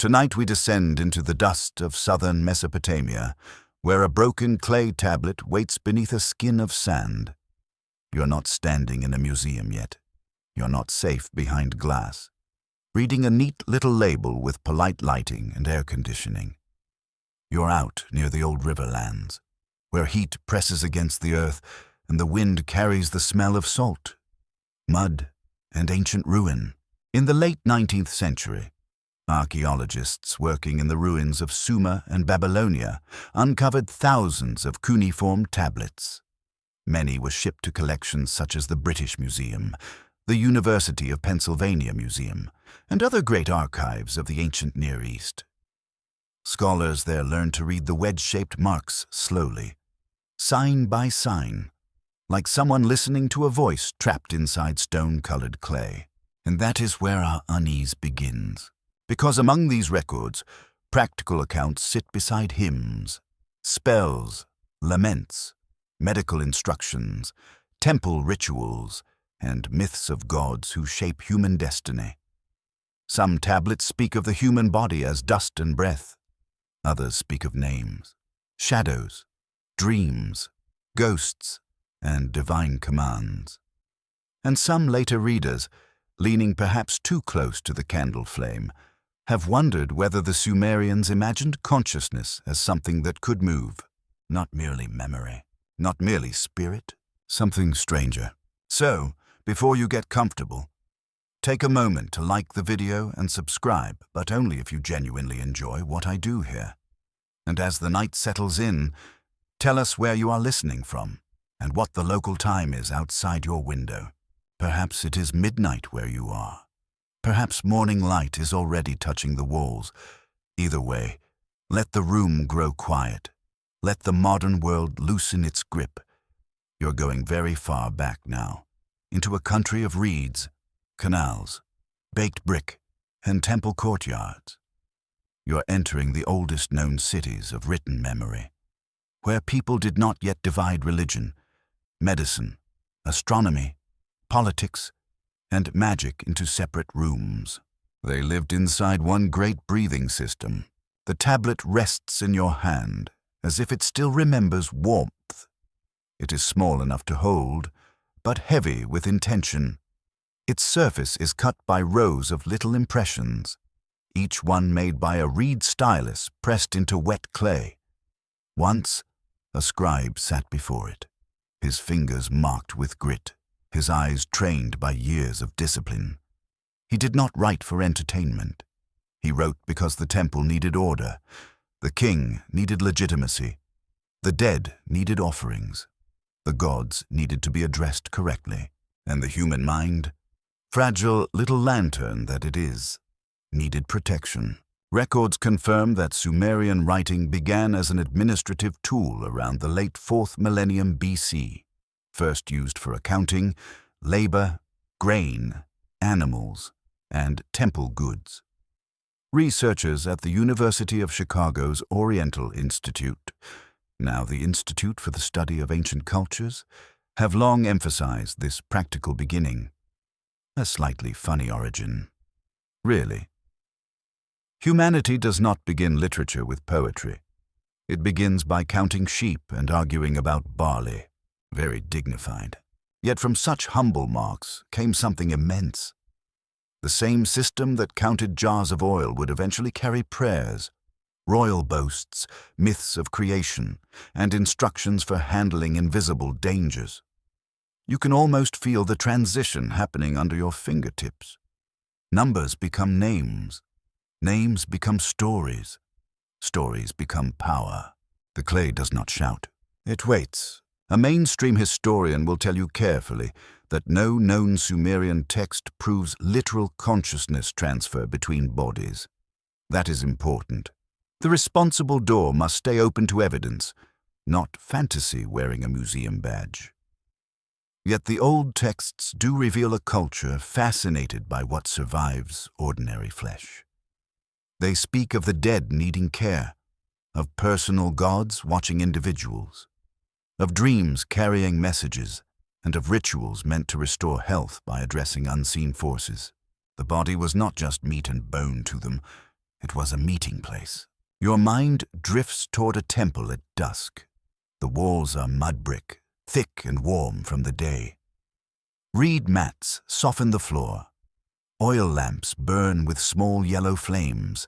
Tonight we descend into the dust of southern Mesopotamia, where a broken clay tablet waits beneath a skin of sand. You're not standing in a museum yet. You're not safe behind glass, reading a neat little label with polite lighting and air conditioning. You're out near the old riverlands, where heat presses against the earth and the wind carries the smell of salt, mud, and ancient ruin. In the late 19th century, archaeologists working in the ruins of Sumer and Babylonia uncovered thousands of cuneiform tablets. Many were shipped to collections such as the British Museum, the University of Pennsylvania Museum, and other great archives of the ancient Near East. Scholars there learned to read the wedge-shaped marks slowly, sign by sign, like someone listening to a voice trapped inside stone-colored clay. And that is where our unease begins. Because among these records, practical accounts sit beside hymns, spells, laments, medical instructions, temple rituals, and myths of gods who shape human destiny. Some tablets speak of the human body as dust and breath. Others speak of names, shadows, dreams, ghosts, and divine commands. And some later readers, leaning perhaps too close to the candle flame, have wondered whether the Sumerians imagined consciousness as something that could move, not merely memory, not merely spirit, something stranger. So, before you get comfortable, take a moment to like the video and subscribe, but only if you genuinely enjoy what I do here. And as the night settles in, tell us where you are listening from and what the local time is outside your window. Perhaps it is midnight where you are. Perhaps morning light is already touching the walls. Either way, let the room grow quiet. Let the modern world loosen its grip. You're going very far back now, into a country of reeds, canals, baked brick, and temple courtyards. You're entering the oldest known cities of written memory, where people did not yet divide religion, medicine, astronomy, politics, and magic into separate rooms. They lived inside one great breathing system. The tablet rests in your hand, as if it still remembers warmth. It is small enough to hold, but heavy with intention. Its surface is cut by rows of little impressions, each one made by a reed stylus pressed into wet clay. Once, a scribe sat before it, his fingers marked with grit, his eyes trained by years of discipline. He did not write for entertainment. He wrote because the temple needed order, the king needed legitimacy, the dead needed offerings, the gods needed to be addressed correctly, and the human mind, fragile little lantern that it is, needed protection. Records confirm that Sumerian writing began as an administrative tool around the late 4th millennium BC, first used for accounting, labor, grain, animals, and temple goods. Researchers at the University of Chicago's Oriental Institute, now the Institute for the Study of Ancient Cultures, have long emphasized this practical beginning. A slightly funny origin. Really. Humanity does not begin literature with poetry. It begins by counting sheep and arguing about barley. Very dignified. Yet from such humble marks came something immense. The same system that counted jars of oil would eventually carry prayers, royal boasts, myths of creation, and instructions for handling invisible dangers. You can almost feel the transition happening under your fingertips. Numbers become names. Names become stories. Stories become power. The clay does not shout. It waits. A mainstream historian will tell you carefully that no known Sumerian text proves literal consciousness transfer between bodies. That is important. The responsible door must stay open to evidence, not fantasy wearing a museum badge. Yet the old texts do reveal a culture fascinated by what survives ordinary flesh. They speak of the dead needing care, of personal gods watching individuals, of dreams carrying messages, and of rituals meant to restore health by addressing unseen forces. The body was not just meat and bone to them, It was a meeting place. Your mind drifts toward a temple at dusk. The walls are mud brick, thick and warm from the day. Reed mats soften the floor. Oil lamps burn with small yellow flames,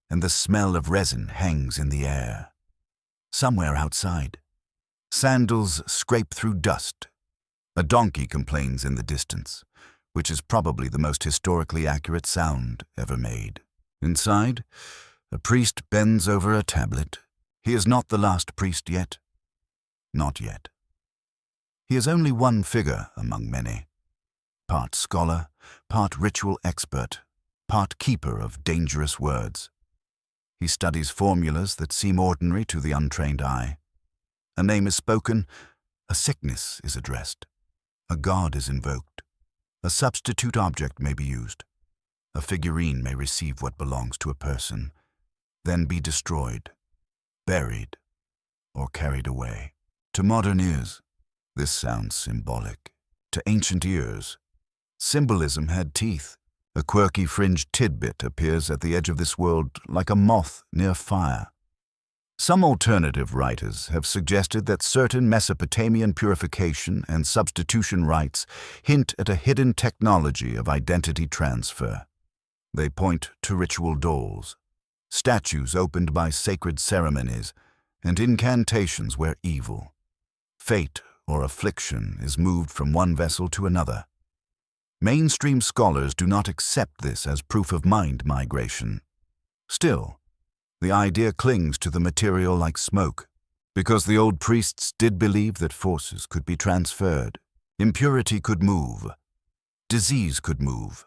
and the smell of resin hangs in the air. Somewhere outside, sandals scrape through dust. A donkey complains in the distance, which is probably the most historically accurate sound ever made. Inside, a priest bends over a tablet. He is not the last priest yet. Not yet. He is only one figure among many. Part scholar, part ritual expert, part keeper of dangerous words. He studies formulas that seem ordinary to the untrained eye. A name is spoken, a sickness is addressed, a god is invoked, a substitute object may be used. A figurine may receive what belongs to a person, then be destroyed, buried, or carried away. To modern ears, this sounds symbolic. To ancient ears, symbolism had teeth. A quirky fringed tidbit appears at the edge of this world like a moth near fire. Some alternative writers have suggested that certain Mesopotamian purification and substitution rites hint at a hidden technology of identity transfer. They point to ritual dolls, statues opened by sacred ceremonies, and incantations where evil, fate, or affliction is moved from one vessel to another. Mainstream scholars do not accept this as proof of mind migration. Still, the idea clings to the material like smoke, because the old priests did believe that forces could be transferred. Impurity could move. Disease could move.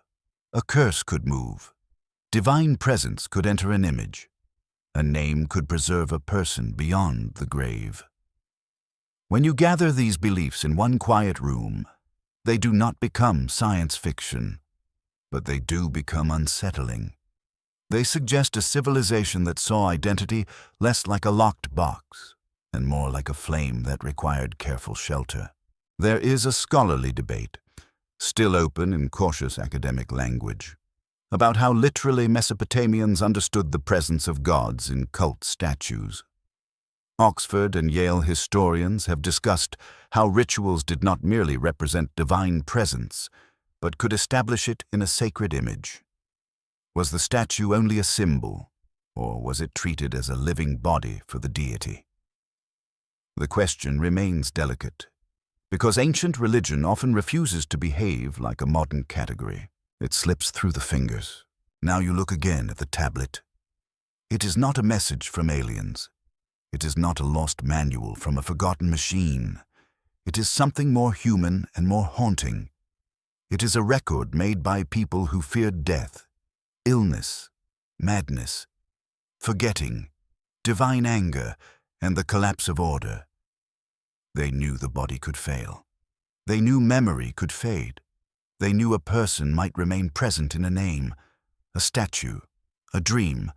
A curse could move. Divine presence could enter an image. A name could preserve a person beyond the grave. When you gather these beliefs in one quiet room, they do not become science fiction, but they do become unsettling. They suggest a civilization that saw identity less like a locked box and more like a flame that required careful shelter. There is a scholarly debate, still open in cautious academic language, about how literally Mesopotamians understood the presence of gods in cult statues. Oxford and Yale historians have discussed how rituals did not merely represent divine presence, but could establish it in a sacred image. Was the statue only a symbol, or was it treated as a living body for the deity? The question remains delicate, because ancient religion often refuses to behave like a modern category. It slips through the fingers. Now you look again at the tablet. It is not a message from aliens. It is not a lost manual from a forgotten machine. It is something more human and more haunting. It is a record made by people who feared death, illness, madness, forgetting, divine anger, and the collapse of order. They knew the body could fail. They knew memory could fade. They knew a person might remain present in a name, a statue, a dream,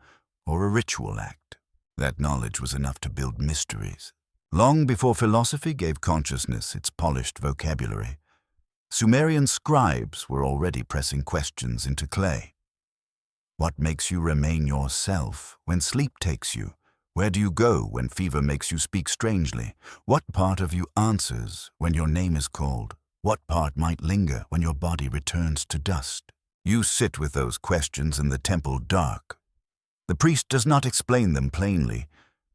or a ritual act. That knowledge was enough to build mysteries. Long before philosophy gave consciousness its polished vocabulary, Sumerian scribes were already pressing questions into clay. What makes you remain yourself when sleep takes you? Where do you go when fever makes you speak strangely? What part of you answers when your name is called? What part might linger when your body returns to dust? You sit with those questions in the temple dark. The priest does not explain them plainly,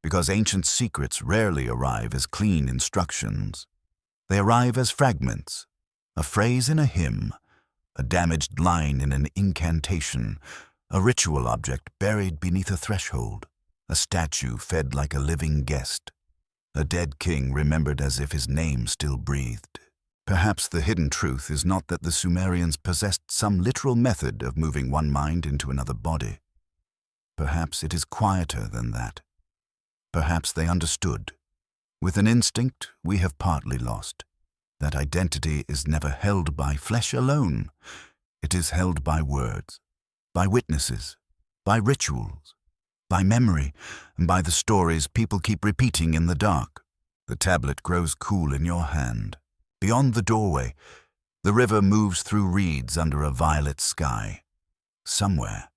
because ancient secrets rarely arrive as clean instructions. They arrive as fragments, a phrase in a hymn, a damaged line in an incantation, a ritual object buried beneath a threshold, a statue fed like a living guest, a dead king remembered as if his name still breathed. Perhaps the hidden truth is not that the Sumerians possessed some literal method of moving one mind into another body. Perhaps it is quieter than that. Perhaps they understood, with an instinct we have partly lost, that identity is never held by flesh alone. It is held by words, by witnesses, by rituals, by memory, and by the stories people keep repeating in the dark. The tablet grows cool in your hand. Beyond the doorway, the river moves through reeds under a violet sky. Somewhere,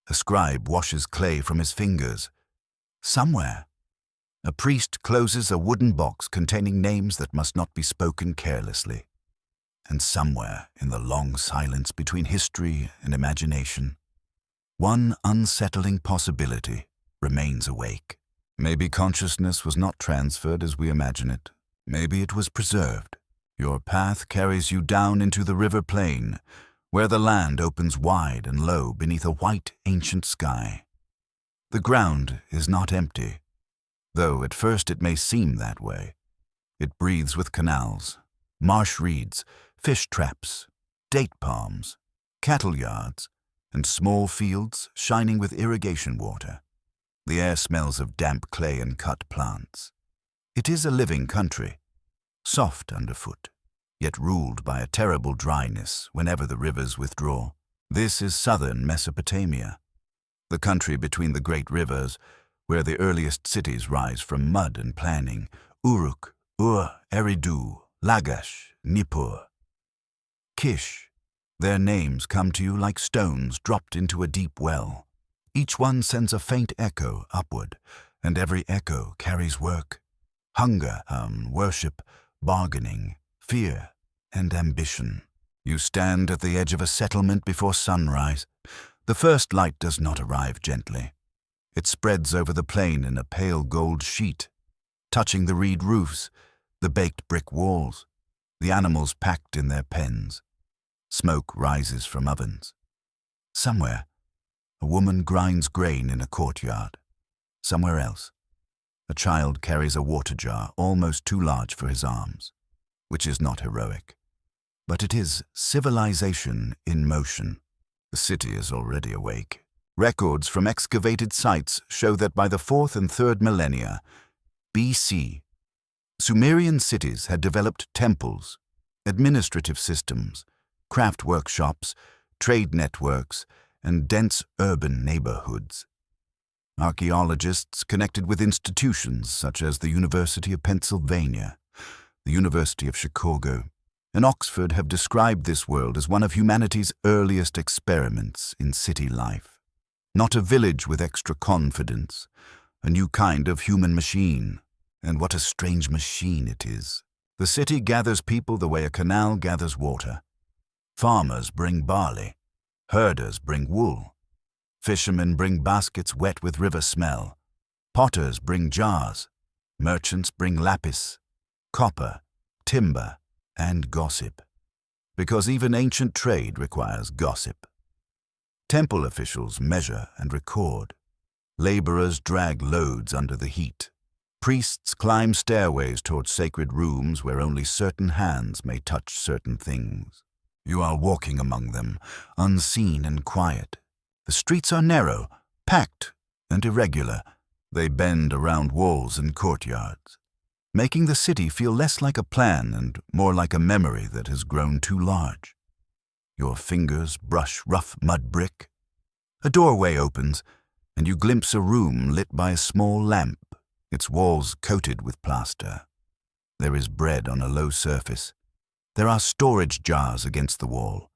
A scribe washes clay from his fingers. Somewhere, a priest closes a wooden box containing names that must not be spoken carelessly. And somewhere, in the long silence between history and imagination, one unsettling possibility remains awake. Maybe consciousness was not transferred as we imagine it. Maybe it was preserved. Your path carries you down into the river plain, where the land opens wide and low beneath a white, ancient sky. The ground is not empty, though at first it may seem that way. It breathes with canals, marsh reeds, fish traps, date palms, cattle yards, and small fields shining with irrigation water. The air smells of damp clay and cut plants. It is a living country, soft underfoot, yet ruled by a terrible dryness whenever the rivers withdraw. This is southern Mesopotamia, the country between the great rivers, where the earliest cities rise from mud and planning: Uruk, Ur, Eridu, Lagash, Nippur, Kish. Their names come to you like stones dropped into a deep well. Each one sends a faint echo upward, and every echo carries work, hunger, worship, bargaining, fear, and ambition. You stand at the edge of a settlement before sunrise. The first light does not arrive gently. It spreads over the plain in a pale gold sheet, touching the reed roofs, the baked brick walls, the animals packed in their pens. Smoke rises from ovens. Somewhere, a woman grinds grain in a courtyard. Somewhere else, a child carries a water jar almost too large for his arms, which is not heroic. But it is civilization in motion. The city is already awake. Records from excavated sites show that by the 4th and 3rd millennia BC, Sumerian cities had developed temples, administrative systems, craft workshops, trade networks, and dense urban neighborhoods. Archaeologists connected with institutions such as the University of Pennsylvania, the University of Chicago, and Oxford have described this world as one of humanity's earliest experiments in city life. Not a village with extra confidence, a new kind of human machine. And what a strange machine it is. The city gathers people the way a canal gathers water. Farmers bring barley. Herders bring wool. Fishermen bring baskets wet with river smell. Potters bring jars. Merchants bring lapis, copper, timber, and gossip. Because even ancient trade requires gossip. Temple officials measure and record. Laborers drag loads under the heat. Priests climb stairways toward sacred rooms where only certain hands may touch certain things. You are walking among them, unseen and quiet. The streets are narrow, packed, and irregular. They bend around walls and courtyards, making the city feel less like a plan and more like a memory that has grown too large. Your fingers brush rough mud brick. A doorway opens, and you glimpse a room lit by a small lamp, its walls coated with plaster. There is bread on a low surface. There are storage jars against the wall.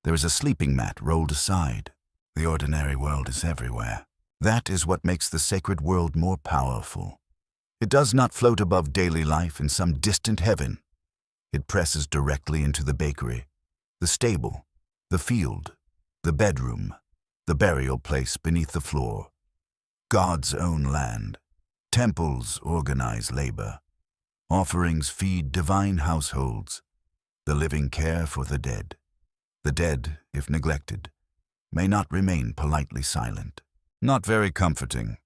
There is a sleeping mat rolled aside. The ordinary world is everywhere. That is what makes the sacred world more powerful. It does not float above daily life in some distant heaven. It presses directly into the bakery, the stable, the field, the bedroom, the burial place beneath the floor. God's own land. Temples organize labor. Offerings feed divine households. The living care for the dead. The dead, if neglected, may not remain politely silent. Not very comforting,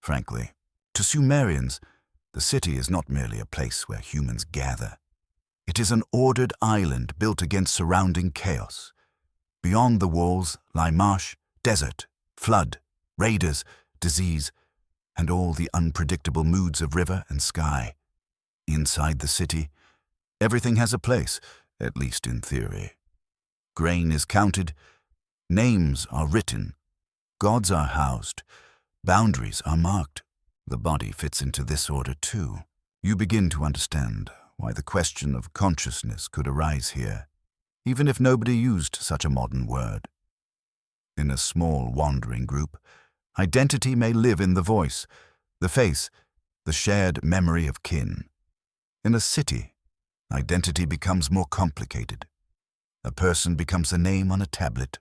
frankly. To Sumerians, the city is not merely a place where humans gather. It is an ordered island built against surrounding chaos. Beyond the walls lie marsh, desert, flood, raiders, disease, and all the unpredictable moods of river and sky. Inside the city, everything has a place, at least in theory. Grain is counted, names are written, gods are housed, boundaries are marked. The body fits into this order too. You begin to understand why the question of consciousness could arise here, even if nobody used such a modern word. In a small, wandering group, identity may live in the voice, the face, the shared memory of kin. In a city, identity becomes more complicated. A person becomes a name on a tablet,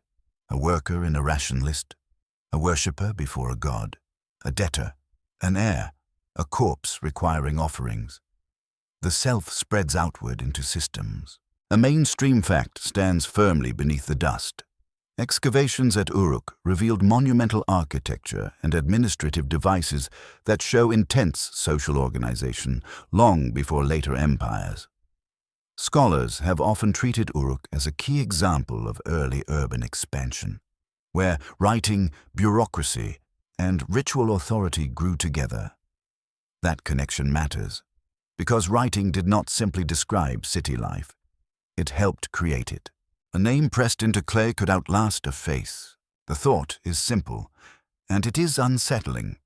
a worker in a ration list, a worshipper before a god, a debtor, an heir, a corpse requiring offerings. The self spreads outward into systems. A mainstream fact stands firmly beneath the dust. Excavations at Uruk revealed monumental architecture and administrative devices that show intense social organization long before later empires. Scholars have often treated Uruk as a key example of early urban expansion, where writing, bureaucracy, and ritual authority grew together. That connection matters, because writing did not simply describe city life. It helped create it. A name pressed into clay could outlast a face. The thought is simple, and it is unsettling.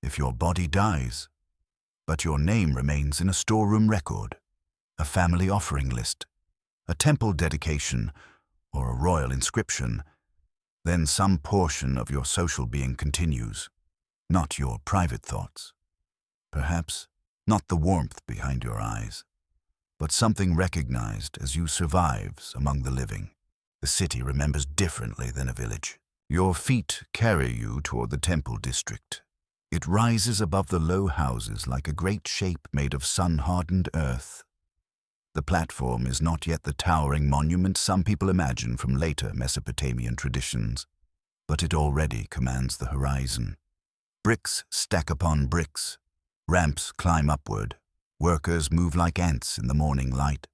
If your body dies, but your name remains in a storeroom record, a family offering list, a temple dedication, or a royal inscription, then some portion of your social being continues, not your private thoughts. Perhaps not the warmth behind your eyes, but something recognized as you survives among the living. The city remembers differently than a village. Your feet carry you toward the temple district. It rises above the low houses like a great shape made of sun-hardened earth. The platform is not yet the towering monument some people imagine from later Mesopotamian traditions, but it already commands the horizon. Bricks stack upon bricks. Ramps climb upward. Workers move like ants in the morning light,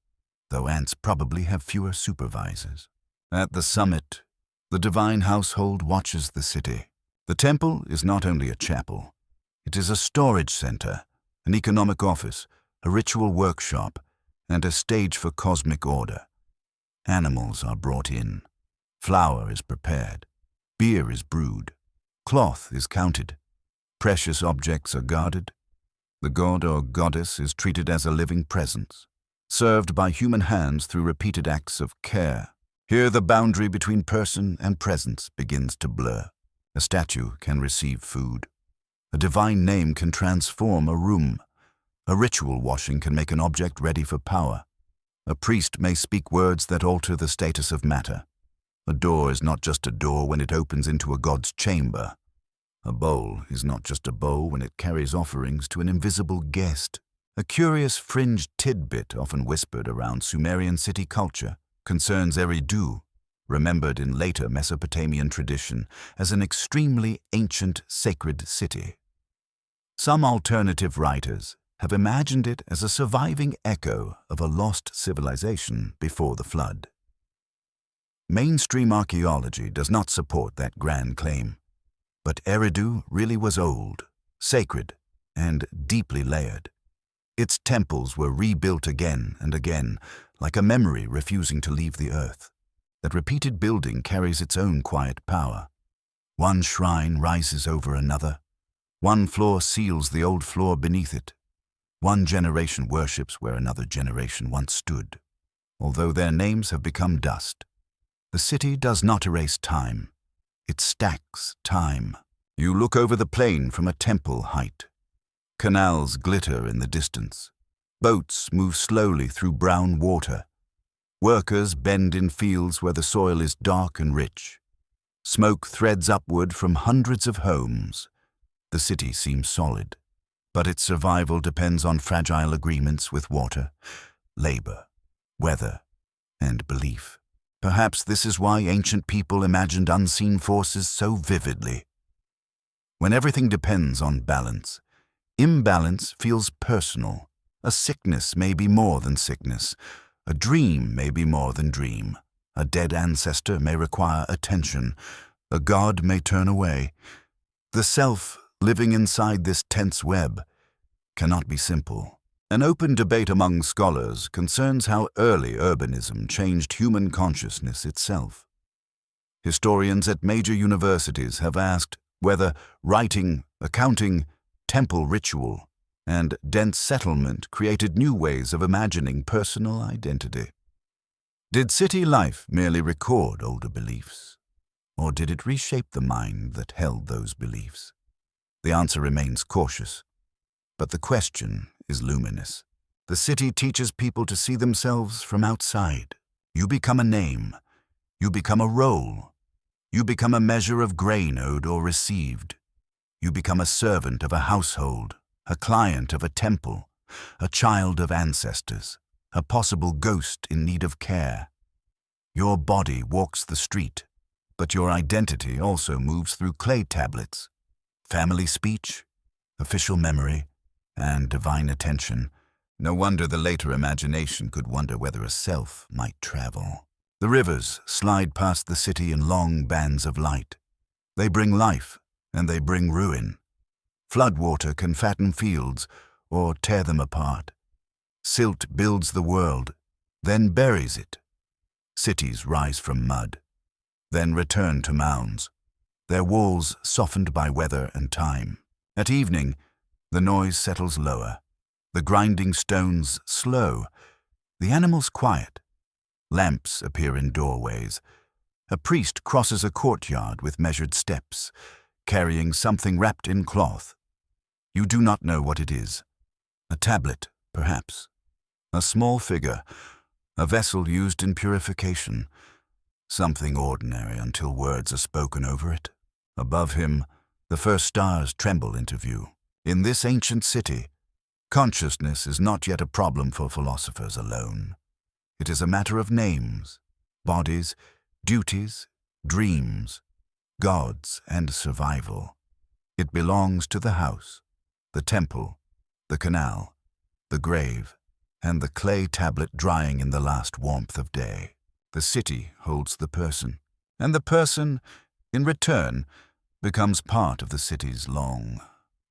though ants probably have fewer supervisors. At the summit, the divine household watches the city. The temple is not only a chapel. It is a storage center, an economic office, a ritual workshop, and a stage for cosmic order. Animals are brought in. Flour is prepared. Beer is brewed. Cloth is counted. Precious objects are guarded. The god or goddess is treated as a living presence, served by human hands through repeated acts of care. Here the boundary between person and presence begins to blur. A statue can receive food. A divine name can transform a room. A ritual washing can make an object ready for power. A priest may speak words that alter the status of matter. A door is not just a door when it opens into a god's chamber. A bowl is not just a bowl when it carries offerings to an invisible guest. A curious fringed tidbit often whispered around Sumerian city culture concerns Eridu, remembered in later Mesopotamian tradition as an extremely ancient sacred city. Some alternative writers have imagined it as a surviving echo of a lost civilization before the flood. Mainstream archaeology does not support that grand claim, but Eridu really was old, sacred, and deeply layered. Its temples were rebuilt again and again, like a memory refusing to leave the earth. That repeated building carries its own quiet power. One shrine rises over another. One floor seals the old floor beneath it. One generation worships where another generation once stood. Although their names have become dust, the city does not erase time. It stacks time. You look over the plain from a temple height. Canals glitter in the distance. Boats move slowly through brown water. Workers bend in fields where the soil is dark and rich. Smoke threads upward from hundreds of homes. The city seems solid, but its survival depends on fragile agreements with water, labor, weather, and belief. Perhaps this is why ancient people imagined unseen forces so vividly. When everything depends on balance, imbalance feels personal. A sickness may be more than sickness. A dream may be more than dream. A dead ancestor may require attention. A god may turn away. The self, living inside this tense web, cannot be simple. An open debate among scholars concerns how early urbanism changed human consciousness itself. Historians at major universities have asked whether writing, accounting, temple ritual, and dense settlement created new ways of imagining personal identity. Did city life merely record older beliefs? Or did it reshape the mind that held those beliefs? The answer remains cautious, but the question is luminous. The city teaches people to see themselves from outside. You become a name. You become a role. You become a measure of grain owed or received. You become a servant of a household, a client of a temple, a child of ancestors, a possible ghost in need of care. Your body walks the street, but your identity also moves through clay tablets, family speech, official memory, and divine attention. No wonder the later imagination could wonder whether a self might travel. The rivers slide past the city in long bands of light. They bring life, and they bring ruin. Floodwater can fatten fields or tear them apart. Silt builds the world, then buries it. Cities rise from mud, then return to mounds, their walls softened by weather and time. At evening, the noise settles lower, the grinding stones slow, the animals quiet. Lamps appear in doorways. A priest crosses a courtyard with measured steps, carrying something wrapped in cloth. You do not know what it is. A tablet, perhaps. A small figure, a vessel used in purification. Something ordinary until words are spoken over it. Above him, the first stars tremble into view. In this ancient city, consciousness is not yet a problem for philosophers alone. It is a matter of names, bodies, duties, dreams, gods, and survival. It belongs to the house, the temple, the canal, the grave, and the clay tablet drying in the last warmth of day. The city holds the person, and the person, in return, becomes part of the city's long,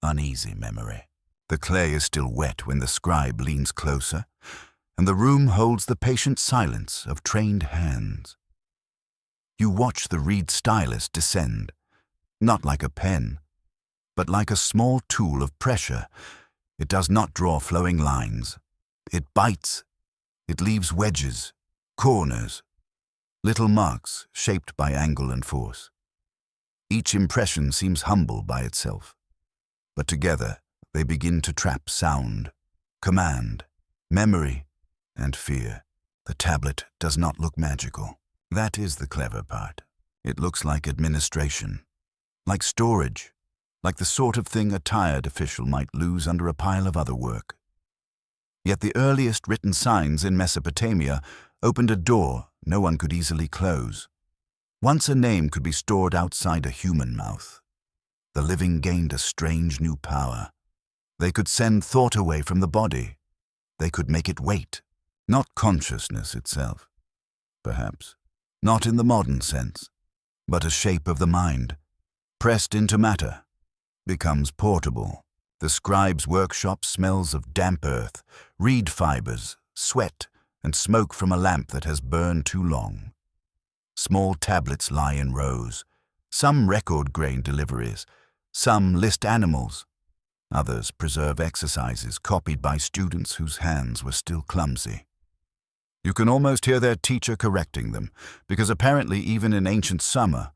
uneasy memory. The clay is still wet when the scribe leans closer, and the room holds the patient silence of trained hands. You watch the reed stylus descend, not like a pen, but like a small tool of pressure. It does not draw flowing lines. It bites. It leaves wedges, corners, little marks shaped by angle and force. Each impression seems humble by itself, but together they begin to trap sound, command, memory, and fear. The tablet does not look magical. That is the clever part. It looks like administration, like storage, like the sort of thing a tired official might lose under a pile of other work. Yet the earliest written signs in Mesopotamia opened a door no one could easily close. Once a name could be stored outside a human mouth, the living gained a strange new power. They could send thought away from the body. They could make it wait. Not consciousness itself, perhaps, not in the modern sense, but a shape of the mind, pressed into matter, becomes portable. The scribe's workshop smells of damp earth, reed fibers, sweat, and smoke from a lamp that has burned too long. Small tablets lie in rows. Some record grain deliveries, some list animals. Others preserve exercises copied by students whose hands were still clumsy. You can almost hear their teacher correcting them, because apparently even in ancient summer,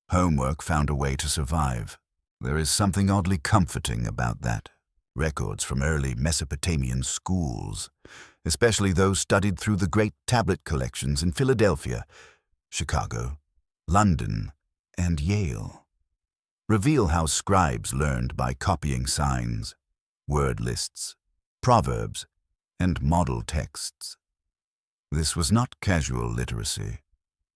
homework found a way to survive. There is something oddly comforting about that. Records from early Mesopotamian schools, especially those studied through the great tablet collections in Philadelphia, Chicago, London, and Yale, reveal how scribes learned by copying signs, word lists, proverbs, and model texts. This was not casual literacy.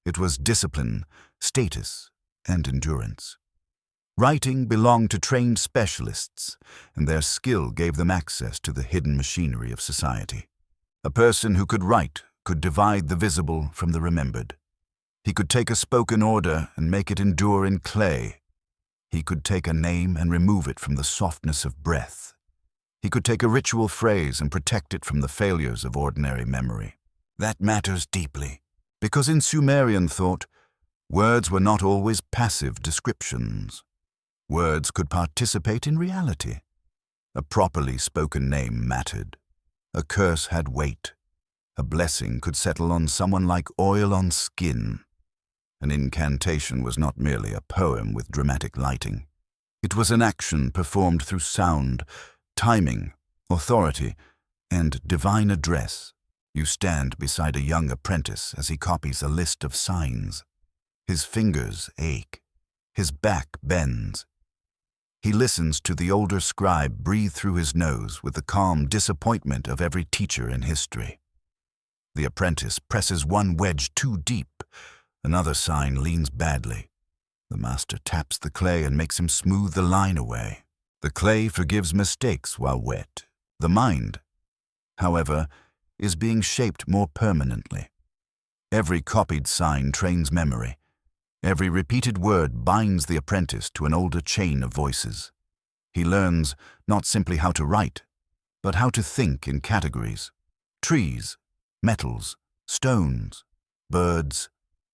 It was discipline, status, and endurance. Writing belonged to trained specialists, and their skill gave them access to the hidden machinery of society. A person who could write could divide the visible from the remembered. He could take a spoken order and make it endure in clay. He could take a name and remove it from the softness of breath. He could take a ritual phrase and protect it from the failures of ordinary memory. That matters deeply, because in Sumerian thought, words were not always passive descriptions. Words could participate in reality. A properly spoken name mattered. A curse had weight. A blessing could settle on someone like oil on skin. An incantation was not merely a poem with dramatic lighting. It was an action performed through sound, timing, authority, and divine address. You stand beside a young apprentice as he copies a list of signs. His fingers ache. His back bends. He listens to the older scribe breathe through his nose with the calm disappointment of every teacher in history. The apprentice presses one wedge too deep. Another sign leans badly. The master taps the clay and makes him smooth the line away. The clay forgives mistakes while wet. The mind, however, is being shaped more permanently. Every copied sign trains memory. Every repeated word binds the apprentice to an older chain of voices. He learns not simply how to write, but how to think in categories. Trees, metals, stones, birds,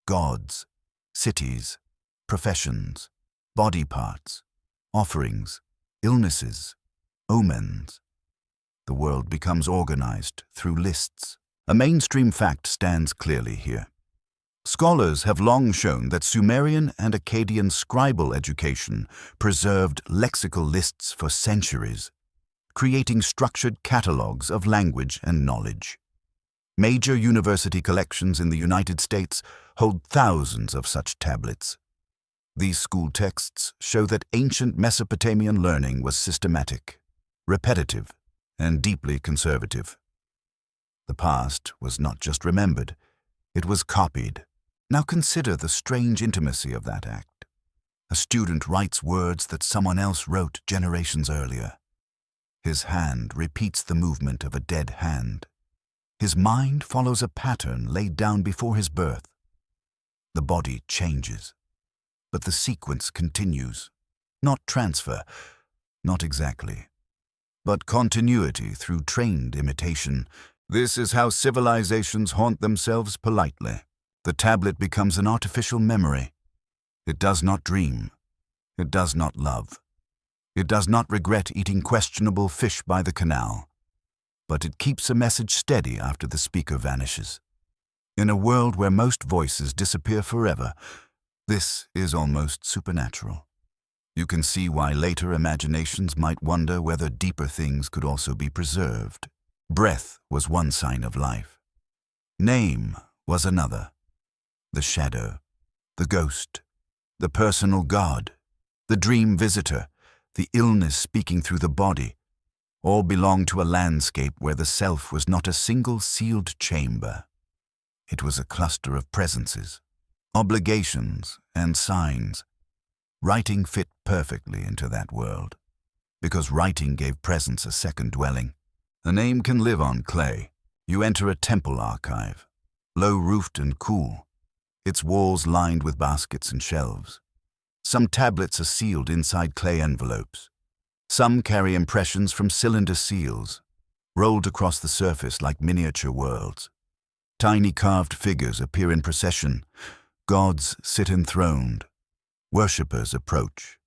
gods, cities, professions, body parts, offerings, illnesses, omens. The world becomes organized through lists. A mainstream fact stands clearly here. Scholars have long shown that Sumerian and Akkadian scribal education preserved lexical lists for centuries, creating structured catalogues of language and knowledge. Major university collections in the United States hold thousands of such tablets. These school texts show that ancient Mesopotamian learning was systematic, repetitive, and deeply conservative. The past was not just remembered, it was copied. Now consider the strange intimacy of that act. A student writes words that someone else wrote generations earlier. His hand repeats the movement of a dead hand. His mind follows a pattern laid down before his birth. The body changes, but the sequence continues. Not transfer, not exactly, but continuity through trained imitation. This is how civilizations haunt themselves politely. The tablet becomes an artificial memory. It does not dream. It does not love. It does not regret eating questionable fish by the canal. But it keeps a message steady after the speaker vanishes. In a world where most voices disappear forever, this is almost supernatural. You can see why later imaginations might wonder whether deeper things could also be preserved. Breath was one sign of life. Name was another. The shadow, the ghost, the personal god, the dream visitor, the illness speaking through the body, all belonged to a landscape where the self was not a single sealed chamber. It was a cluster of presences, obligations, and signs. Writing fit perfectly into that world, because writing gave presence a second dwelling. A name can live on clay. You enter a temple archive, low-roofed and cool, its walls lined with baskets and shelves. Some tablets are sealed inside clay envelopes. Some carry impressions from cylinder seals, rolled across the surface like miniature worlds. Tiny carved figures appear in procession. Gods sit enthroned. Worshippers approach.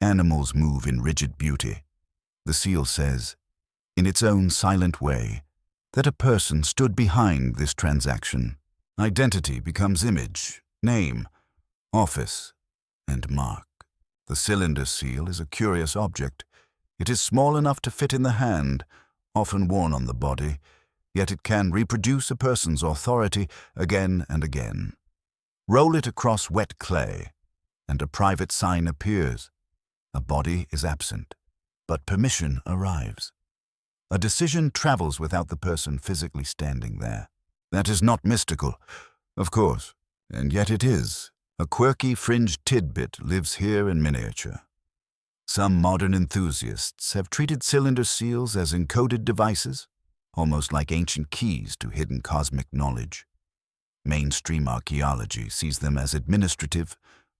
Animals move in rigid beauty. The seal says, in its own silent way, that a person stood behind this transaction. Identity becomes image, name, office, and mark. The cylinder seal is a curious object. It is small enough to fit in the hand, often worn on the body, yet it can reproduce a person's authority again and again. Roll it across wet clay, and a private sign appears. A body is absent, but permission arrives. A decision travels without the person physically standing there. That is not mystical, of course, and yet it is. A quirky fringed tidbit lives here in miniature. Some modern enthusiasts have treated cylinder seals as encoded devices, almost like ancient keys to hidden cosmic knowledge. Mainstream archaeology sees them as administrative,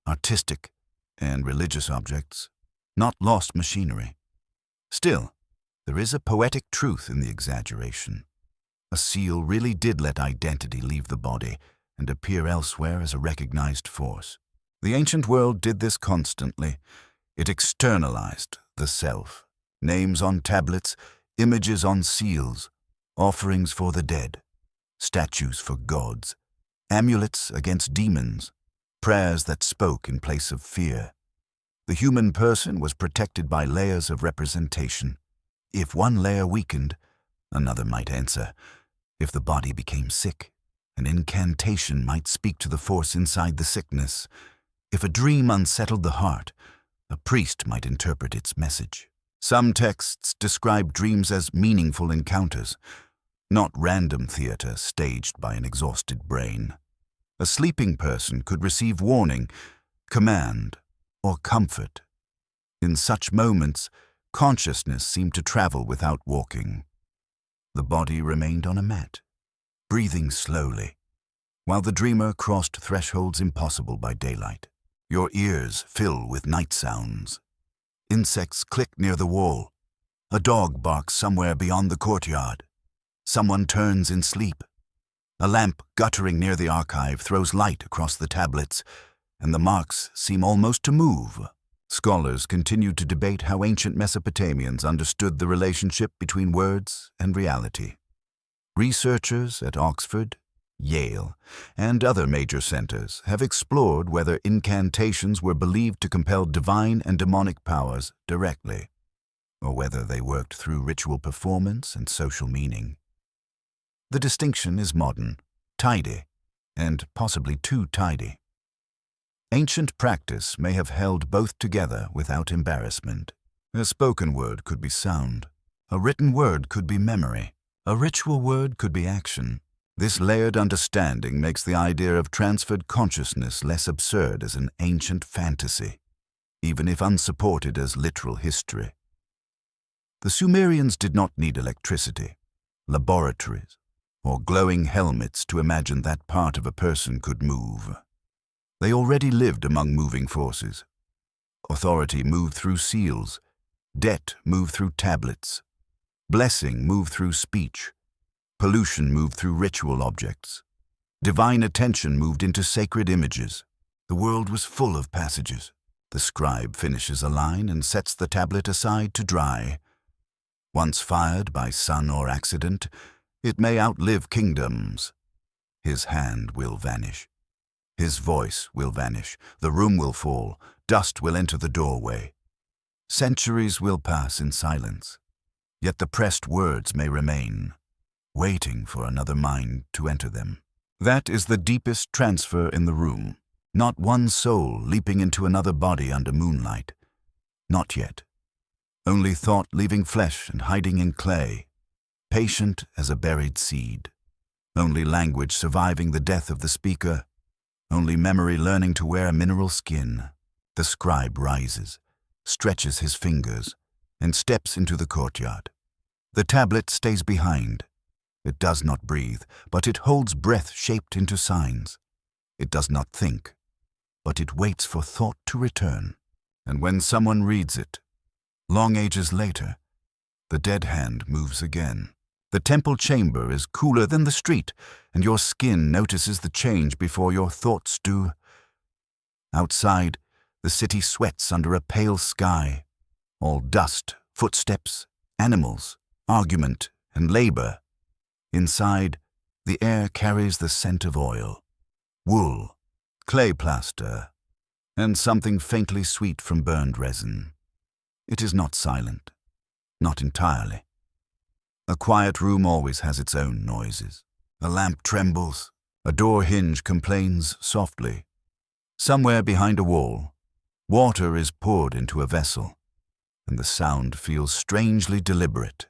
artistic, and religious objects, not lost machinery. Still, there is a poetic truth in the exaggeration. A seal really did let identity leave the body and appear elsewhere as a recognized force. The ancient world did this constantly. It externalized the self. Names on tablets, images on seals, offerings for the dead, statues for gods, amulets against demons, prayers that spoke in place of fear. The human person was protected by layers of representation. If one layer weakened, another might answer. If the body became sick, an incantation might speak to the force inside the sickness. If a dream unsettled the heart, a priest might interpret its message. Some texts describe dreams as meaningful encounters, not random theater staged by an exhausted brain. A sleeping person could receive warning, command, or comfort. In such moments, consciousness seemed to travel without walking. The body remained on a mat, breathing slowly, while the dreamer crossed thresholds impossible by daylight. Your ears fill with night sounds. Insects click near the wall. A dog barks somewhere beyond the courtyard. Someone turns in sleep. A lamp guttering near the archive throws light across the tablets, and the marks seem almost to move. Scholars continue to debate how ancient Mesopotamians understood the relationship between words and reality. Researchers at Oxford, Yale, and other major centers have explored whether incantations were believed to compel divine and demonic powers directly, or whether they worked through ritual performance and social meaning. The distinction is modern, tidy, and possibly too tidy. Ancient practice may have held both together without embarrassment. A spoken word could be sound. A written word could be memory. A ritual word could be action. This layered understanding makes the idea of transferred consciousness less absurd as an ancient fantasy, even if unsupported as literal history. The Sumerians did not need electricity, laboratories, or glowing helmets to imagine that part of a person could move. They already lived among moving forces. Authority moved through seals, debt moved through tablets, blessing moved through speech, pollution moved through ritual objects, divine attention moved into sacred images. The world was full of passages. The scribe finishes a line and sets the tablet aside to dry. Once fired by sun or accident, it may outlive kingdoms. His hand will vanish. His voice will vanish, the room will fall, dust will enter the doorway. Centuries will pass in silence, yet the pressed words may remain, waiting for another mind to enter them. That is the deepest transfer in the room, not one soul leaping into another body under moonlight. Not yet. Only thought leaving flesh and hiding in clay, patient as a buried seed. Only language surviving the death of the speaker. Only memory learning to wear a mineral skin. The scribe rises, stretches his fingers, and steps into the courtyard. The tablet stays behind. It does not breathe, but it holds breath shaped into signs. It does not think, but it waits for thought to return. And when someone reads it, long ages later, the dead hand moves again. The temple chamber is cooler than the street, and your skin notices the change before your thoughts do. Outside, the city sweats under a pale sky. All dust, footsteps, animals, argument, and labor. Inside, the air carries the scent of oil, wool, clay plaster, and something faintly sweet from burned resin. It is not silent, not entirely. A quiet room always has its own noises. A lamp trembles. A door hinge complains softly. Somewhere behind a wall, water is poured into a vessel, and the sound feels strangely deliberate.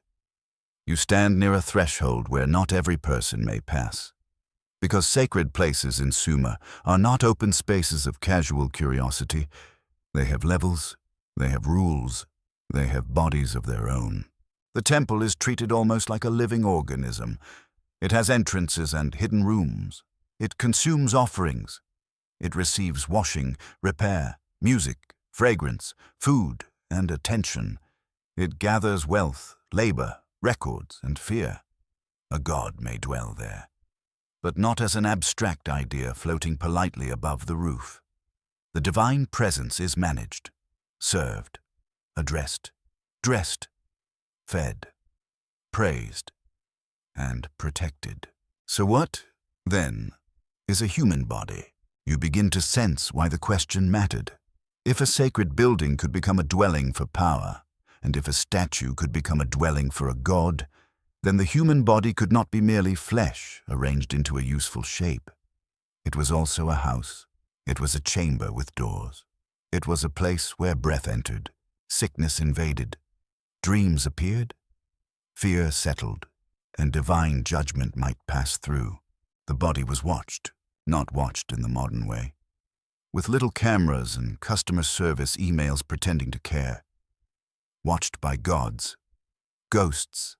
You stand near a threshold where not every person may pass, because sacred places in Sumer are not open spaces of casual curiosity. They have levels, they have rules, they have bodies of their own. The temple is treated almost like a living organism. It has entrances and hidden rooms. It consumes offerings. It receives washing, repair, music, fragrance, food, and attention. It gathers wealth, labor, records, and fear. A god may dwell there, but not as an abstract idea floating politely above the roof. The divine presence is managed, served, addressed, dressed, fed, praised, and protected. So what, then, is a human body? You begin to sense why the question mattered. If a sacred building could become a dwelling for power, and if a statue could become a dwelling for a god, then the human body could not be merely flesh arranged into a useful shape. It was also a house. It was a chamber with doors. It was a place where breath entered, sickness invaded, dreams appeared, fear settled, and divine judgment might pass through. The body was watched, not watched in the modern way, with little cameras and customer service emails pretending to care. Watched by gods, ghosts,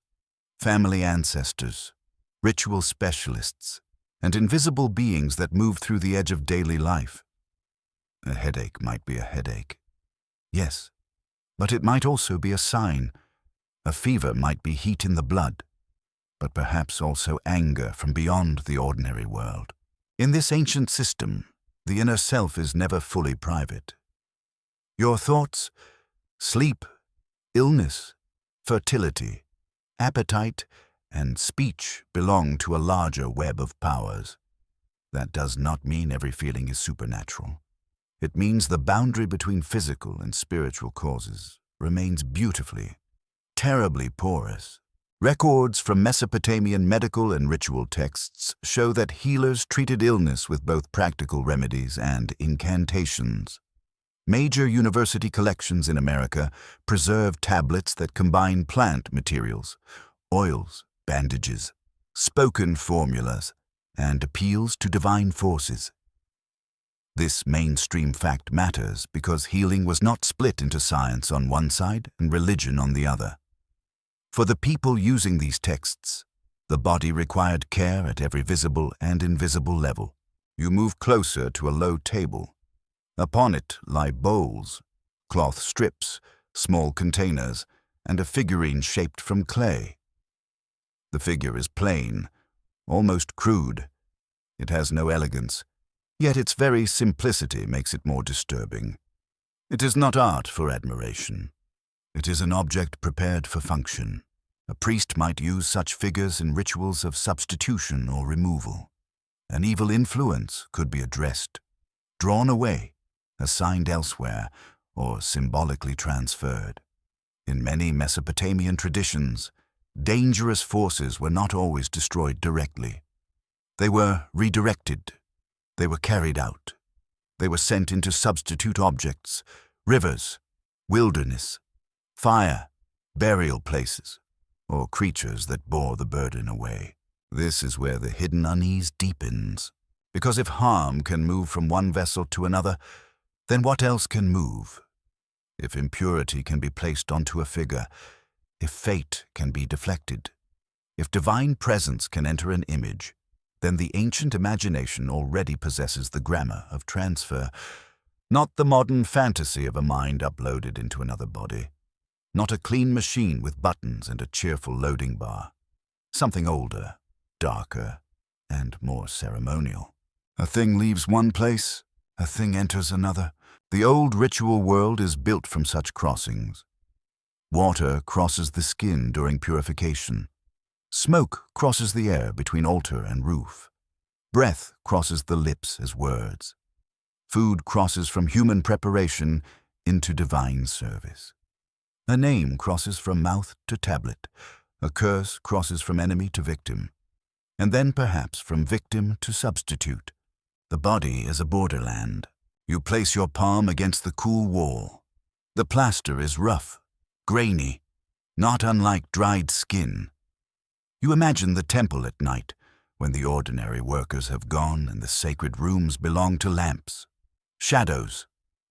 family ancestors, ritual specialists, and invisible beings that move through the edge of daily life. A headache might be a headache. Yes, but it might also be a sign. A fever might be heat in the blood, but perhaps also anger from beyond the ordinary world. In this ancient system, the inner self is never fully private. Your thoughts, sleep, illness, fertility, appetite, and speech belong to a larger web of powers. That does not mean every feeling is supernatural. It means the boundary between physical and spiritual causes remains beautifully, terribly porous. Records from Mesopotamian medical and ritual texts show that healers treated illness with both practical remedies and incantations. Major university collections in America preserve tablets that combine plant materials, oils, bandages, spoken formulas, and appeals to divine forces. This mainstream fact matters because healing was not split into science on one side and religion on the other. For the people using these texts, the body required care at every visible and invisible level. You move closer to a low table. Upon it lie bowls, cloth strips, small containers, and a figurine shaped from clay. The figure is plain, almost crude. It has no elegance, yet its very simplicity makes it more disturbing. It is not art for admiration. It is an object prepared for function. A priest might use such figures in rituals of substitution or removal. An evil influence could be addressed, drawn away, assigned elsewhere, or symbolically transferred. In many Mesopotamian traditions, dangerous forces were not always destroyed directly. They were redirected. They were carried out. They were sent into substitute objects, rivers, wilderness, fire, burial places, or creatures that bore the burden away. This is where the hidden unease deepens, because if harm can move from one vessel to another, then what else can move? If impurity can be placed onto a figure, if fate can be deflected, if divine presence can enter an image, then the ancient imagination already possesses the grammar of transfer, not the modern fantasy of a mind uploaded into another body, not a clean machine with buttons and a cheerful loading bar, something older, darker, and more ceremonial. A thing leaves one place, a thing enters another. The old ritual world is built from such crossings. Water crosses the skin during purification. Smoke crosses the air between altar and roof. Breath crosses the lips as words. Food crosses from human preparation into divine service. A name crosses from mouth to tablet. A curse crosses from enemy to victim. And then perhaps from victim to substitute. The body is a borderland. You place your palm against the cool wall. The plaster is rough, grainy, not unlike dried skin. You imagine the temple at night, when the ordinary workers have gone and the sacred rooms belong to lamps, shadows,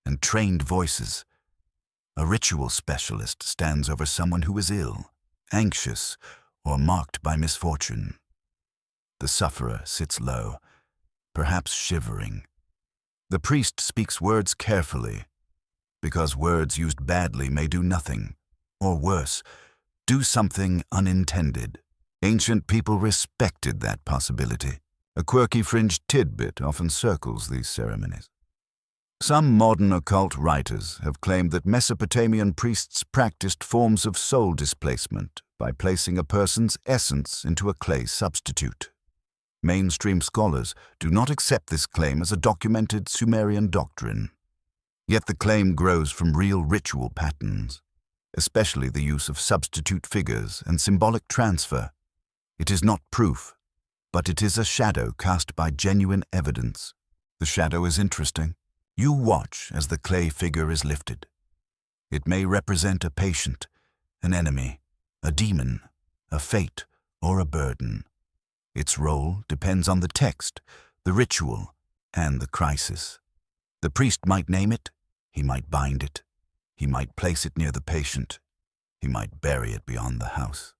and trained voices. A ritual specialist stands over someone who is ill, anxious, or marked by misfortune. The sufferer sits low, perhaps shivering. The priest speaks words carefully, because words used badly may do nothing, or worse, do something unintended. Ancient people respected that possibility. A quirky fringed tidbit often circles these ceremonies. Some modern occult writers have claimed that Mesopotamian priests practiced forms of soul displacement by placing a person's essence into a clay substitute. Mainstream scholars do not accept this claim as a documented Sumerian doctrine. Yet the claim grows from real ritual patterns, especially the use of substitute figures and symbolic transfer. It is not proof, but it is a shadow cast by genuine evidence. The shadow is interesting. You watch as the clay figure is lifted. It may represent a patient, an enemy, a demon, a fate, or a burden. Its role depends on the text, the ritual, and the crisis. The priest might name it, he might bind it, he might place it near the patient, he might bury it beyond the house,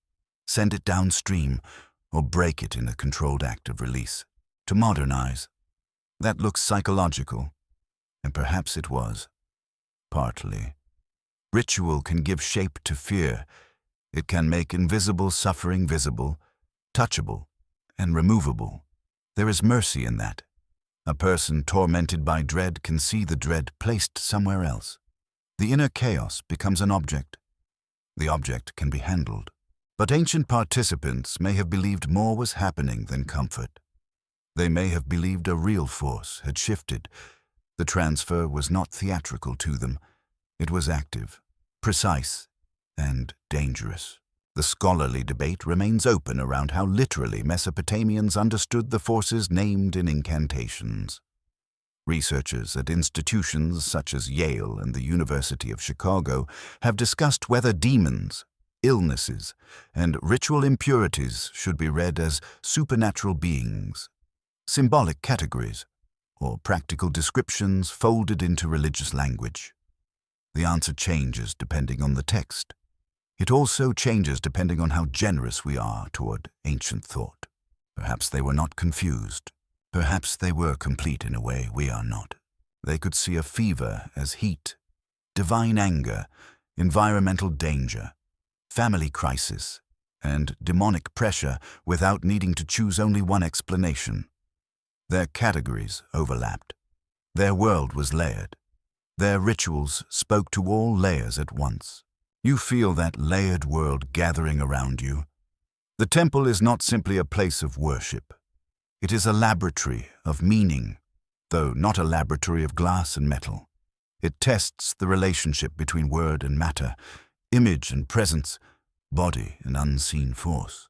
send it downstream, or break it in a controlled act of release. To modernize. That looks psychological, and perhaps it was. Partly. Ritual can give shape to fear. It can make invisible suffering visible, touchable, and removable. There is mercy in that. A person tormented by dread can see the dread placed somewhere else. The inner chaos becomes an object. The object can be handled. But ancient participants may have believed more was happening than comfort. They may have believed a real force had shifted. The transfer was not theatrical to them. It was active, precise, and dangerous. The scholarly debate remains open around how literally Mesopotamians understood the forces named in incantations. Researchers at institutions such as Yale and the University of Chicago have discussed whether demons, illnesses, and ritual impurities should be read as supernatural beings, symbolic categories, or practical descriptions folded into religious language. The answer changes depending on the text. It also changes depending on how generous we are toward ancient thought. Perhaps they were not confused. Perhaps they were complete in a way we are not. They could see a fever as heat, divine anger, environmental danger, family crisis, and demonic pressure without needing to choose only one explanation. Their categories overlapped. Their world was layered. Their rituals spoke to all layers at once. You feel that layered world gathering around you. The temple is not simply a place of worship. It is a laboratory of meaning, though not a laboratory of glass and metal. It tests the relationship between word and matter, image and presence, body and unseen force.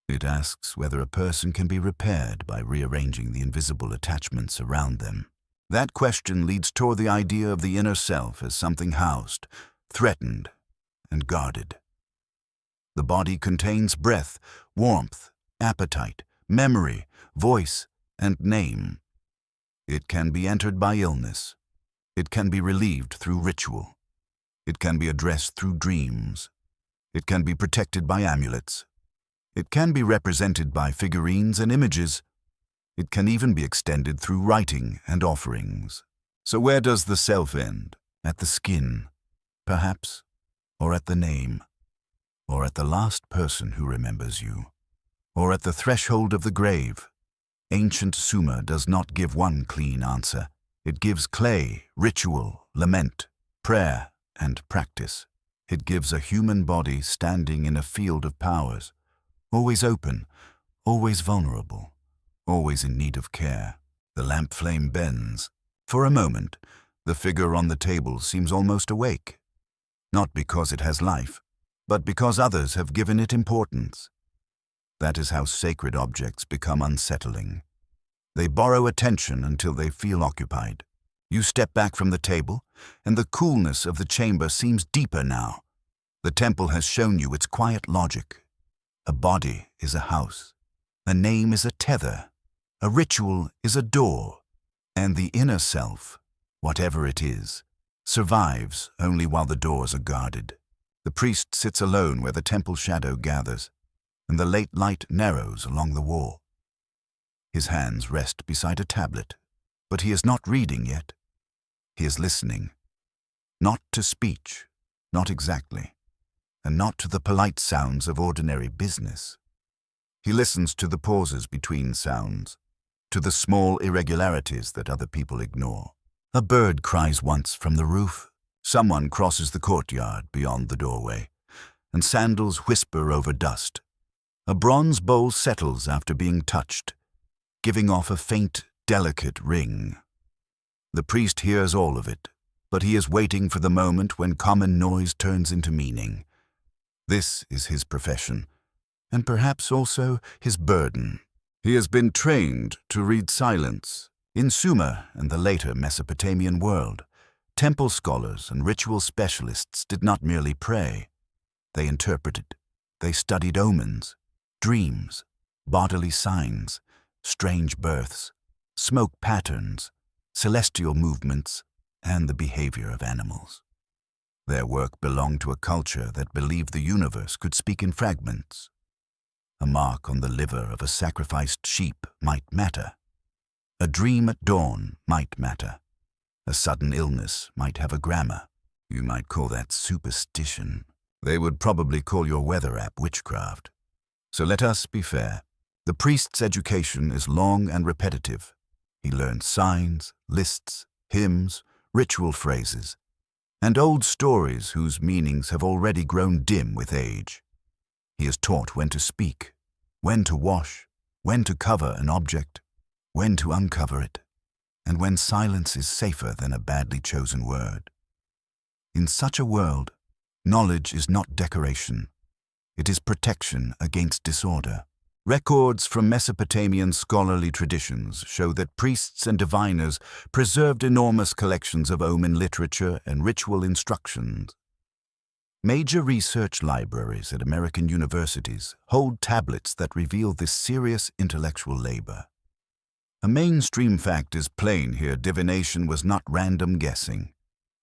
It asks whether a person can be repaired by rearranging the invisible attachments around them. That question leads toward the idea of the inner self as something housed, threatened, and guarded. The body contains breath, warmth, appetite, memory, voice, and name. It can be entered by illness. It can be relieved through ritual. It can be addressed through dreams. It can be protected by amulets. It can be represented by figurines and images. It can even be extended through writing and offerings. So where does the self end? At the skin, perhaps, or at the name, or at the last person who remembers you, or at the threshold of the grave. Ancient Sumer does not give one clean answer. It gives clay, ritual, lament, prayer, and practice. It gives a human body standing in a field of powers, always open, always vulnerable, always in need of care. The lamp flame bends. For a moment, the figure on the table seems almost awake. Not because it has life, but because others have given it importance. That is how sacred objects become unsettling. They borrow attention until they feel occupied. You step back from the table, and the coolness of the chamber seems deeper now. The temple has shown you its quiet logic. A body is a house. A name is a tether. A ritual is a door. And the inner self, whatever it is, survives only while the doors are guarded. The priest sits alone where the temple shadow gathers, and the late light narrows along the wall. His hands rest beside a tablet, but he is not reading yet. He is listening. Not to speech, not exactly, and not to the polite sounds of ordinary business. He listens to the pauses between sounds, to the small irregularities that other people ignore. A bird cries once from the roof. Someone crosses the courtyard beyond the doorway, and sandals whisper over dust. A bronze bowl settles after being touched, giving off a faint, delicate ring. The priest hears all of it, but he is waiting for the moment when common noise turns into meaning. This is his profession, and perhaps also his burden. He has been trained to read silence. In Sumer and the later Mesopotamian world, temple scholars and ritual specialists did not merely pray. They interpreted. They studied omens, dreams, bodily signs, strange births, smoke patterns, celestial movements, and the behavior of animals. Their work belonged to a culture that believed the universe could speak in fragments. A mark on the liver of a sacrificed sheep might matter. A dream at dawn might matter. A sudden illness might have a grammar. You might call that superstition. They would probably call your weather app witchcraft. So let us be fair. The priest's education is long and repetitive. He learns signs, lists, hymns, ritual phrases, and old stories whose meanings have already grown dim with age. He is taught when to speak, when to wash, when to cover an object, when to uncover it, and when silence is safer than a badly chosen word. In such a world, knowledge is not decoration. It is protection against disorder. Records from Mesopotamian scholarly traditions show that priests and diviners preserved enormous collections of omen literature and ritual instructions. Major research libraries at American universities hold tablets that reveal this serious intellectual labor. A mainstream fact is plain here: divination was not random guessing,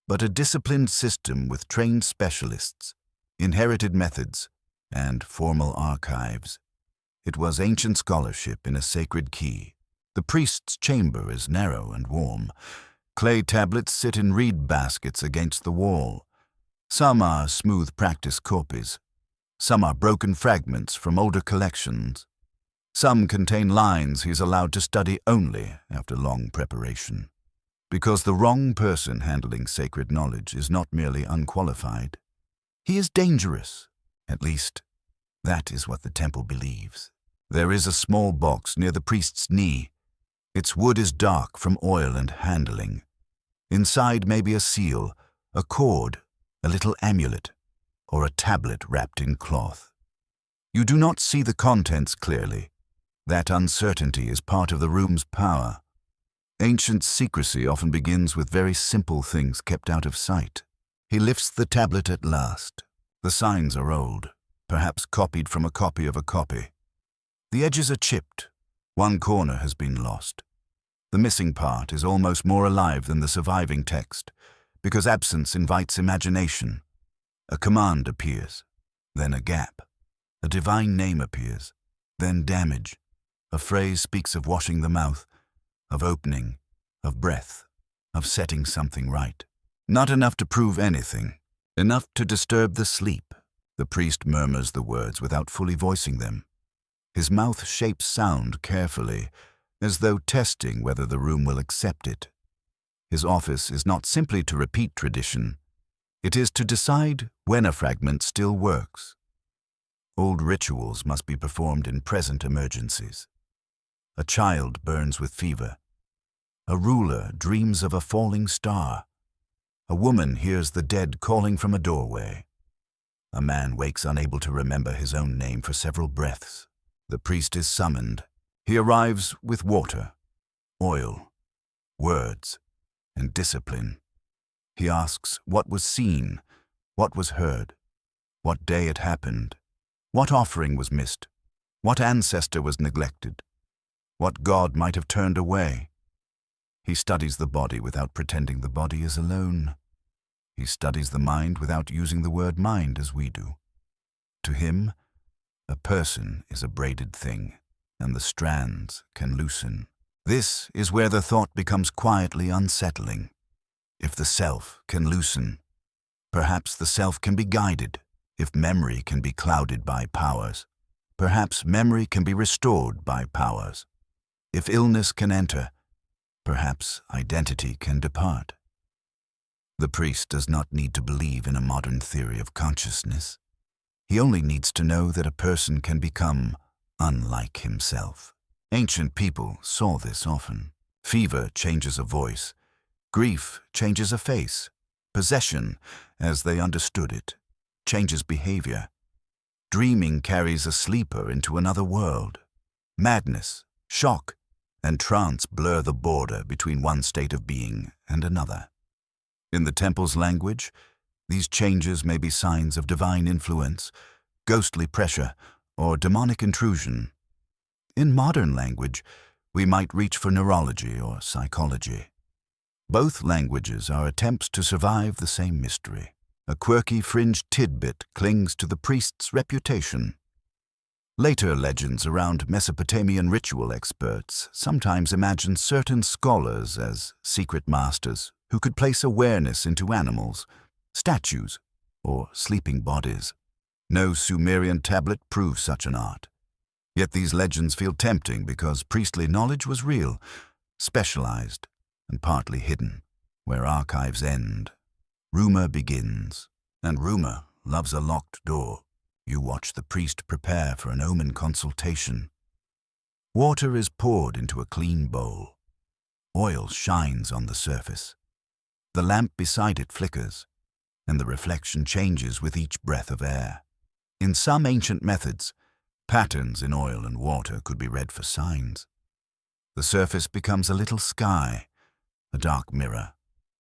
but a disciplined system with trained specialists, inherited methods, and formal archives. It was ancient scholarship in a sacred key. The priest's chamber is narrow and warm. Clay tablets sit in reed baskets against the wall. Some are smooth practice copies. Some are broken fragments from older collections. Some contain lines he is allowed to study only after long preparation. Because the wrong person handling sacred knowledge is not merely unqualified. He is dangerous. At least, that is what the temple believes. There is a small box near the priest's knee. Its wood is dark from oil and handling. Inside may be a seal, a cord, a little amulet, or a tablet wrapped in cloth. You do not see the contents clearly. That uncertainty is part of the room's power. Ancient secrecy often begins with very simple things kept out of sight. He lifts the tablet at last. The signs are old, perhaps copied from a copy of a copy. The edges are chipped. One corner has been lost. The missing part is almost more alive than the surviving text, because absence invites imagination. A command appears, then a gap. A divine name appears, then damage. A phrase speaks of washing the mouth, of opening, of breath, of setting something right. Not enough to prove anything, enough to disturb the sleep. The priest murmurs the words without fully voicing them. His mouth shapes sound carefully, as though testing whether the room will accept it. His office is not simply to repeat tradition. It is to decide when a fragment still works. Old rituals must be performed in present emergencies. A child burns with fever. A ruler dreams of a falling star. A woman hears the dead calling from a doorway. A man wakes unable to remember his own name for several breaths. The priest is summoned. He arrives with water, oil, words, and discipline. He asks what was seen, what was heard, what day it happened, what offering was missed, what ancestor was neglected, what god might have turned away. He studies the body without pretending the body is alone. He studies the mind without using the word mind as we do. To him, a person is a braided thing, and the strands can loosen. This is where the thought becomes quietly unsettling. If the self can loosen, perhaps the self can be guided. If memory can be clouded by powers, perhaps memory can be restored by powers. If illness can enter, perhaps identity can depart. The priest does not need to believe in a modern theory of consciousness. He only needs to know that a person can become unlike himself. Ancient people saw this often. Fever changes a voice. Grief changes a face. Possession, as they understood it, changes behavior. Dreaming carries a sleeper into another world. Madness, shock, and trance blur the border between one state of being and another. In the temple's language, these changes may be signs of divine influence, ghostly pressure, or demonic intrusion. In modern language, we might reach for neurology or psychology. Both languages are attempts to survive the same mystery. A quirky fringe tidbit clings to the priest's reputation. Later legends around Mesopotamian ritual experts sometimes imagine certain scholars as secret masters who could place awareness into animals, statues, or sleeping bodies. No Sumerian tablet proves such an art. Yet these legends feel tempting because priestly knowledge was real, specialized, and partly hidden. Where archives end, rumor begins, and rumor loves a locked door. You watch the priest prepare for an omen consultation. Water is poured into a clean bowl. Oil shines on the surface. The lamp beside it flickers, and the reflection changes with each breath of air. In some ancient methods, patterns in oil and water could be read for signs. The surface becomes a little sky, a dark mirror,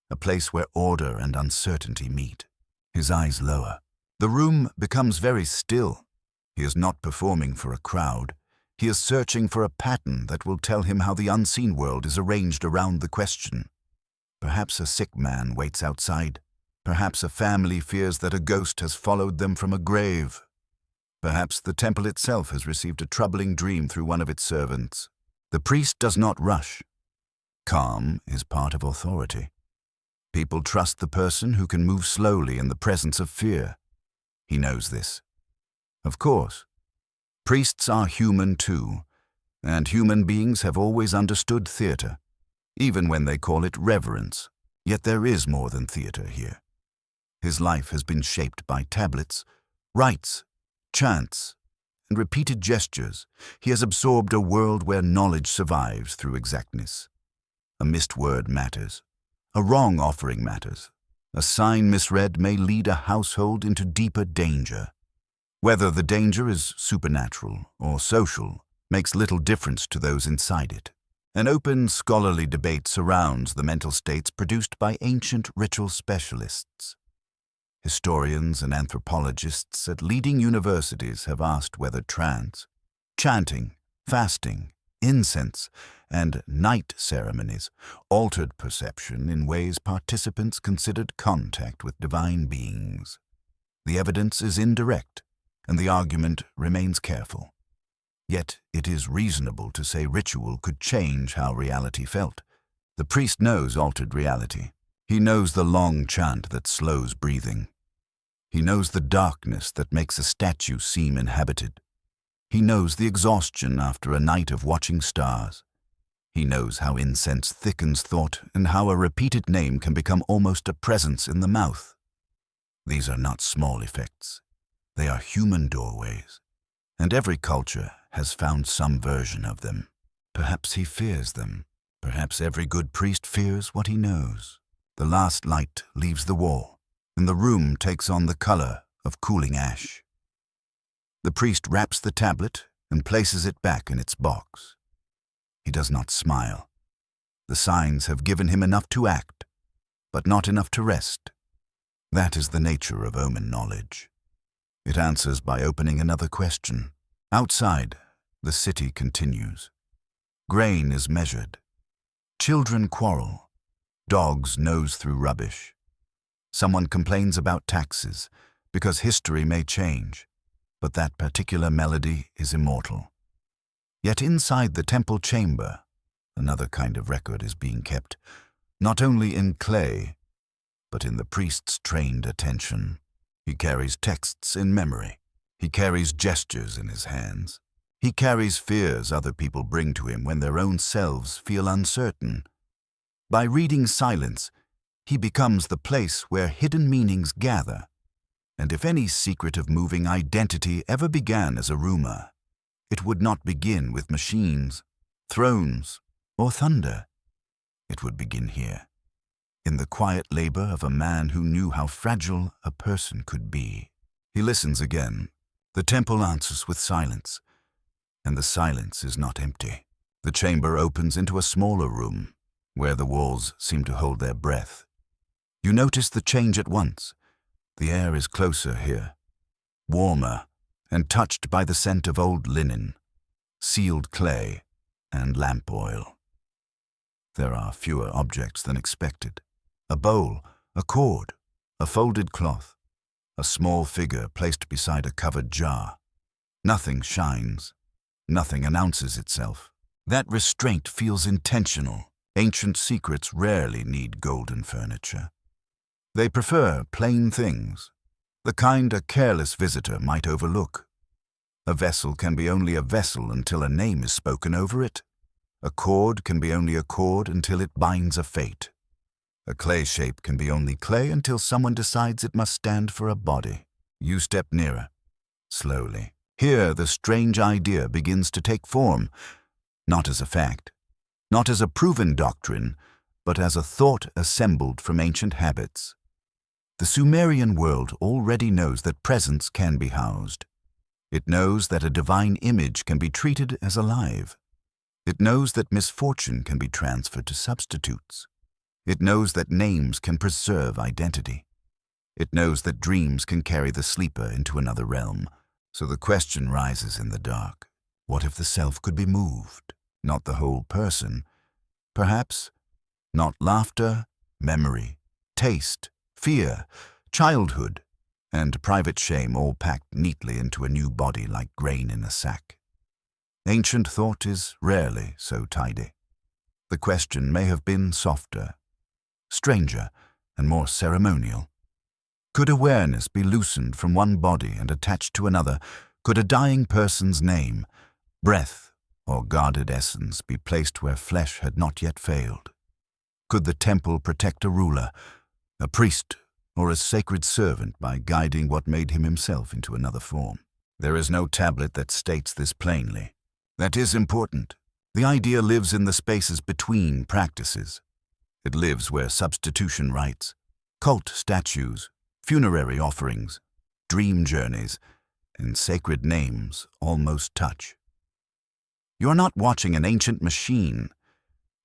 a place where order and uncertainty meet. His eyes lower. The room becomes very still. He is not performing for a crowd. He is searching for a pattern that will tell him how the unseen world is arranged around the question. Perhaps a sick man waits outside. Perhaps a family fears that a ghost has followed them from a grave. Perhaps the temple itself has received a troubling dream through one of its servants. The priest does not rush. Calm is part of authority. People trust the person who can move slowly in the presence of fear. He knows this. Of course, priests are human too, and human beings have always understood theater, even when they call it reverence. Yet there is more than theater here. His life has been shaped by tablets, rites, chants, and repeated gestures. He has absorbed a world where knowledge survives through exactness. A missed word matters. A wrong offering matters. A sign misread may lead a household into deeper danger. Whether the danger is supernatural or social makes little difference to those inside it. An open, scholarly debate surrounds the mental states produced by ancient ritual specialists. Historians and anthropologists at leading universities have asked whether trance, chanting, fasting, incense, and night ceremonies altered perception in ways participants considered contact with divine beings. The evidence is indirect, and the argument remains careful. Yet it is reasonable to say ritual could change how reality felt. The priest knows altered reality. He knows the long chant that slows breathing. He knows the darkness that makes a statue seem inhabited. He knows the exhaustion after a night of watching stars. He knows how incense thickens thought and how a repeated name can become almost a presence in the mouth. These are not small effects. They are human doorways, and every culture has found some version of them. Perhaps he fears them. Perhaps every good priest fears what he knows. The last light leaves the wall, and the room takes on the color of cooling ash. The priest wraps the tablet and places it back in its box. He does not smile. The signs have given him enough to act, but not enough to rest. That is the nature of omen knowledge. It answers by opening another question. Outside, the city continues. Grain is measured. Children quarrel. Dogs nose through rubbish. Someone complains about taxes, because history may change, but that particular melody is immortal. Yet inside the temple chamber, another kind of record is being kept, not only in clay, but in the priest's trained attention. He carries texts in memory. He carries gestures in his hands. He carries fears other people bring to him when their own selves feel uncertain. By reading silence, he becomes the place where hidden meanings gather. And if any secret of moving identity ever began as a rumor, it would not begin with machines. thrones, or thunder. It would begin here, in the quiet labor of a man who knew how fragile a person could be. He listens again. The temple answers with silence, and the silence is not empty. The chamber opens into a smaller room, where the walls seem to hold their breath. You notice the change at once. The air is closer here, warmer, and touched by the scent of old linen, sealed clay, and lamp oil. There are fewer objects than expected. A bowl, a cord, a folded cloth, a small figure placed beside a covered jar. Nothing shines. Nothing announces itself. That restraint feels intentional. Ancient secrets rarely need golden furniture. They prefer plain things, the kind a careless visitor might overlook. A vessel can be only a vessel until a name is spoken over it. A cord can be only a cord until it binds a fate. A clay shape can be only clay until someone decides it must stand for a body. You step nearer, slowly. Here the strange idea begins to take form, not as a fact, not as a proven doctrine, but as a thought assembled from ancient habits. The Sumerian world already knows that presence can be housed. It knows that a divine image can be treated as alive. It knows that misfortune can be transferred to substitutes. It knows that names can preserve identity. It knows that dreams can carry the sleeper into another realm. So the question rises in the dark. What if the self could be moved? Not the whole person. Perhaps not laughter, memory, taste, fear, childhood, and private shame all packed neatly into a new body like grain in a sack. Ancient thought is rarely so tidy. The question may have been softer, stranger, and more ceremonial. Could awareness be loosened from one body and attached to another? Could a dying person's name, breath, or guarded essence be placed where flesh had not yet failed? Could the temple protect a ruler, a priest, or a sacred servant by guiding what made him himself into another form? There is no tablet that states this plainly. That is important. The idea lives in the spaces between practices. It lives where substitution rites, cult statues, funerary offerings, dream journeys, and sacred names almost touch. You are not watching an ancient machine.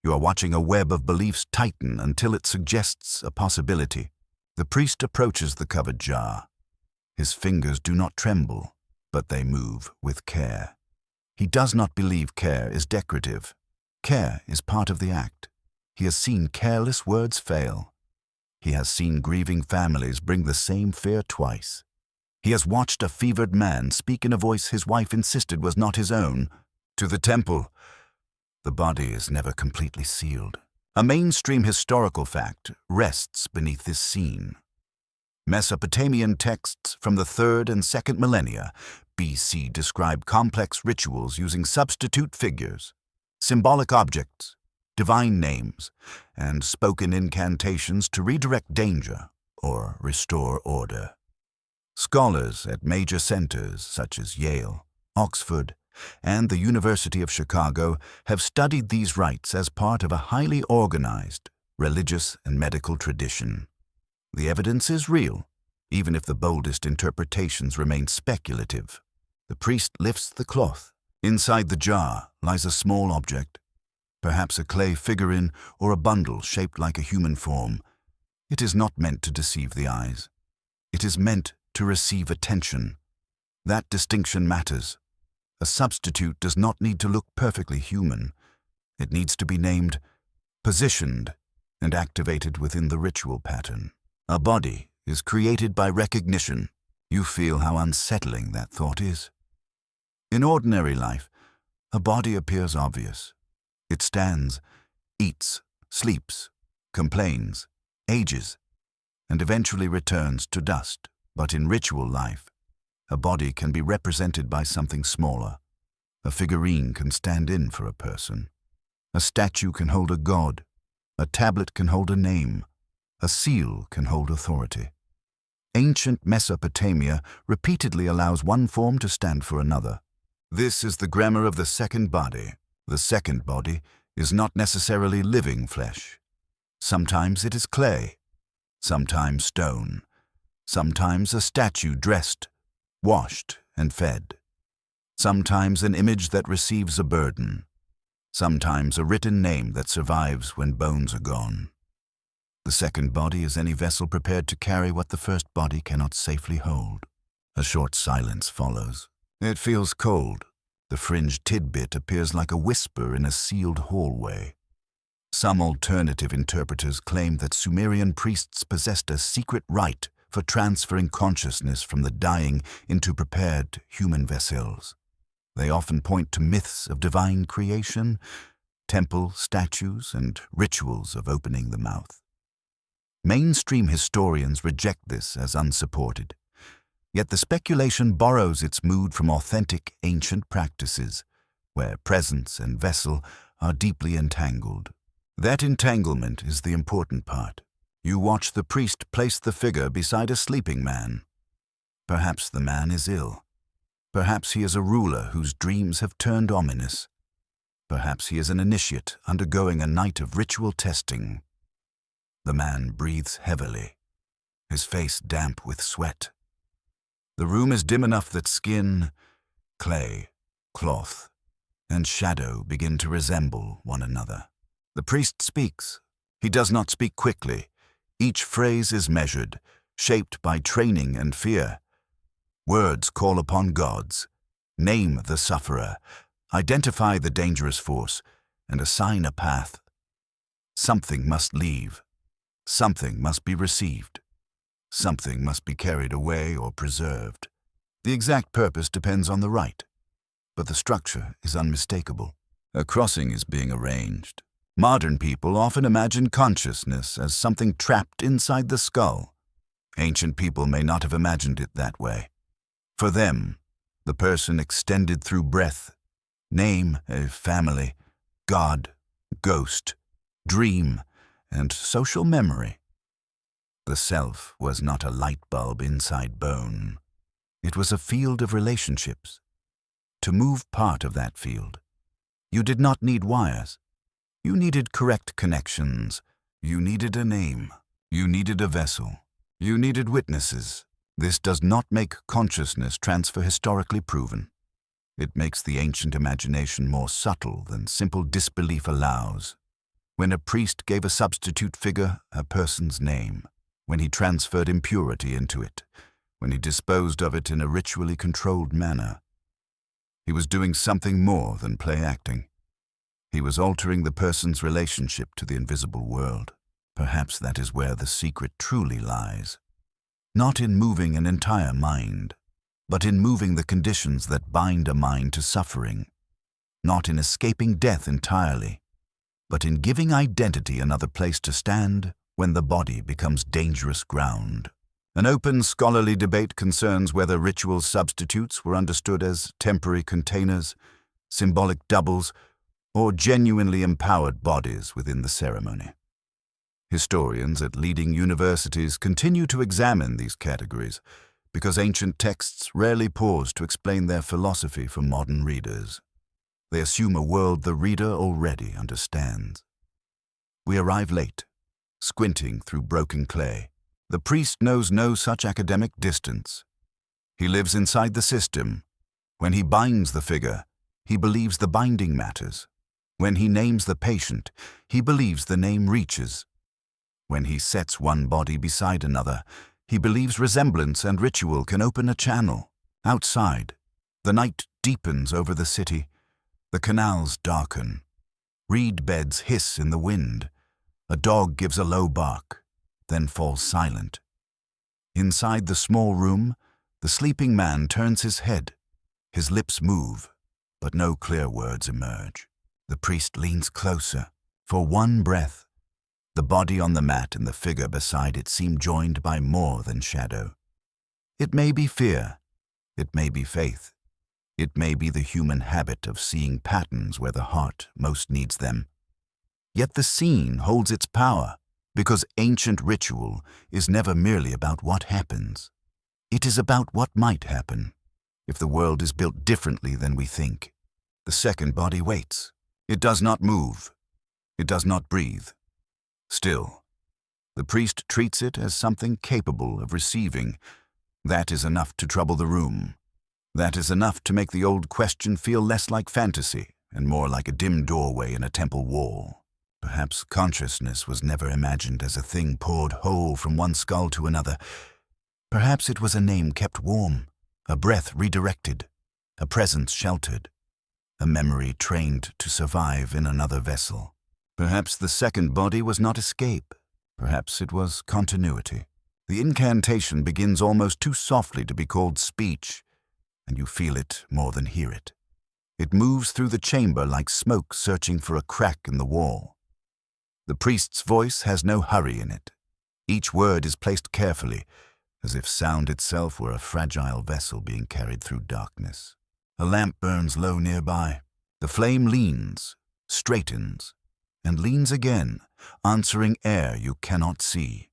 You are watching a web of beliefs tighten until it suggests a possibility. The priest approaches the covered jar. His fingers do not tremble, but they move with care. He does not believe care is decorative. Care is part of the act. He has seen careless words fail. He has seen grieving families bring the same fear twice. He has watched a fevered man speak in a voice his wife insisted was not his own. To the temple, the body is never completely sealed. A mainstream historical fact rests beneath this scene. Mesopotamian texts from the 3rd and 2nd millennia BC describe complex rituals using substitute figures, symbolic objects, divine names, and spoken incantations to redirect danger or restore order. Scholars at major centers such as Yale, Oxford, and the University of Chicago have studied these rites as part of a highly organized religious and medical tradition. The evidence is real, even if the boldest interpretations remain speculative. The priest lifts the cloth. Inside the jar lies a small object, perhaps a clay figurine or a bundle shaped like a human form. It is not meant to deceive the eyes. It is meant to receive attention. That distinction matters. A substitute does not need to look perfectly human. It needs to be named, positioned, and activated within the ritual pattern. A body is created by recognition. You feel how unsettling that thought is. In ordinary life, a body appears obvious. It stands, eats, sleeps, complains, ages, and eventually returns to dust. But in ritual life, a body can be represented by something smaller. A figurine can stand in for a person. A statue can hold a god. A tablet can hold a name. A seal can hold authority. Ancient Mesopotamia repeatedly allows one form to stand for another. This is the grammar of the second body. The second body is not necessarily living flesh. Sometimes it is clay, sometimes stone, sometimes a statue dressed, washed, and fed. Sometimes an image that receives a burden. Sometimes a written name that survives when bones are gone. The second body is any vessel prepared to carry what the first body cannot safely hold. A short silence follows. It feels cold. The fringed tidbit appears like a whisper in a sealed hallway. Some alternative interpreters claim that Sumerian priests possessed a secret rite for transferring consciousness from the dying into prepared human vessels. They often point to myths of divine creation, temple statues, and rituals of opening the mouth. Mainstream historians reject this as unsupported. Yet the speculation borrows its mood from authentic ancient practices, where presence and vessel are deeply entangled. That entanglement is the important part. You watch the priest place the figure beside a sleeping man. Perhaps the man is ill. Perhaps he is a ruler whose dreams have turned ominous. Perhaps he is an initiate undergoing a night of ritual testing. The man breathes heavily, his face damp with sweat. The room is dim enough that skin, clay, cloth, and shadow begin to resemble one another. The priest speaks. He does not speak quickly. Each phrase is measured, shaped by training and fear. Words call upon gods, name the sufferer, identify the dangerous force, and assign a path. Something must leave. Something must be received. Something must be carried away or preserved. The exact purpose depends on the rite, but the structure is unmistakable. A crossing is being arranged. Modern people often imagine consciousness as something trapped inside the skull. Ancient people may not have imagined it that way. For them, the person extended through breath, name, a family, God, ghost, dream, and social memory. The self was not a light bulb inside bone. It was a field of relationships. To move part of that field, you did not need wires. You needed correct connections. You needed a name. You needed a vessel. You needed witnesses. This does not make consciousness transfer historically proven. It makes the ancient imagination more subtle than simple disbelief allows. When a priest gave a substitute figure a person's name, when he transferred impurity into it, when he disposed of it in a ritually controlled manner, he was doing something more than play acting. He was altering the person's relationship to the invisible world. Perhaps that is where the secret truly lies. Not in moving an entire mind, but in moving the conditions that bind a mind to suffering. Not in escaping death entirely, but in giving identity another place to stand when the body becomes dangerous ground. An open scholarly debate concerns whether ritual substitutes were understood as temporary containers, symbolic doubles, or genuinely empowered bodies within the ceremony. Historians at leading universities continue to examine these categories because ancient texts rarely pause to explain their philosophy for modern readers. They assume a world the reader already understands. We arrive late, squinting through broken clay. The priest knows no such academic distance. He lives inside the system. When he binds the figure, he believes the binding matters. When he names the patient, he believes the name reaches. When he sets one body beside another, he believes resemblance and ritual can open a channel. Outside, the night deepens over the city. The canals darken. Reed beds hiss in the wind. A dog gives a low bark, then falls silent. Inside the small room, the sleeping man turns his head. His lips move, but no clear words emerge. The priest leans closer. For one breath, the body on the mat and the figure beside it seem joined by more than shadow. It may be fear. It may be faith. It may be the human habit of seeing patterns where the heart most needs them. Yet the scene holds its power, because ancient ritual is never merely about what happens. It is about what might happen, if the world is built differently than we think. The second body waits. It does not move. It does not breathe. Still, the priest treats it as something capable of receiving. That is enough to trouble the room. That is enough to make the old question feel less like fantasy and more like a dim doorway in a temple wall. Perhaps consciousness was never imagined as a thing poured whole from one skull to another. Perhaps it was a name kept warm, a breath redirected, a presence sheltered, a memory trained to survive in another vessel. Perhaps the second body was not escape. Perhaps it was continuity. The incantation begins almost too softly to be called speech, and you feel it more than hear it. It moves through the chamber like smoke searching for a crack in the wall. The priest's voice has no hurry in it. Each word is placed carefully, as if sound itself were a fragile vessel being carried through darkness. A lamp burns low nearby. The flame leans, straightens, and leans again, answering air you cannot see.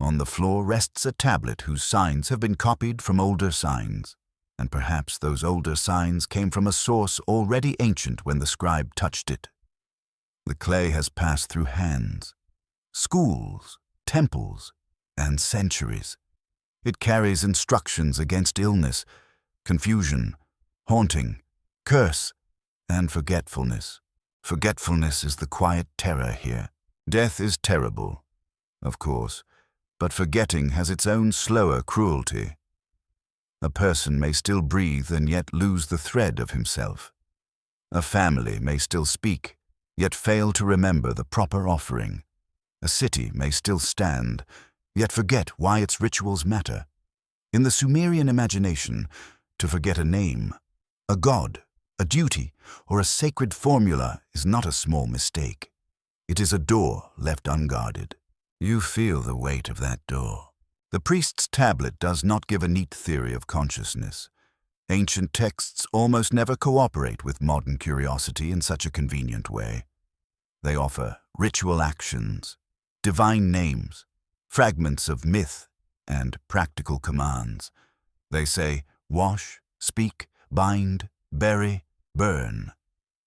On the floor rests a tablet whose signs have been copied from older signs, and perhaps those older signs came from a source already ancient when the scribe touched it. The clay has passed through hands, schools, temples, and centuries. It carries instructions against illness, confusion, haunting, curse, and forgetfulness. Forgetfulness is the quiet terror here. Death is terrible, of course, but forgetting has its own slower cruelty. A person may still breathe and yet lose the thread of himself. A family may still speak, yet fail to remember the proper offering. A city may still stand, yet forget why its rituals matter. In the Sumerian imagination, to forget a name, a god, a duty, or a sacred formula is not a small mistake. It is a door left unguarded. You feel the weight of that door. The priest's tablet does not give a neat theory of consciousness. Ancient texts almost never cooperate with modern curiosity in such a convenient way. They offer ritual actions, divine names, fragments of myth, and practical commands. They say, wash, speak, bind, bury, burn,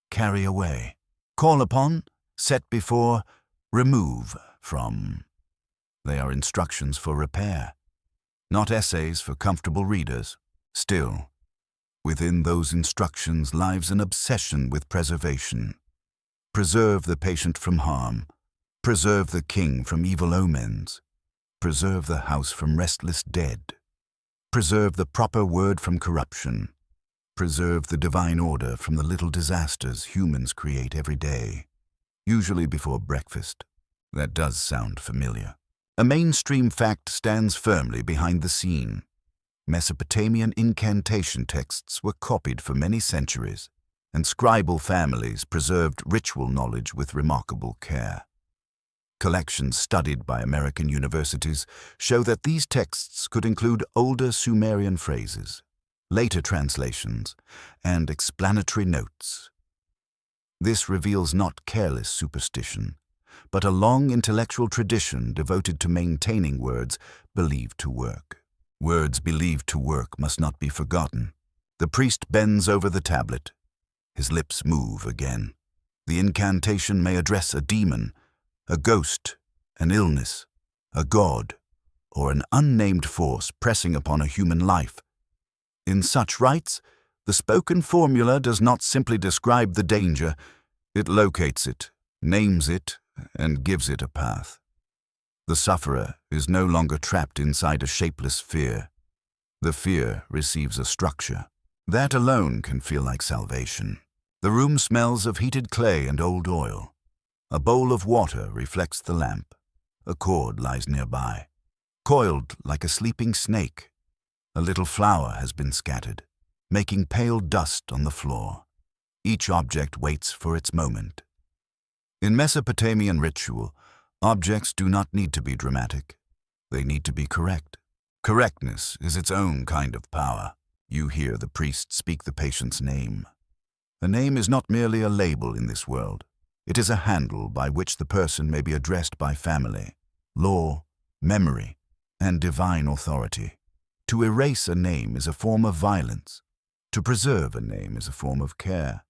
carry away, call upon, set before, remove from. They are instructions for repair, not essays for comfortable readers. Still, within those instructions lies an obsession with preservation. Preserve the patient from harm. Preserve the king from evil omens. Preserve the house from restless dead. Preserve the proper word from corruption. Preserve the divine order from the little disasters humans create every day, usually before breakfast. That does sound familiar. A mainstream fact stands firmly behind the scene. Mesopotamian incantation texts were copied for many centuries, and scribal families preserved ritual knowledge with remarkable care. Collections studied by American universities show that these texts could include older Sumerian phrases, later translations, and explanatory notes. This reveals not careless superstition, but a long intellectual tradition devoted to maintaining words believed to work. Words believed to work must not be forgotten. The priest bends over the tablet. His lips move again. The incantation may address a demon, a ghost, an illness, a god, or an unnamed force pressing upon a human life. In such rites, the spoken formula does not simply describe the danger, it locates it, names it, and gives it a path. The sufferer is no longer trapped inside a shapeless fear. The fear receives a structure. That alone can feel like salvation. The room smells of heated clay and old oil. A bowl of water reflects the lamp. A cord lies nearby. Coiled like a sleeping snake, a little flour has been scattered, making pale dust on the floor. Each object waits for its moment. In Mesopotamian ritual, objects do not need to be dramatic. They need to be correct. Correctness is its own kind of power. You hear the priest speak the patient's name. A name is not merely a label in this world. It is a handle by which the person may be addressed by family, law, memory, and divine authority. To erase a name is a form of violence. To preserve a name is a form of care.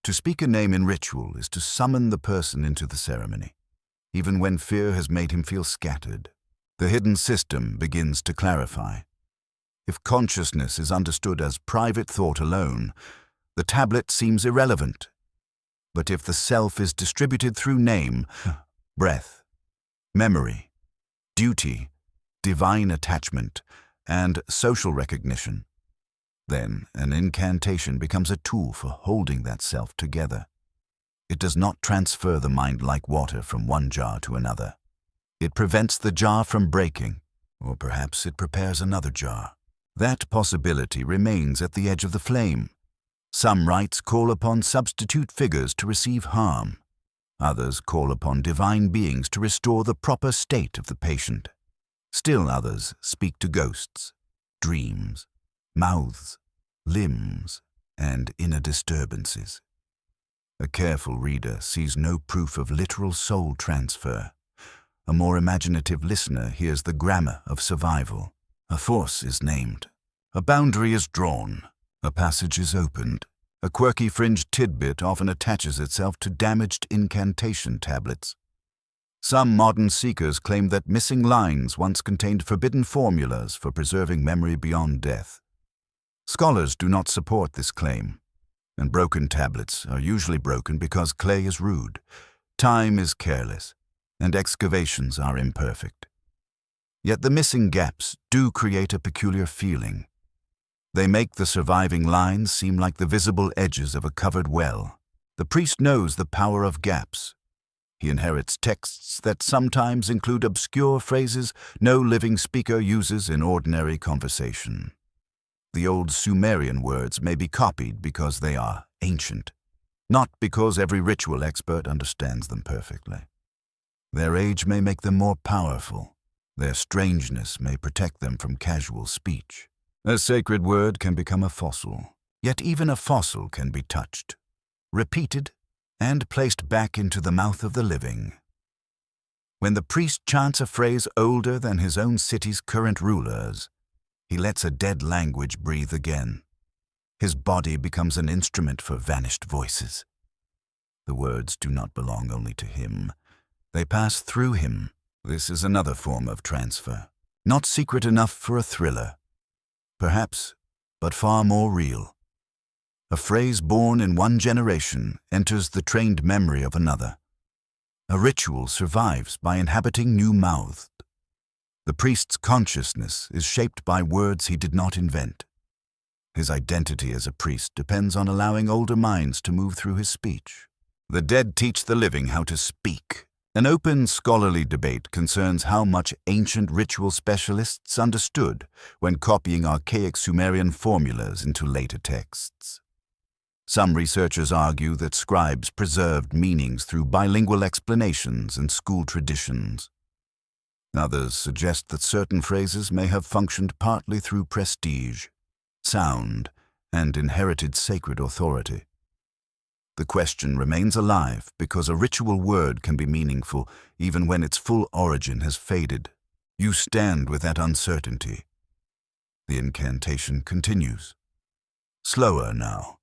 To speak a name in ritual is to summon the person into the ceremony, even when fear has made him feel scattered. The hidden system begins to clarify. If consciousness is understood as private thought alone, the tablet seems irrelevant. But if the self is distributed through name, breath, memory, duty, divine attachment, and social recognition, then an incantation becomes a tool for holding that self together. It does not transfer the mind like water from one jar to another. It prevents the jar from breaking, or perhaps it prepares another jar. That possibility remains at the edge of the flame. Some rites call upon substitute figures to receive harm. Others call upon divine beings to restore the proper state of the patient. Still others speak to ghosts, dreams, mouths, limbs, and inner disturbances. A careful reader sees no proof of literal soul transfer. A more imaginative listener hears the grammar of survival. A force is named. A boundary is drawn. A passage is opened. A quirky fringed tidbit often attaches itself to damaged incantation tablets. Some modern seekers claim that missing lines once contained forbidden formulas for preserving memory beyond death. Scholars do not support this claim, and broken tablets are usually broken because clay is rude, time is careless, and excavations are imperfect. Yet the missing gaps do create a peculiar feeling. They make the surviving lines seem like the visible edges of a covered well. The priest knows the power of gaps. He inherits texts that sometimes include obscure phrases no living speaker uses in ordinary conversation. The old Sumerian words may be copied because they are ancient, not because every ritual expert understands them perfectly. Their age may make them more powerful. Their strangeness may protect them from casual speech. A sacred word can become a fossil, yet even a fossil can be touched, repeated, and placed back into the mouth of the living. When the priest chants a phrase older than his own city's current rulers, he lets a dead language breathe again. His body becomes an instrument for vanished voices. The words do not belong only to him. They pass through him. This is another form of transfer, not secret enough for a thriller. Perhaps, but far more real. A phrase born in one generation enters the trained memory of another. A ritual survives by inhabiting new mouths. The priest's consciousness is shaped by words he did not invent. His identity as a priest depends on allowing older minds to move through his speech. The dead teach the living how to speak. An open scholarly debate concerns how much ancient ritual specialists understood when copying archaic Sumerian formulas into later texts. Some researchers argue that scribes preserved meanings through bilingual explanations and school traditions. Others suggest that certain phrases may have functioned partly through prestige, sound, and inherited sacred authority. The question remains alive because a ritual word can be meaningful even when its full origin has faded. You stand with that uncertainty. The incantation continues. Slower now,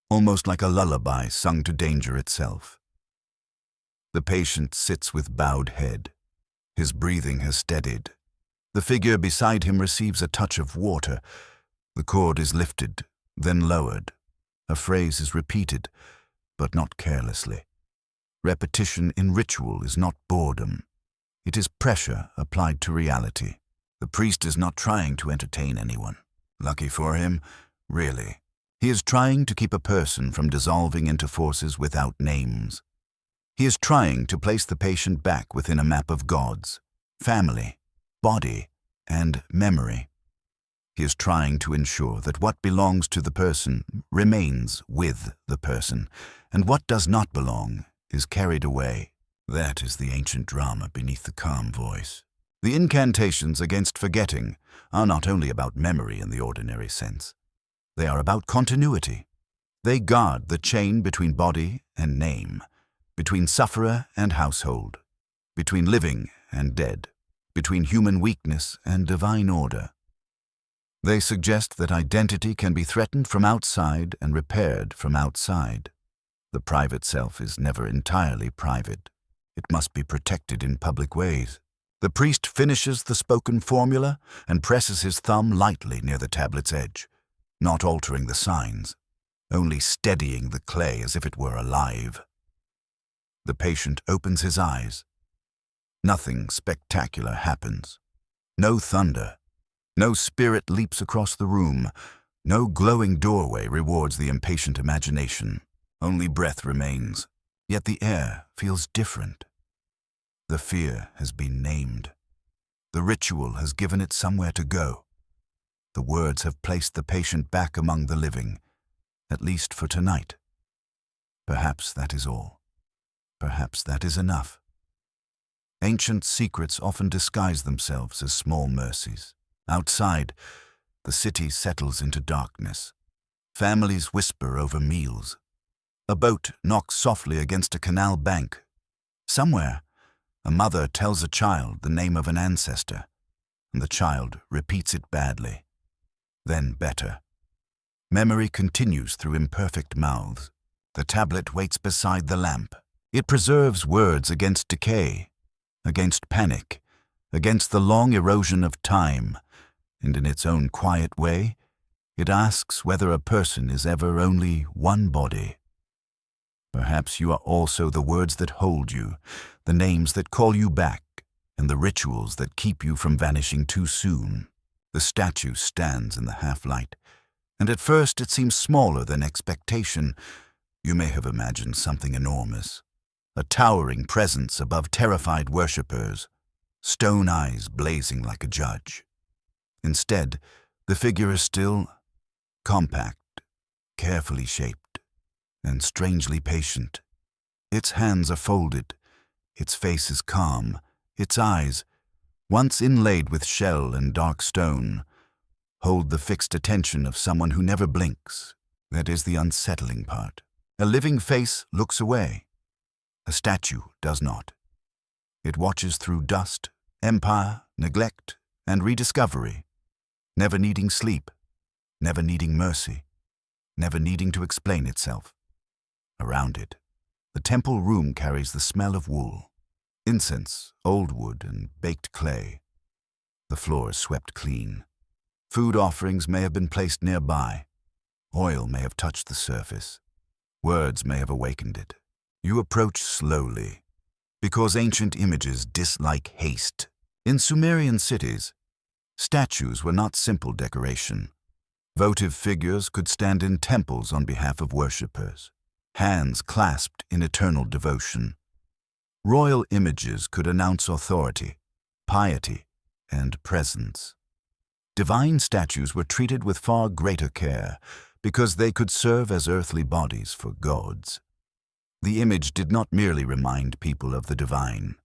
almost like a lullaby sung to danger itself. The patient sits with bowed head. His breathing has steadied. The figure beside him receives a touch of water. The cord is lifted, then lowered. A phrase is repeated, but not carelessly. Repetition in ritual is not boredom. It is pressure applied to reality. The priest is not trying to entertain anyone. Lucky for him, really. He is trying to keep a person from dissolving into forces without names. He is trying to place the patient back within a map of gods, family, body, and memory. He is trying to ensure that what belongs to the person remains with the person, and what does not belong is carried away. That is the ancient drama beneath the calm voice. The incantations against forgetting are not only about memory in the ordinary sense. They are about continuity. They guard the chain between body and name, between sufferer and household, between living and dead, between human weakness and divine order. They suggest that identity can be threatened from outside and repaired from outside. The private self is never entirely private. It must be protected in public ways. The priest finishes the spoken formula and presses his thumb lightly near the tablet's edge, not altering the signs, only steadying the clay as if it were alive. The patient opens his eyes. Nothing spectacular happens. No thunder. No spirit leaps across the room. No glowing doorway rewards the impatient imagination. Only breath remains. Yet the air feels different. The fear has been named. The ritual has given it somewhere to go. The words have placed the patient back among the living, at least for tonight. Perhaps that is all. Perhaps that is enough. Ancient secrets often disguise themselves as small mercies. Outside, the city settles into darkness. Families whisper over meals. A boat knocks softly against a canal bank. Somewhere, a mother tells a child the name of an ancestor, and the child repeats it badly, then better. Memory continues through imperfect mouths. The tablet waits beside the lamp. It preserves words against decay, against panic, against the long erosion of time, and in its own quiet way, it asks whether a person is ever only one body. Perhaps you are also the words that hold you, the names that call you back, and the rituals that keep you from vanishing too soon. The statue stands in the half-light, and at first it seems smaller than expectation. You may have imagined something enormous, a towering presence above terrified worshippers, stone eyes blazing like a judge. Instead, the figure is still compact, carefully shaped, and strangely patient. Its hands are folded, its face is calm, its eyes, once inlaid with shell and dark stone, hold the fixed attention of someone who never blinks. That is the unsettling part. A living face looks away. A statue does not. It watches through dust, empire, neglect, and rediscovery, never needing sleep, never needing mercy, never needing to explain itself. Around it, the temple room carries the smell of wool, incense, old wood, and baked clay. The floor is swept clean. Food offerings may have been placed nearby. Oil may have touched the surface. Words may have awakened it. You approach slowly, because ancient images dislike haste. In Sumerian cities, statues were not simple decoration. Votive figures could stand in temples on behalf of worshippers, hands clasped in eternal devotion. Royal images could announce authority, piety, and presence. Divine statues were treated with far greater care because they could serve as earthly bodies for gods. The image did not merely remind people of the divine.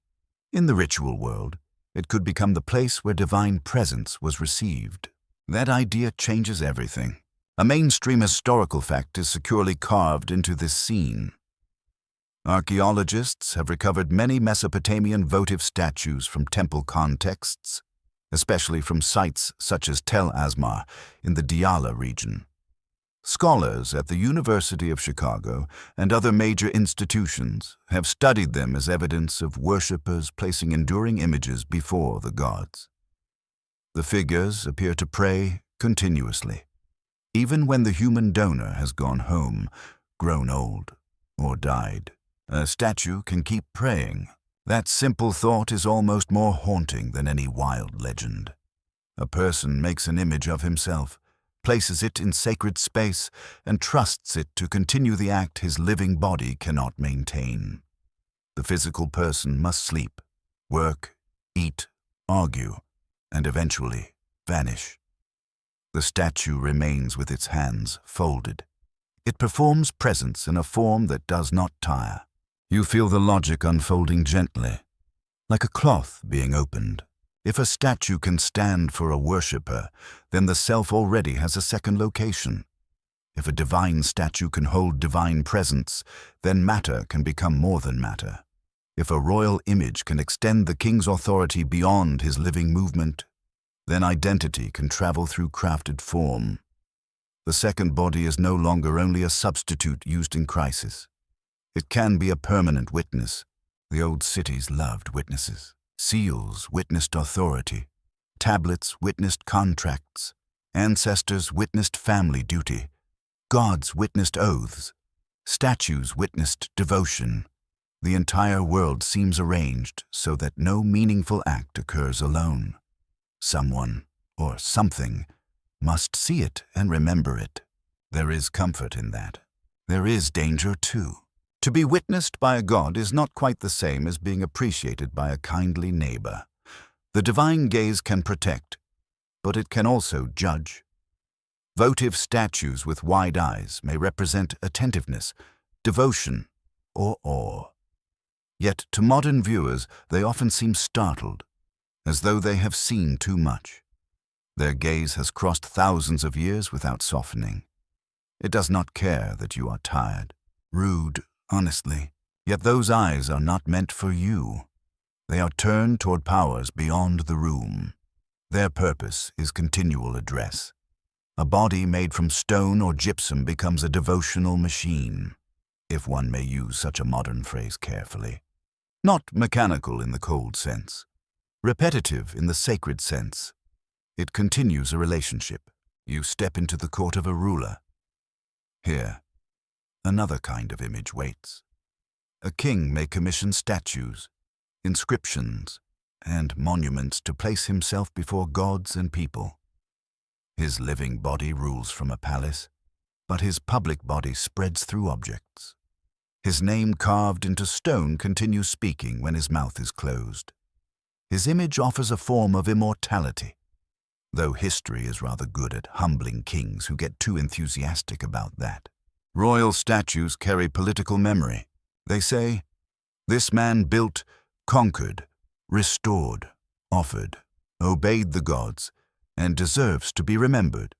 In the ritual world, it could become the place where divine presence was received. That idea changes everything. A mainstream historical fact is securely carved into this scene. Archaeologists have recovered many Mesopotamian votive statues from temple contexts, especially from sites such as Tel Asmar in the Diyala region. Scholars at the University of Chicago and other major institutions have studied them as evidence of worshippers placing enduring images before the gods. The figures appear to pray continuously, even when the human donor has gone home, grown old, or died. A statue can keep praying. That simple thought is almost more haunting than any wild legend. A person makes an image of himself, places it in sacred space, and trusts it to continue the act his living body cannot maintain. The physical person must sleep, work, eat, argue, and eventually vanish. The statue remains with its hands folded. It performs presence in a form that does not tire. You feel the logic unfolding gently, like a cloth being opened. If a statue can stand for a worshipper, then the self already has a second location. If a divine statue can hold divine presence, then matter can become more than matter. If a royal image can extend the king's authority beyond his living movement, then identity can travel through crafted form. The second body is no longer only a substitute used in crisis. It can be a permanent witness. The old cities loved witnesses. Seals witnessed authority. Tablets witnessed contracts. Ancestors witnessed family duty. Gods witnessed oaths. Statues witnessed devotion. The entire world seems arranged so that no meaningful act occurs alone. Someone, or something, must see it and remember it. There is comfort in that. There is danger too. To be witnessed by a god is not quite the same as being appreciated by a kindly neighbor. The divine gaze can protect, but it can also judge. Votive statues with wide eyes may represent attentiveness, devotion, or awe. Yet to modern viewers, they often seem startled, as though they have seen too much. Their gaze has crossed thousands of years without softening. It does not care that you are tired, rude, honestly. Yet those eyes are not meant for you. They are turned toward powers beyond the room. Their purpose is continual address. A body made from stone or gypsum becomes a devotional machine, if one may use such a modern phrase carefully. Not mechanical in the cold sense, repetitive in the sacred sense. It continues a relationship. You step into the court of a ruler. Here, another kind of image waits. A king may commission statues, inscriptions, and monuments to place himself before gods and people. His living body rules from a palace, but his public body spreads through objects. His name carved into stone continues speaking when his mouth is closed. His image offers a form of immortality, though history is rather good at humbling kings who get too enthusiastic about that. Royal statues carry political memory. They say, "This man built, conquered, restored, offered, obeyed the gods, and deserves to be remembered."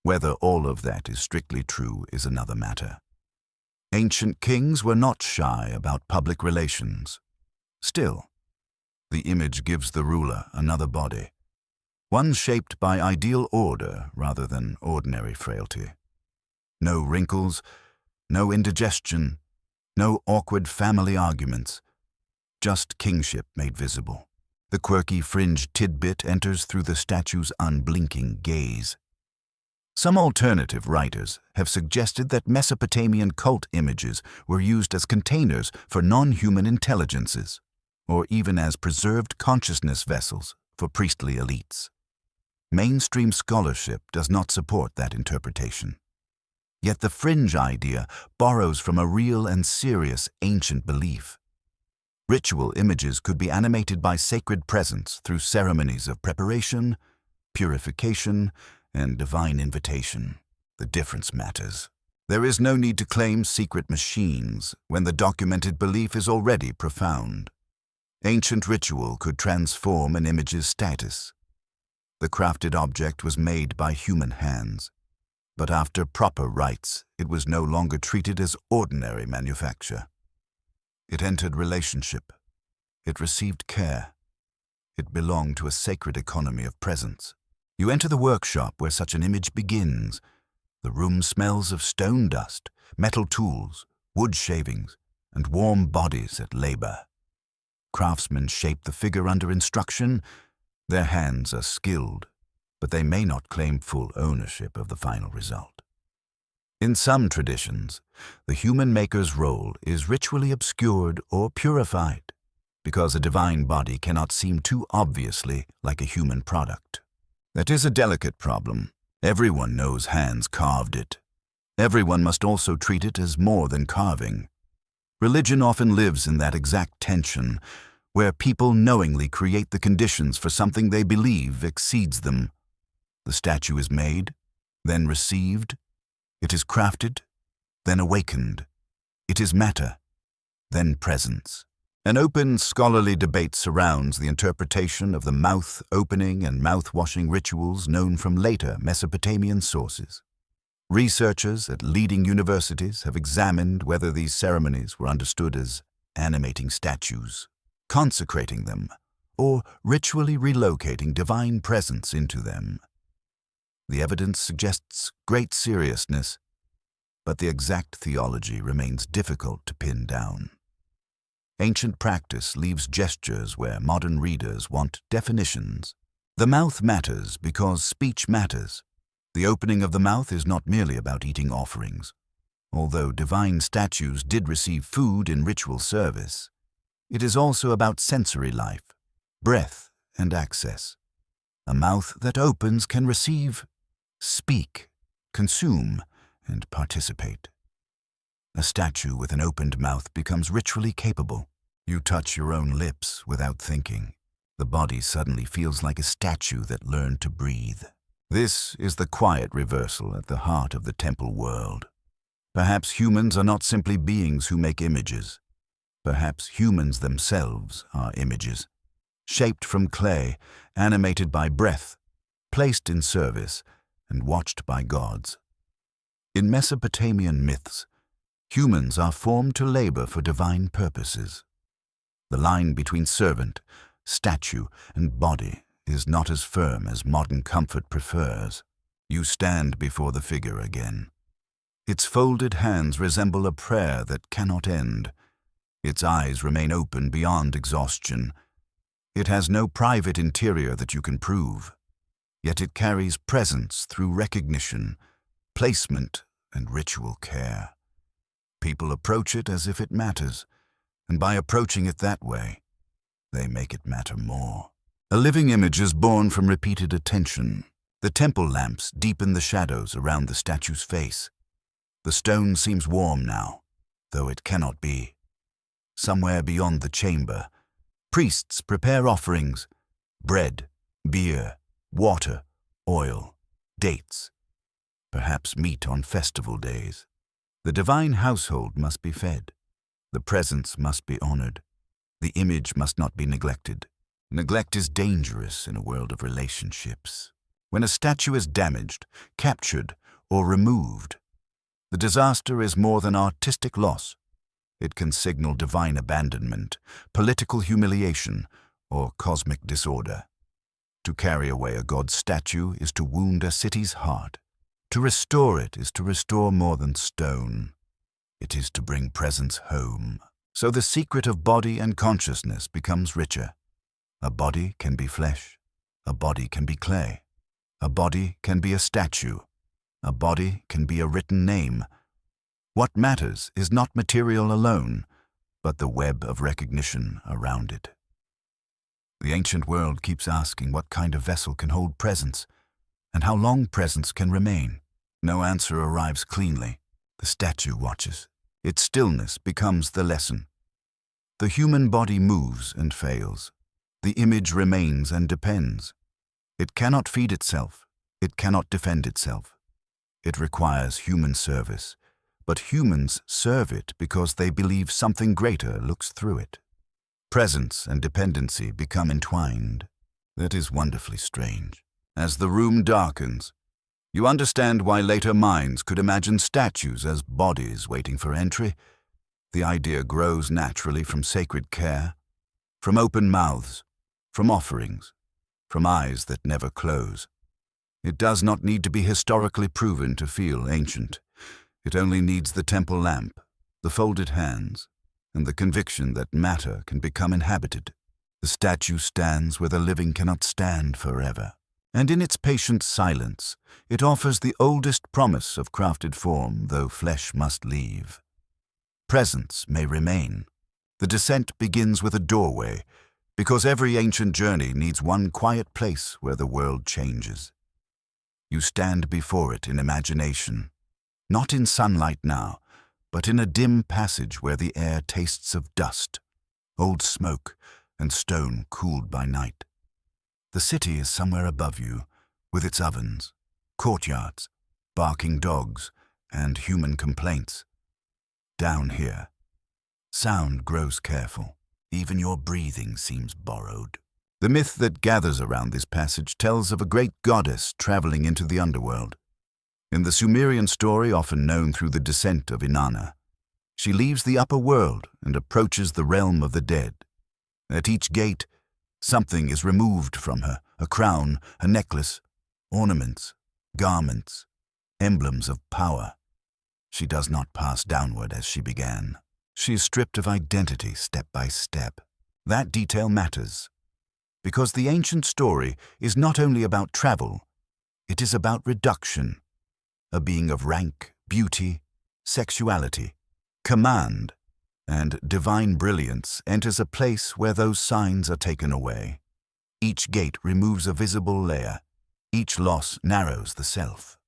Whether all of that is strictly true is another matter. Ancient kings were not shy about public relations. Still, the image gives the ruler another body, one shaped by ideal order rather than ordinary frailty. No wrinkles, no indigestion, no awkward family arguments, just kingship made visible. The quirky fringed tidbit enters through the statue's unblinking gaze. Some alternative writers have suggested that Mesopotamian cult images were used as containers for non-human intelligences, or even as preserved consciousness vessels for priestly elites. Mainstream scholarship does not support that interpretation. Yet the fringe idea borrows from a real and serious ancient belief. Ritual images could be animated by sacred presence through ceremonies of preparation, purification, and divine invitation. The difference matters. There is no need to claim secret machines when the documented belief is already profound. Ancient ritual could transform an image's status. The crafted object was made by human hands, but after proper rites, it was no longer treated as ordinary manufacture. It entered relationship. It received care. It belonged to a sacred economy of presence. You enter the workshop where such an image begins. The room smells of stone dust, metal tools, wood shavings, and warm bodies at labor. Craftsmen shape the figure under instruction. Their hands are skilled, but they may not claim full ownership of the final result. In some traditions, the human maker's role is ritually obscured or purified, because a divine body cannot seem too obviously like a human product. That is a delicate problem. Everyone knows hands carved it. Everyone must also treat it as more than carving. Religion often lives in that exact tension, where people knowingly create the conditions for something they believe exceeds them. The statue is made, then received. It is crafted, then awakened. It is matter, then presence. An open, scholarly debate surrounds the interpretation of the mouth-opening and mouth-washing rituals known from later Mesopotamian sources. Researchers at leading universities have examined whether these ceremonies were understood as animating statues, consecrating them, or ritually relocating divine presence into them. The evidence suggests great seriousness. but the exact theology remains difficult to pin down. Ancient practice leaves gestures where modern readers want definitions. The mouth matters because speech matters. The opening of the mouth is not merely about eating offerings. Although divine statues did receive food in ritual service, it is also about sensory life, breath, and access. A mouth that opens can receive, speak, consume, and participate. A statue with an opened mouth becomes ritually capable. You touch your own lips without thinking. The body suddenly feels like a statue that learned to breathe. This is the quiet reversal at the heart of the temple world. Perhaps humans are not simply beings who make images. Perhaps humans themselves are images, shaped from clay, animated by breath, placed in service, and watched by gods. In Mesopotamian myths, humans are formed to labor for divine purposes. The line between servant, statue, and body is not as firm as modern comfort prefers. You stand before the figure again. Its folded hands resemble a prayer that cannot end. Its eyes remain open beyond exhaustion. It has no private interior that you can prove, yet it carries presence through recognition, placement, and ritual care. People approach it as if it matters, and by approaching it that way, they make it matter more. A living image is born from repeated attention. The temple lamps deepen the shadows around the statue's face. The stone seems warm now, though it cannot be. Somewhere beyond the chamber, priests prepare offerings: bread, beer, water, oil, dates, perhaps meat on festival days. The divine household must be fed. The presence must be honored. The image must not be neglected. Neglect is dangerous in a world of relationships. When a statue is damaged, captured, or removed, the disaster is more than artistic loss. It can signal divine abandonment, political humiliation, or cosmic disorder. To carry away a god's statue is to wound a city's heart. To restore it is to restore more than stone. It is to bring presence home. So the secret of body and consciousness becomes richer. A body can be flesh. A body can be clay. A body can be a statue. A body can be a written name. What matters is not material alone, but the web of recognition around it. The ancient world keeps asking what kind of vessel can hold presence, and how long presence can remain. No answer arrives cleanly. The statue watches. Its stillness becomes the lesson. The human body moves and fails. The image remains and depends. It cannot feed itself. It cannot defend itself. It requires human service, but humans serve it because they believe something greater looks through it. Presence and dependency become entwined. That is wonderfully strange. As the room darkens, you understand why later minds could imagine statues as bodies waiting for entry. The idea grows naturally from sacred care, from open mouths, from offerings, from eyes that never close. It does not need to be historically proven to feel ancient. It only needs the temple lamp, the folded hands, and the conviction that matter can become inhabited. The statue stands where the living cannot stand forever. And in its patient silence, it offers the oldest promise of crafted form, though flesh must leave. Presence may remain. The descent begins with a doorway, because every ancient journey needs one quiet place where the world changes. You stand before it in imagination, not in sunlight now, but in a dim passage where the air tastes of dust, old smoke, and stone cooled by night. The city is somewhere above you, with its ovens, courtyards, barking dogs, and human complaints. Down here, sound grows careful. Even your breathing seems borrowed. The myth that gathers around this passage tells of a great goddess traveling into the underworld. In the Sumerian story, often known through the descent of Inanna, she leaves the upper world and approaches the realm of the dead. At each gate, something is removed from her: a crown, a necklace, ornaments, garments, emblems of power. She does not pass downward as she began. She is stripped of identity step by step. That detail matters, because the ancient story is not only about travel, it is about reduction, a being of rank, beauty, sexuality, command, and divine brilliance enters a place where those signs are taken away. Each gate removes a visible layer. Each loss narrows the self.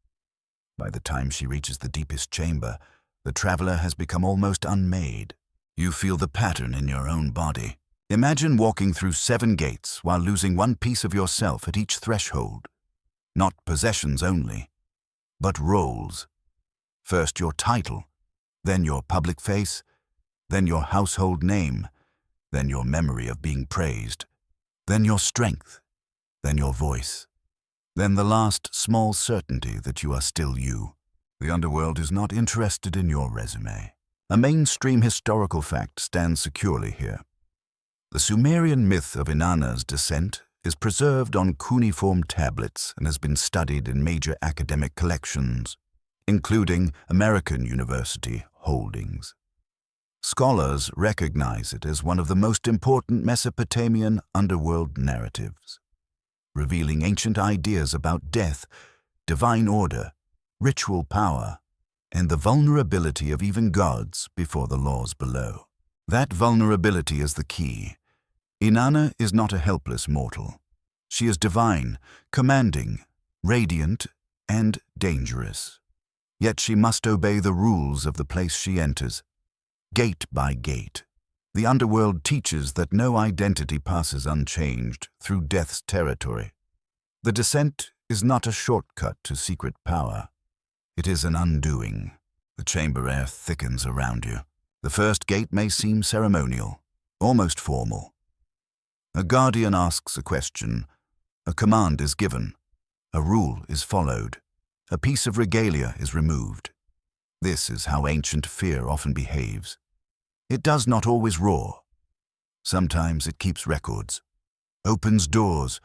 By the time she reaches the deepest chamber, the traveler has become almost unmade. You feel the pattern in your own body. Imagine walking through 7 gates while losing one piece of yourself at each threshold. Not possessions only, but roles. First your title, then your public face, then your household name, then your memory of being praised, then your strength, then your voice, then the last small certainty that you are still you. The underworld is not interested in your resume. A mainstream historical fact stands securely here. The Sumerian myth of Inanna's descent is preserved on cuneiform tablets and has been studied in major academic collections, including American University holdings. Scholars recognize it as one of the most important Mesopotamian underworld narratives, revealing ancient ideas about death, divine order, ritual power, and the vulnerability of even gods before the laws below. That vulnerability is the key. Inanna is not a helpless mortal. She is divine, commanding, radiant, and dangerous. Yet she must obey the rules of the place she enters, gate by gate. The underworld teaches that no identity passes unchanged through death's territory. The descent is not a shortcut to secret power. It is an undoing. The chamber air thickens around you. The first gate may seem ceremonial, almost formal. A guardian asks a question, a command is given, a rule is followed, a piece of regalia is removed. This is how ancient fear often behaves. It does not always roar. Sometimes it keeps records, opens doors,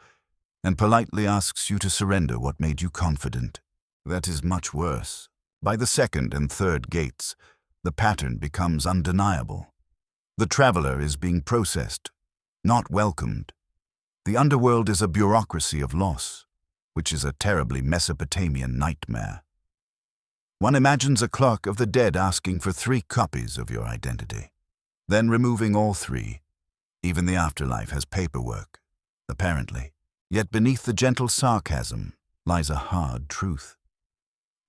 and politely asks you to surrender what made you confident. That is much worse. By the second and third gates, the pattern becomes undeniable. The traveler is being processed, not welcomed. The underworld is a bureaucracy of loss, which is a terribly Mesopotamian nightmare. One imagines a clerk of the dead asking for 3 copies of your identity, then removing all 3. Even the afterlife has paperwork, apparently. Yet beneath the gentle sarcasm lies a hard truth.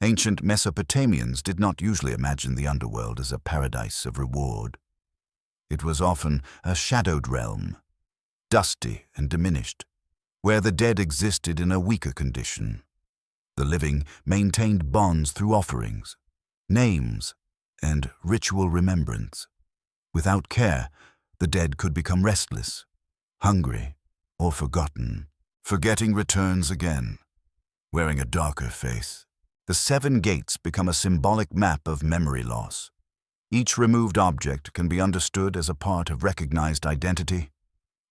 Ancient Mesopotamians did not usually imagine the underworld as a paradise of reward. It was often a shadowed realm, dusty and diminished, where the dead existed in a weaker condition. The living maintained bonds through offerings, names, and ritual remembrance. Without care, the dead could become restless, hungry, or forgotten. Forgetting returns again, wearing a darker face. The 7 gates become a symbolic map of memory loss. Each removed object can be understood as a part of recognized identity.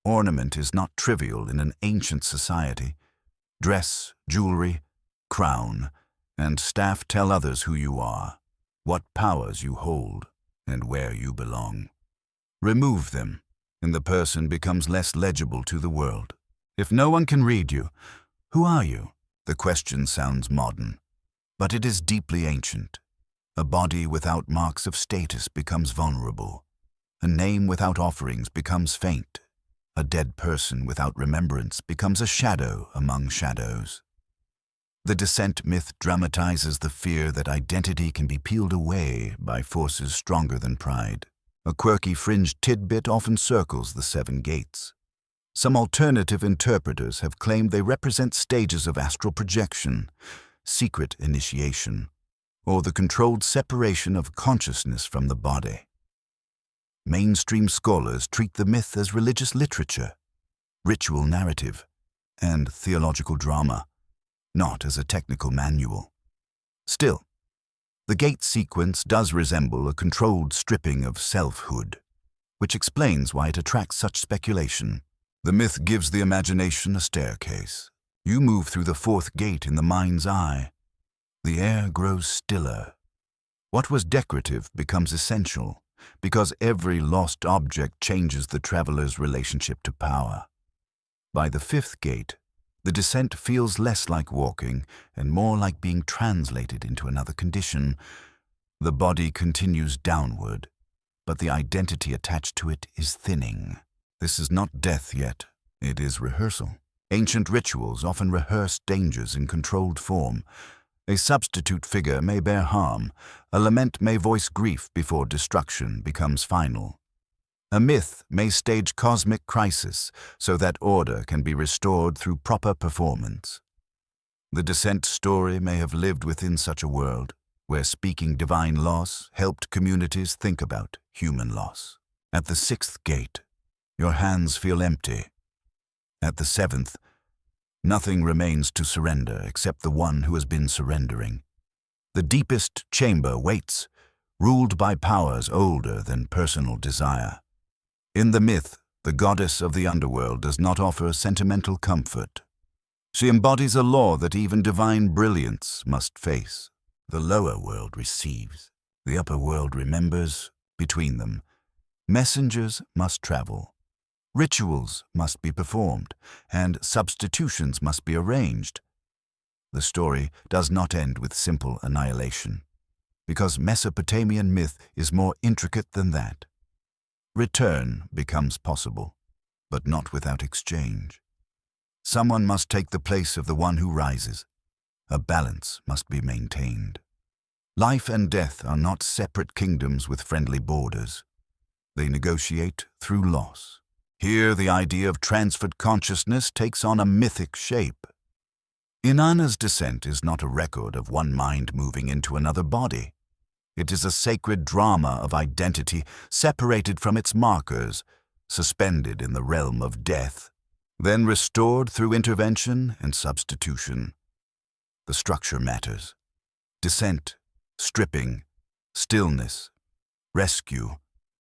Ornament is not trivial in an ancient society. Dress, jewelry, crown, and staff tell others who you are, what powers you hold, and where you belong. Remove them, and the person becomes less legible to the world. If no one can read you, who are you? The question sounds modern, but it is deeply ancient. A body without marks of status becomes vulnerable. A name without offerings becomes faint. A dead person without remembrance becomes a shadow among shadows. The descent myth dramatizes the fear that identity can be peeled away by forces stronger than pride. A quirky fringe tidbit often circles the 7 gates. Some alternative interpreters have claimed they represent stages of astral projection, secret initiation, or the controlled separation of consciousness from the body. Mainstream scholars treat the myth as religious literature, ritual narrative, and theological drama, not as a technical manual. Still, the gate sequence does resemble a controlled stripping of selfhood, which explains why it attracts such speculation. The myth gives the imagination a staircase. You move through the 4th gate in the mind's eye. The air grows stiller. What was decorative becomes essential, because every lost object changes the traveler's relationship to power. By the fifth gate, the descent feels less like walking and more like being translated into another condition. The body continues downward, but the identity attached to it is thinning. This is not death yet, it is rehearsal. Ancient rituals often rehearse dangers in controlled form. A substitute figure may bear harm, a lament may voice grief before destruction becomes final. A myth may stage cosmic crisis so that order can be restored through proper performance. The descent story may have lived within such a world, where speaking divine loss helped communities think about human loss. At the sixth gate, your hands feel empty. At the seventh, nothing remains to surrender except the one who has been surrendering. The deepest chamber waits, ruled by powers older than personal desire. In the myth, the goddess of the underworld does not offer sentimental comfort. She embodies a law that even divine brilliance must face. The lower world receives. The upper world remembers. Between them, messengers must travel. Rituals must be performed, and substitutions must be arranged. The story does not end with simple annihilation, because Mesopotamian myth is more intricate than that. Return becomes possible, but not without exchange. Someone must take the place of the one who rises. A balance must be maintained. Life and death are not separate kingdoms with friendly borders. They negotiate through loss. Here, the idea of transferred consciousness takes on a mythic shape. Inanna's descent is not a record of one mind moving into another body. It is a sacred drama of identity separated from its markers, suspended in the realm of death, then restored through intervention and substitution. The structure matters. Descent, stripping, stillness, rescue,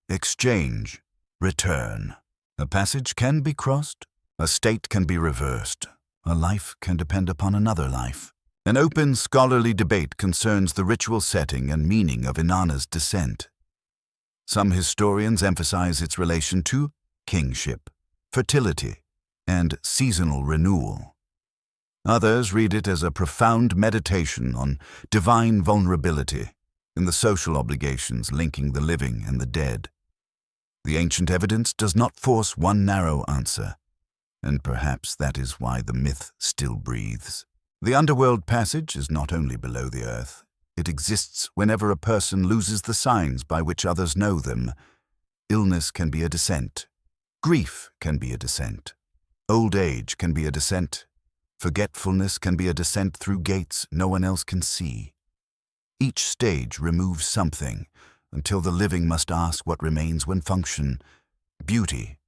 exchange, return. A passage can be crossed, a state can be reversed, a life can depend upon another life. An open scholarly debate concerns the ritual setting and meaning of Inanna's descent. Some historians emphasize its relation to kingship, fertility, and seasonal renewal. Others read it as a profound meditation on divine vulnerability and the social obligations linking the living and the dead. The ancient evidence does not force one narrow answer, and perhaps that is why the myth still breathes. The underworld passage is not only below the earth. It exists whenever a person loses the signs by which others know them. Illness can be a descent. Grief can be a descent. Old age can be a descent. Forgetfulness can be a descent through gates no one else can see. Each stage removes something, until the living must ask what remains when function, beauty,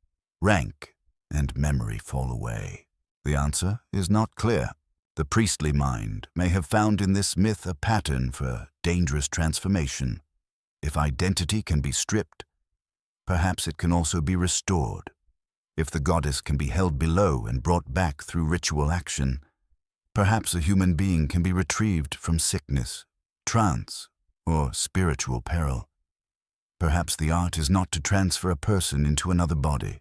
rank, and memory fall away. The answer is not clear. The priestly mind may have found in this myth a pattern for dangerous transformation. If identity can be stripped, perhaps it can also be restored. If the goddess can be held below and brought back through ritual action, perhaps a human being can be retrieved from sickness, trance, or spiritual peril. Perhaps the art is not to transfer a person into another body,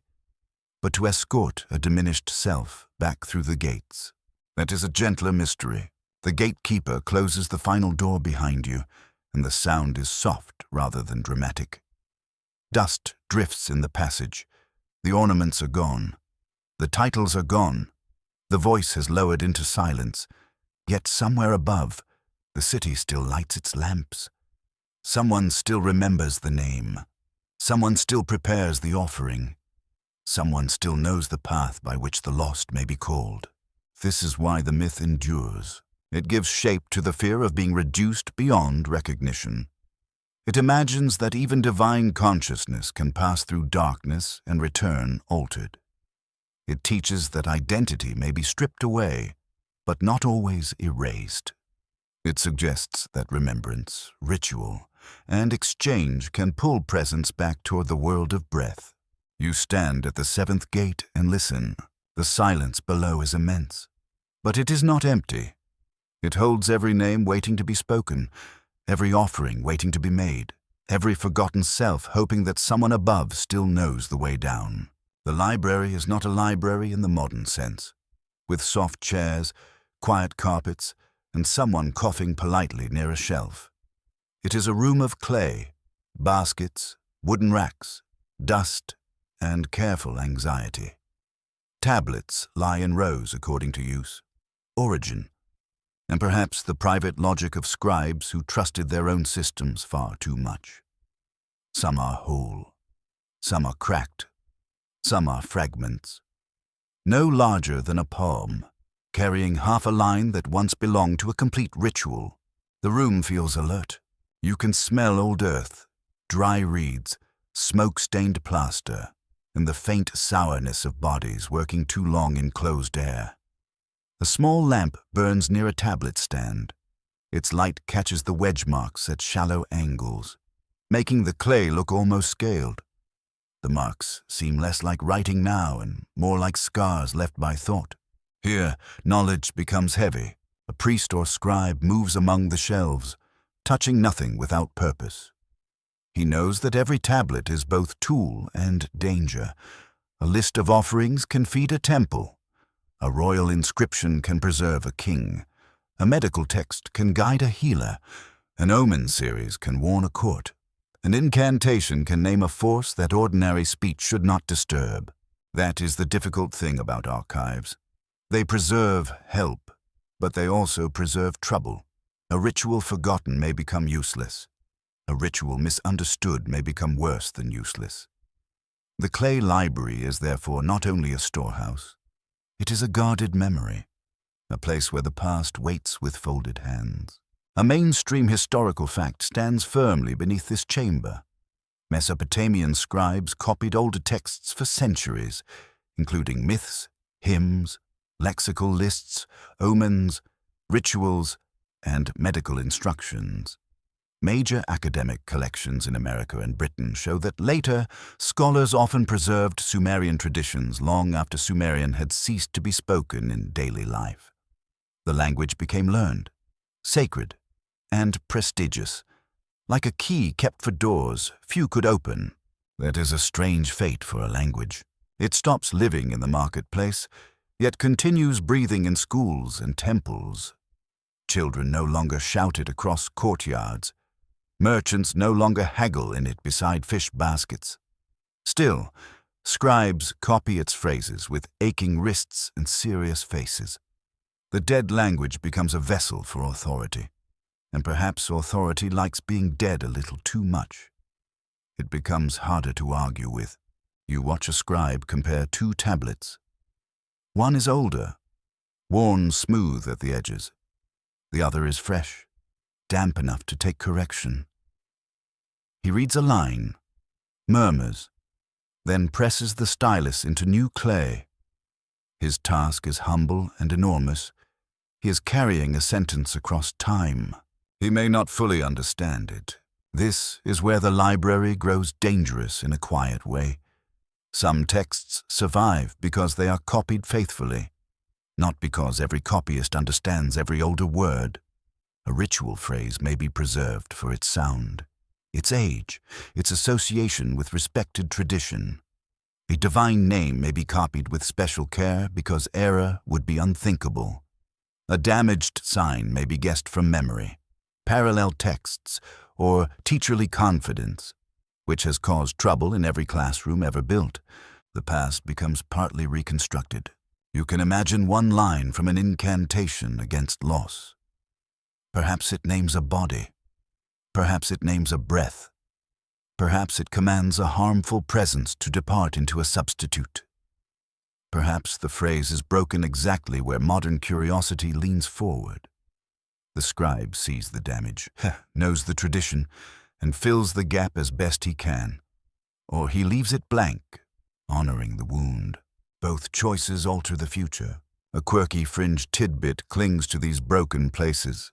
but to escort a diminished self back through the gates. That is a gentler mystery. The gatekeeper closes the final door behind you, and the sound is soft rather than dramatic. Dust drifts in the passage. The ornaments are gone. The titles are gone. The voice has lowered into silence. Yet somewhere above, the city still lights its lamps. Someone still remembers the name. Someone still prepares the offering. Someone still knows the path by which the lost may be called. This is why the myth endures. It gives shape to the fear of being reduced beyond recognition. It imagines that even divine consciousness can pass through darkness and return altered. It teaches that identity may be stripped away, but not always erased. It suggests that remembrance, ritual, and exchange can pull presence back toward the world of breath. You stand at the seventh gate and listen. The silence below is immense. But it is not empty. It holds every name waiting to be spoken, every offering waiting to be made, every forgotten self hoping that someone above still knows the way down. The library is not a library in the modern sense, with soft chairs, quiet carpets, and someone coughing politely near a shelf. It is a room of clay, baskets, wooden racks, dust, and careful anxiety. Tablets lie in rows according to use, origin, and perhaps the private logic of scribes who trusted their own systems far too much. Some are whole, some are cracked, some are fragments, no larger than a palm, carrying half a line that once belonged to a complete ritual. The room feels alert. You can smell old earth, dry reeds, smoke-stained plaster, and the faint sourness of bodies working too long in closed air. A small lamp burns near a tablet stand. Its light catches the wedge marks at shallow angles, making the clay look almost scaled. The marks seem less like writing now and more like scars left by thought. Here, knowledge becomes heavy. A priest or scribe moves among the shelves, touching nothing without purpose. He knows that every tablet is both tool and danger. A list of offerings can feed a temple. A royal inscription can preserve a king. A medical text can guide a healer. An omen series can warn a court. An incantation can name a force that ordinary speech should not disturb. That is the difficult thing about archives. They preserve help, but they also preserve trouble. A ritual forgotten may become useless. A ritual misunderstood may become worse than useless. The clay library is therefore not only a storehouse. It is a guarded memory, a place where the past waits with folded hands. A mainstream historical fact stands firmly beneath this chamber. Mesopotamian scribes copied older texts for centuries, including myths, hymns, lexical lists, omens, rituals, and medical instructions. Major academic collections in America and Britain show that later, scholars often preserved Sumerian traditions long after Sumerian had ceased to be spoken in daily life. The language became learned, sacred, and prestigious. Like a key kept for doors few could open. That is a strange fate for a language. It stops living in the marketplace, yet continues breathing in schools and temples. Children no longer shout it across courtyards. Merchants no longer haggle in it beside fish baskets. Still, scribes copy its phrases with aching wrists and serious faces. The dead language becomes a vessel for authority, and perhaps authority likes being dead a little too much. It becomes harder to argue with. You watch a scribe compare two tablets. One is older, worn smooth at the edges. The other is fresh, damp enough to take correction. He reads a line, murmurs, then presses the stylus into new clay. His task is humble and enormous. He is carrying a sentence across time. He may not fully understand it. This is where the library grows dangerous in a quiet way. Some texts survive because they are copied faithfully, not because every copyist understands every older word. A ritual phrase may be preserved for its sound, its age, its association with respected tradition. A divine name may be copied with special care because error would be unthinkable. A damaged sign may be guessed from memory, parallel texts, or teacherly confidence, which has caused trouble in every classroom ever built. The past becomes partly reconstructed. You can imagine one line from an incantation against loss. Perhaps it names a body. Perhaps it names a breath. Perhaps it commands a harmful presence to depart into a substitute. Perhaps the phrase is broken exactly where modern curiosity leans forward. The scribe sees the damage, knows the tradition, and fills the gap as best he can. Or he leaves it blank, honoring the wound. Both choices alter the future. A quirky fringe tidbit clings to these broken places.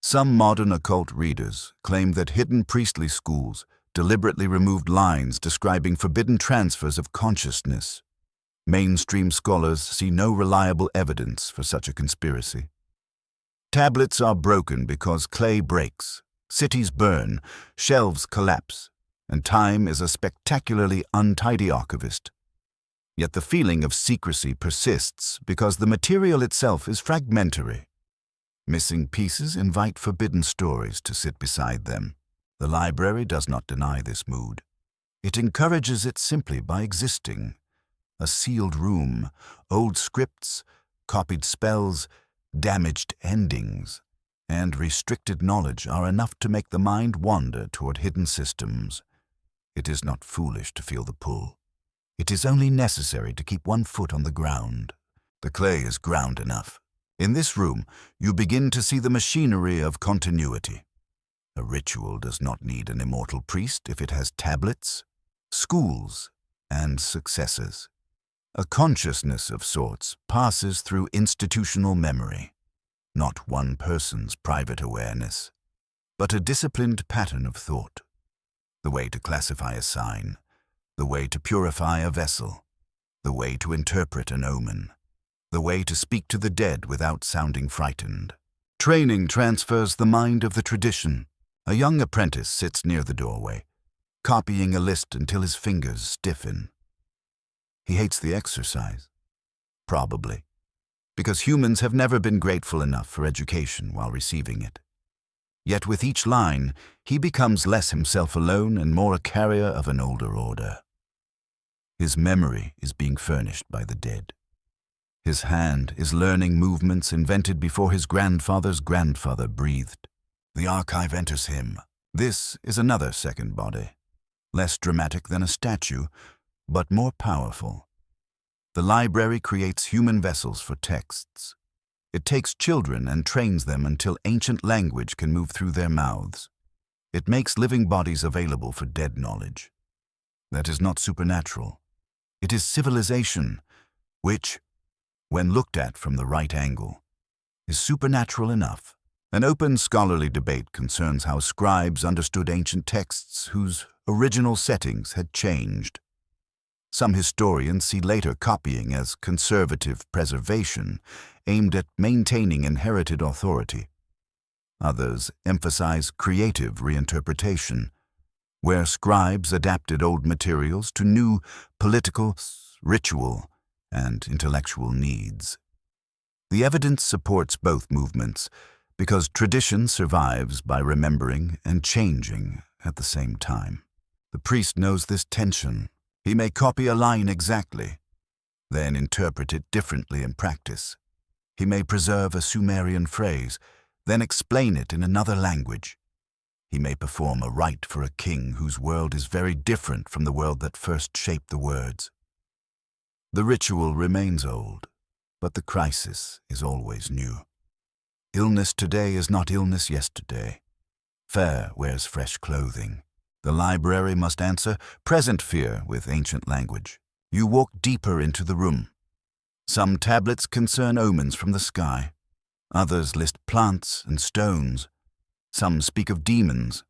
Some modern occult readers claim that hidden priestly schools deliberately removed lines describing forbidden transfers of consciousness. Mainstream scholars see no reliable evidence for such a conspiracy. Tablets are broken because clay breaks. Cities burn, shelves collapse, and time is a spectacularly untidy archivist. Yet the feeling of secrecy persists because the material itself is fragmentary. Missing pieces invite forbidden stories to sit beside them. The library does not deny this mood. It encourages it simply by existing. A sealed room, old scripts, copied spells, damaged endings, and restricted knowledge are enough to make the mind wander toward hidden systems. It is not foolish to feel the pull. It is only necessary to keep one foot on the ground. The clay is ground enough. In this room, you begin to see the machinery of continuity. A ritual does not need an immortal priest if it has tablets, schools, and successors. A consciousness of sorts passes through institutional memory, not one person's private awareness, but a disciplined pattern of thought. The way to classify a sign, the way to purify a vessel, the way to interpret an omen, the way to speak to the dead without sounding frightened. Training transfers the mind of the tradition. A young apprentice sits near the doorway, copying a list until his fingers stiffen. He hates the exercise. Probably. Because humans have never been grateful enough for education while receiving it. Yet with each line, he becomes less himself alone and more a carrier of an older order. His memory is being furnished by the dead. His hand is learning movements invented before his grandfather's grandfather breathed. The archive enters him. This is another second body, less dramatic than a statue, but more powerful. The library creates human vessels for texts. It takes children and trains them until ancient language can move through their mouths. It makes living bodies available for dead knowledge. That is not supernatural. It is civilization, which, when looked at from the right angle, is supernatural enough. An open scholarly debate concerns how scribes understood ancient texts whose original settings had changed. Some historians see later copying as conservative preservation, aimed at maintaining inherited authority. Others emphasize creative reinterpretation, where scribes adapted old materials to new political, ritual, and intellectual needs. The evidence supports both movements because tradition survives by remembering and changing at the same time. The priest knows this tension. He may copy a line exactly, then interpret it differently in practice. He may preserve a Sumerian phrase, then explain it in another language. He may perform a rite for a king whose world is very different from the world that first shaped the words. The ritual remains old, but the crisis is always new. Illness today is not illness yesterday. Fair wears fresh clothing. The library must answer present fear with ancient language. You walk deeper into the room. Some tablets concern omens from the sky. Others list plants and stones. Some speak of demons,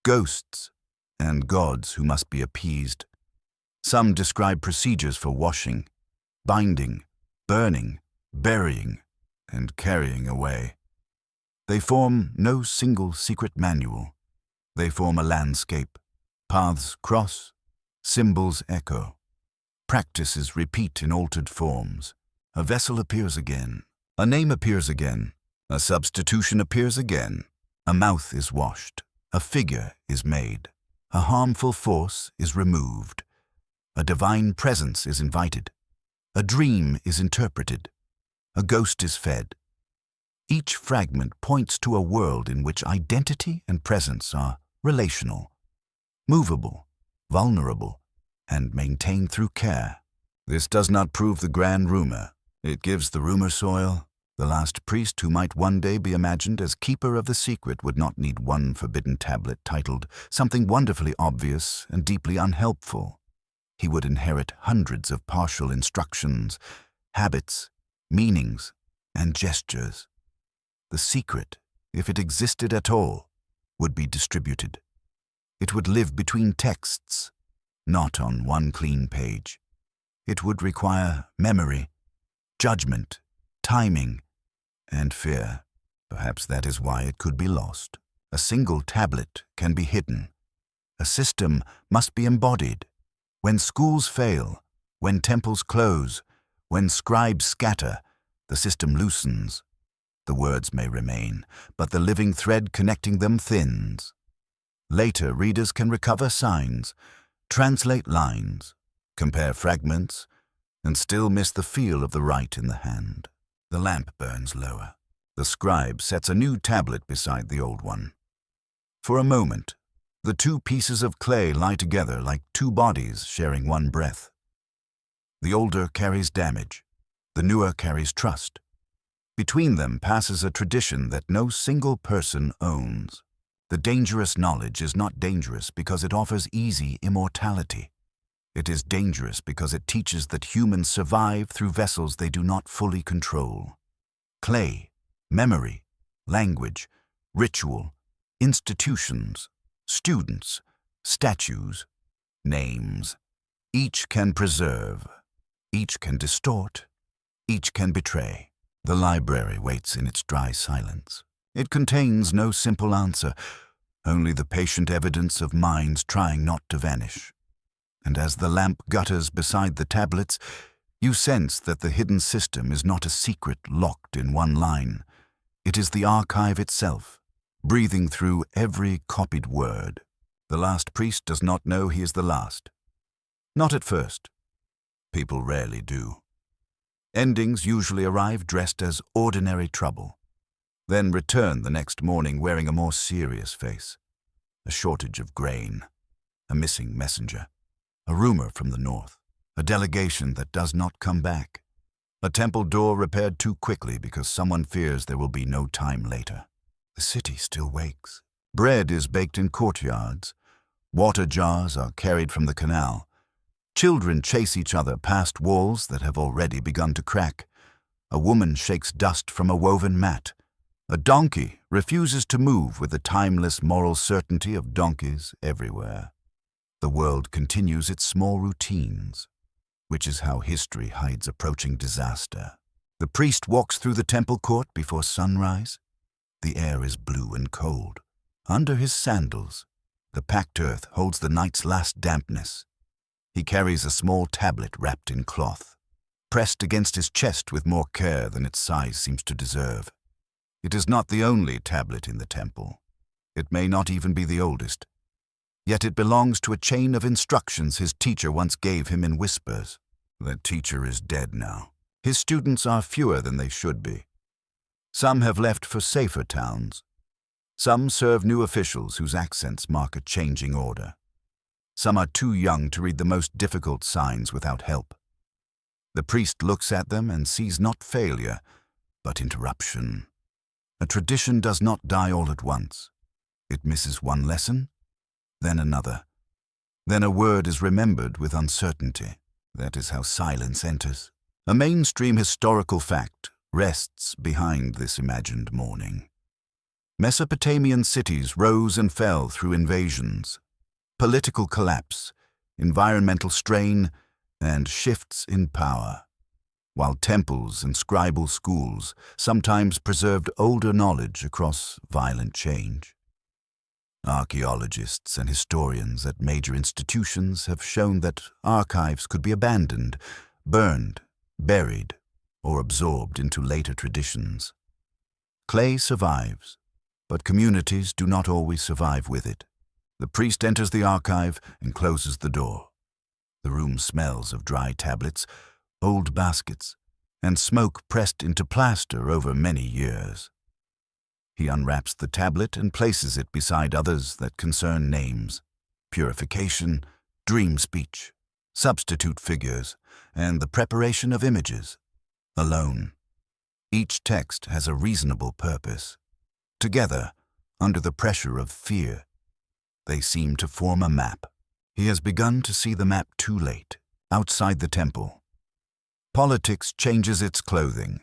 ghosts, and gods who must be appeased. Some describe procedures for washing, binding, burning, burying, and carrying away. They form no single secret manual. They form a landscape. Paths cross, symbols echo. Practices repeat in altered forms. A vessel appears again. A name appears again. A substitution appears again. A mouth is washed. A figure is made. A harmful force is removed. A divine presence is invited. A dream is interpreted. A ghost is fed. Each fragment points to a world in which identity and presence are relational, movable, vulnerable, and maintained through care. This does not prove the grand rumor. It gives the rumor soil. The last priest who might one day be imagined as keeper of the secret would not need one forbidden tablet titled something wonderfully obvious and deeply unhelpful. He would inherit hundreds of partial instructions, habits, meanings, and gestures. The secret, if it existed at all, would be distributed. It would live between texts, not on one clean page. It would require memory, judgment, timing, and fear. Perhaps that is why it could be lost. A single tablet can be hidden. A system must be embodied. When schools fail, when temples close, when scribes scatter, the system loosens. The words may remain, but the living thread connecting them thins. Later, readers can recover signs, translate lines, compare fragments, and still miss the feel of the write in the hand. The lamp burns lower. The scribe sets a new tablet beside the old one. For a moment, the two pieces of clay lie together like two bodies sharing one breath. The older carries damage, the newer carries trust. Between them passes a tradition that no single person owns. The dangerous knowledge is not dangerous because it offers easy immortality. It is dangerous because it teaches that humans survive through vessels they do not fully control. Clay, memory, language, ritual, institutions, students, statues, names. Each can preserve, each can distort, each can betray. The library waits in its dry silence. It contains no simple answer, only the patient evidence of minds trying not to vanish. And as the lamp gutters beside the tablets, you sense that the hidden system is not a secret locked in one line. It is the archive itself, breathing through every copied word. The last priest does not know he is the last. Not at first. People rarely do. Endings usually arrive dressed as ordinary trouble, then return the next morning wearing a more serious face. A shortage of grain, a missing messenger, a rumor from the north, a delegation that does not come back, a temple door repaired too quickly because someone fears there will be no time later. The city still wakes. Bread is baked in courtyards. Water jars are carried from the canal. Children chase each other past walls that have already begun to crack. A woman shakes dust from a woven mat. A donkey refuses to move with the timeless moral certainty of donkeys everywhere. The world continues its small routines, which is how history hides approaching disaster. The priest walks through the temple court before sunrise. The air is blue and cold. Under his sandals, the packed earth holds the night's last dampness. He carries a small tablet wrapped in cloth, pressed against his chest with more care than its size seems to deserve. It is not the only tablet in the temple. It may not even be the oldest. Yet it belongs to a chain of instructions his teacher once gave him in whispers. That teacher is dead now. His students are fewer than they should be. Some have left for safer towns. Some serve new officials whose accents mark a changing order. Some are too young to read the most difficult signs without help. The priest looks at them and sees not failure, but interruption. A tradition does not die all at once. It misses one lesson, then another. Then a word is remembered with uncertainty. That is how silence enters. A mainstream historical fact rests behind this imagined mourning. Mesopotamian cities rose and fell through invasions, political collapse, environmental strain, and shifts in power, while temples and scribal schools sometimes preserved older knowledge across violent change. Archaeologists and historians at major institutions have shown that archives could be abandoned, burned, buried, or absorbed into later traditions. Clay survives, but communities do not always survive with it. The priest enters the archive and closes the door. The room smells of dry tablets, old baskets, and smoke pressed into plaster over many years. He unwraps the tablet and places it beside others that concern names, purification, dream speech, substitute figures, and the preparation of images. Alone, each text has a reasonable purpose. Together, under the pressure of fear, they seem to form a map. He has begun to see the map too late, outside the temple. Politics changes its clothing.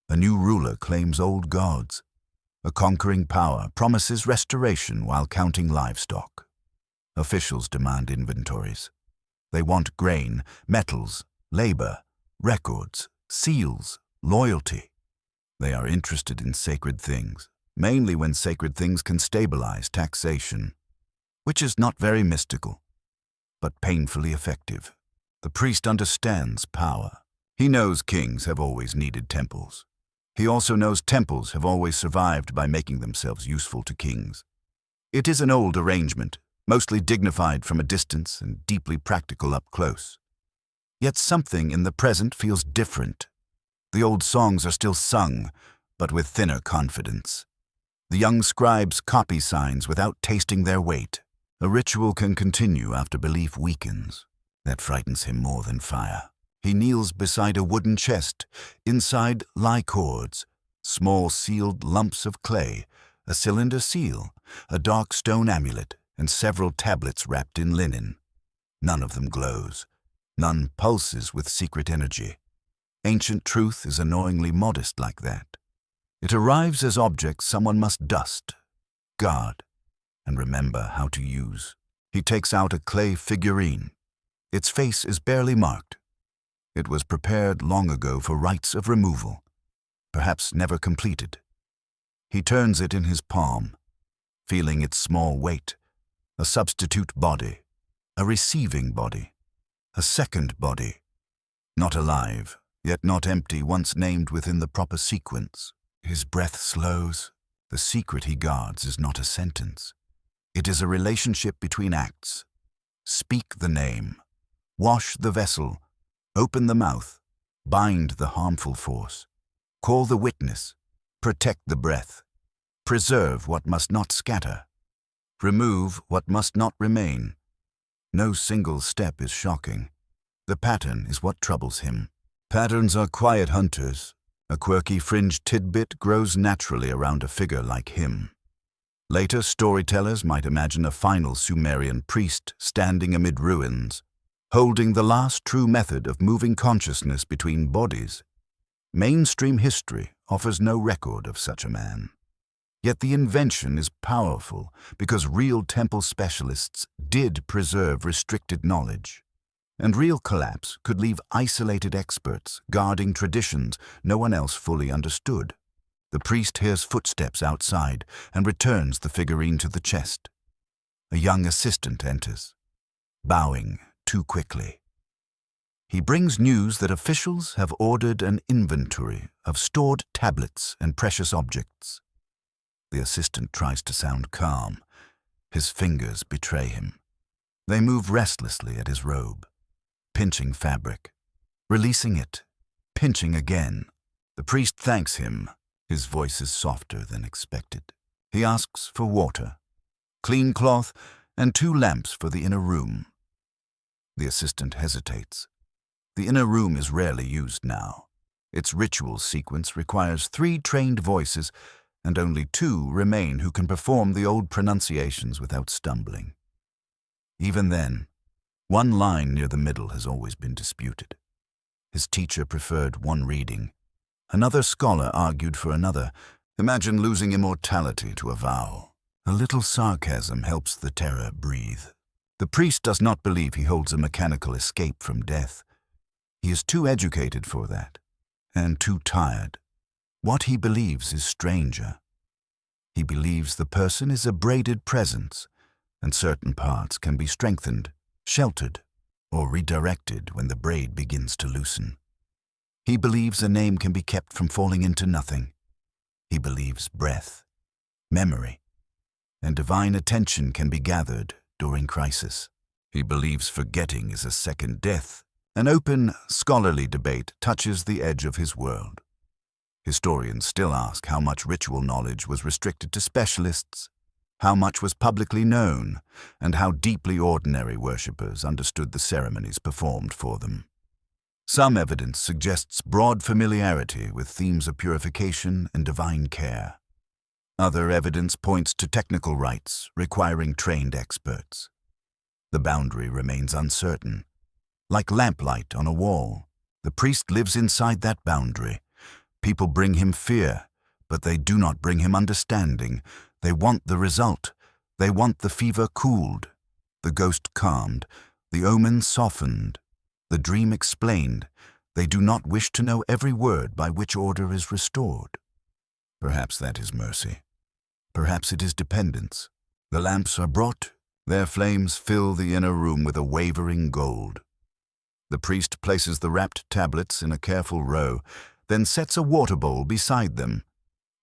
A new ruler claims old gods. A conquering power promises restoration while counting livestock. Officials demand inventories. They want grain, metals, labor, records, seals, loyalty. They are interested in sacred things, mainly when sacred things can stabilize taxation, which is not very mystical, but painfully effective. The priest understands power. He knows kings have always needed temples. He also knows temples have always survived by making themselves useful to kings. It is an old arrangement, mostly dignified from a distance and deeply practical up close. Yet something in the present feels different. The old songs are still sung, but with thinner confidence. The young scribes copy signs without tasting their weight. A ritual can continue after belief weakens. That frightens him more than fire. He kneels beside a wooden chest. Inside lie cords, small sealed lumps of clay, a cylinder seal, a dark stone amulet, and several tablets wrapped in linen. None of them glows. None pulses with secret energy. Ancient truth is annoyingly modest like that. It arrives as objects someone must dust, guard, and remember how to use. He takes out a clay figurine. Its face is barely marked. It was prepared long ago for rites of removal, perhaps never completed. He turns it in his palm, feeling its small weight, a substitute body, a receiving body, a second body, not alive, yet not empty, once named within the proper sequence. His breath slows. The secret he guards is not a sentence. It is a relationship between acts. Speak the name. Wash the vessel. Open the mouth. Bind the harmful force. Call the witness. Protect the breath. Preserve what must not scatter. Remove what must not remain. No single step is shocking. The pattern is what troubles him. Patterns are quiet hunters. A quirky fringe tidbit grows naturally around a figure like him. Later, storytellers might imagine a final Sumerian priest standing amid ruins, holding the last true method of moving consciousness between bodies. Mainstream history offers no record of such a man. Yet the invention is powerful because real temple specialists did preserve restricted knowledge. And real collapse could leave isolated experts guarding traditions no one else fully understood. The priest hears footsteps outside and returns the figurine to the chest. A young assistant enters, bowing too quickly. He brings news that officials have ordered an inventory of stored tablets and precious objects. The assistant tries to sound calm. His fingers betray him. They move restlessly at his robe, pinching fabric, releasing it, pinching again. The priest thanks him. His voice is softer than expected. He asks for water, clean cloth, and 2 lamps for the inner room. The assistant hesitates. The inner room is rarely used now. Its ritual sequence requires 3 trained voices, and only 2 remain who can perform the old pronunciations without stumbling. Even then, one line near the middle has always been disputed. His teacher preferred one reading. Another scholar argued for another. Imagine losing immortality to a vowel. A little sarcasm helps the terror breathe. The priest does not believe he holds a mechanical escape from death. He is too educated for that, and too tired. What he believes is stranger. He believes the person is a braided presence, and certain parts can be strengthened, sheltered, or redirected when the braid begins to loosen. He believes a name can be kept from falling into nothing. He believes breath, memory, and divine attention can be gathered during crisis. He believes forgetting is a second death. An open, scholarly debate touches the edge of his world. Historians still ask how much ritual knowledge was restricted to specialists, how much was publicly known, and how deeply ordinary worshippers understood the ceremonies performed for them. Some evidence suggests broad familiarity with themes of purification and divine care. Other evidence points to technical rites requiring trained experts. The boundary remains uncertain. Like lamplight on a wall, the priest lives inside that boundary. People bring him fear, but they do not bring him understanding. They want the result. They want the fever cooled, the ghost calmed, the omen softened, the dream explained. They do not wish to know every word by which order is restored. Perhaps that is mercy. Perhaps it is dependence. The lamps are brought. Their flames fill the inner room with a wavering gold. The priest places the wrapped tablets in a careful row, then sets a water bowl beside them.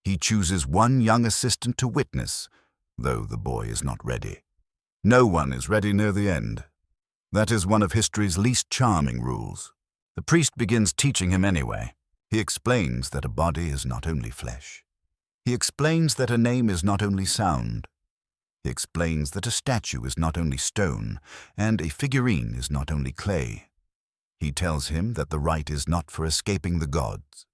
He chooses one young assistant to witness, though the boy is not ready. No one is ready near the end. That is one of history's least charming rules. The priest begins teaching him anyway. He explains that a body is not only flesh. He explains that a name is not only sound. He explains that a statue is not only stone, and a figurine is not only clay. He tells him that the rite is not for escaping the gods,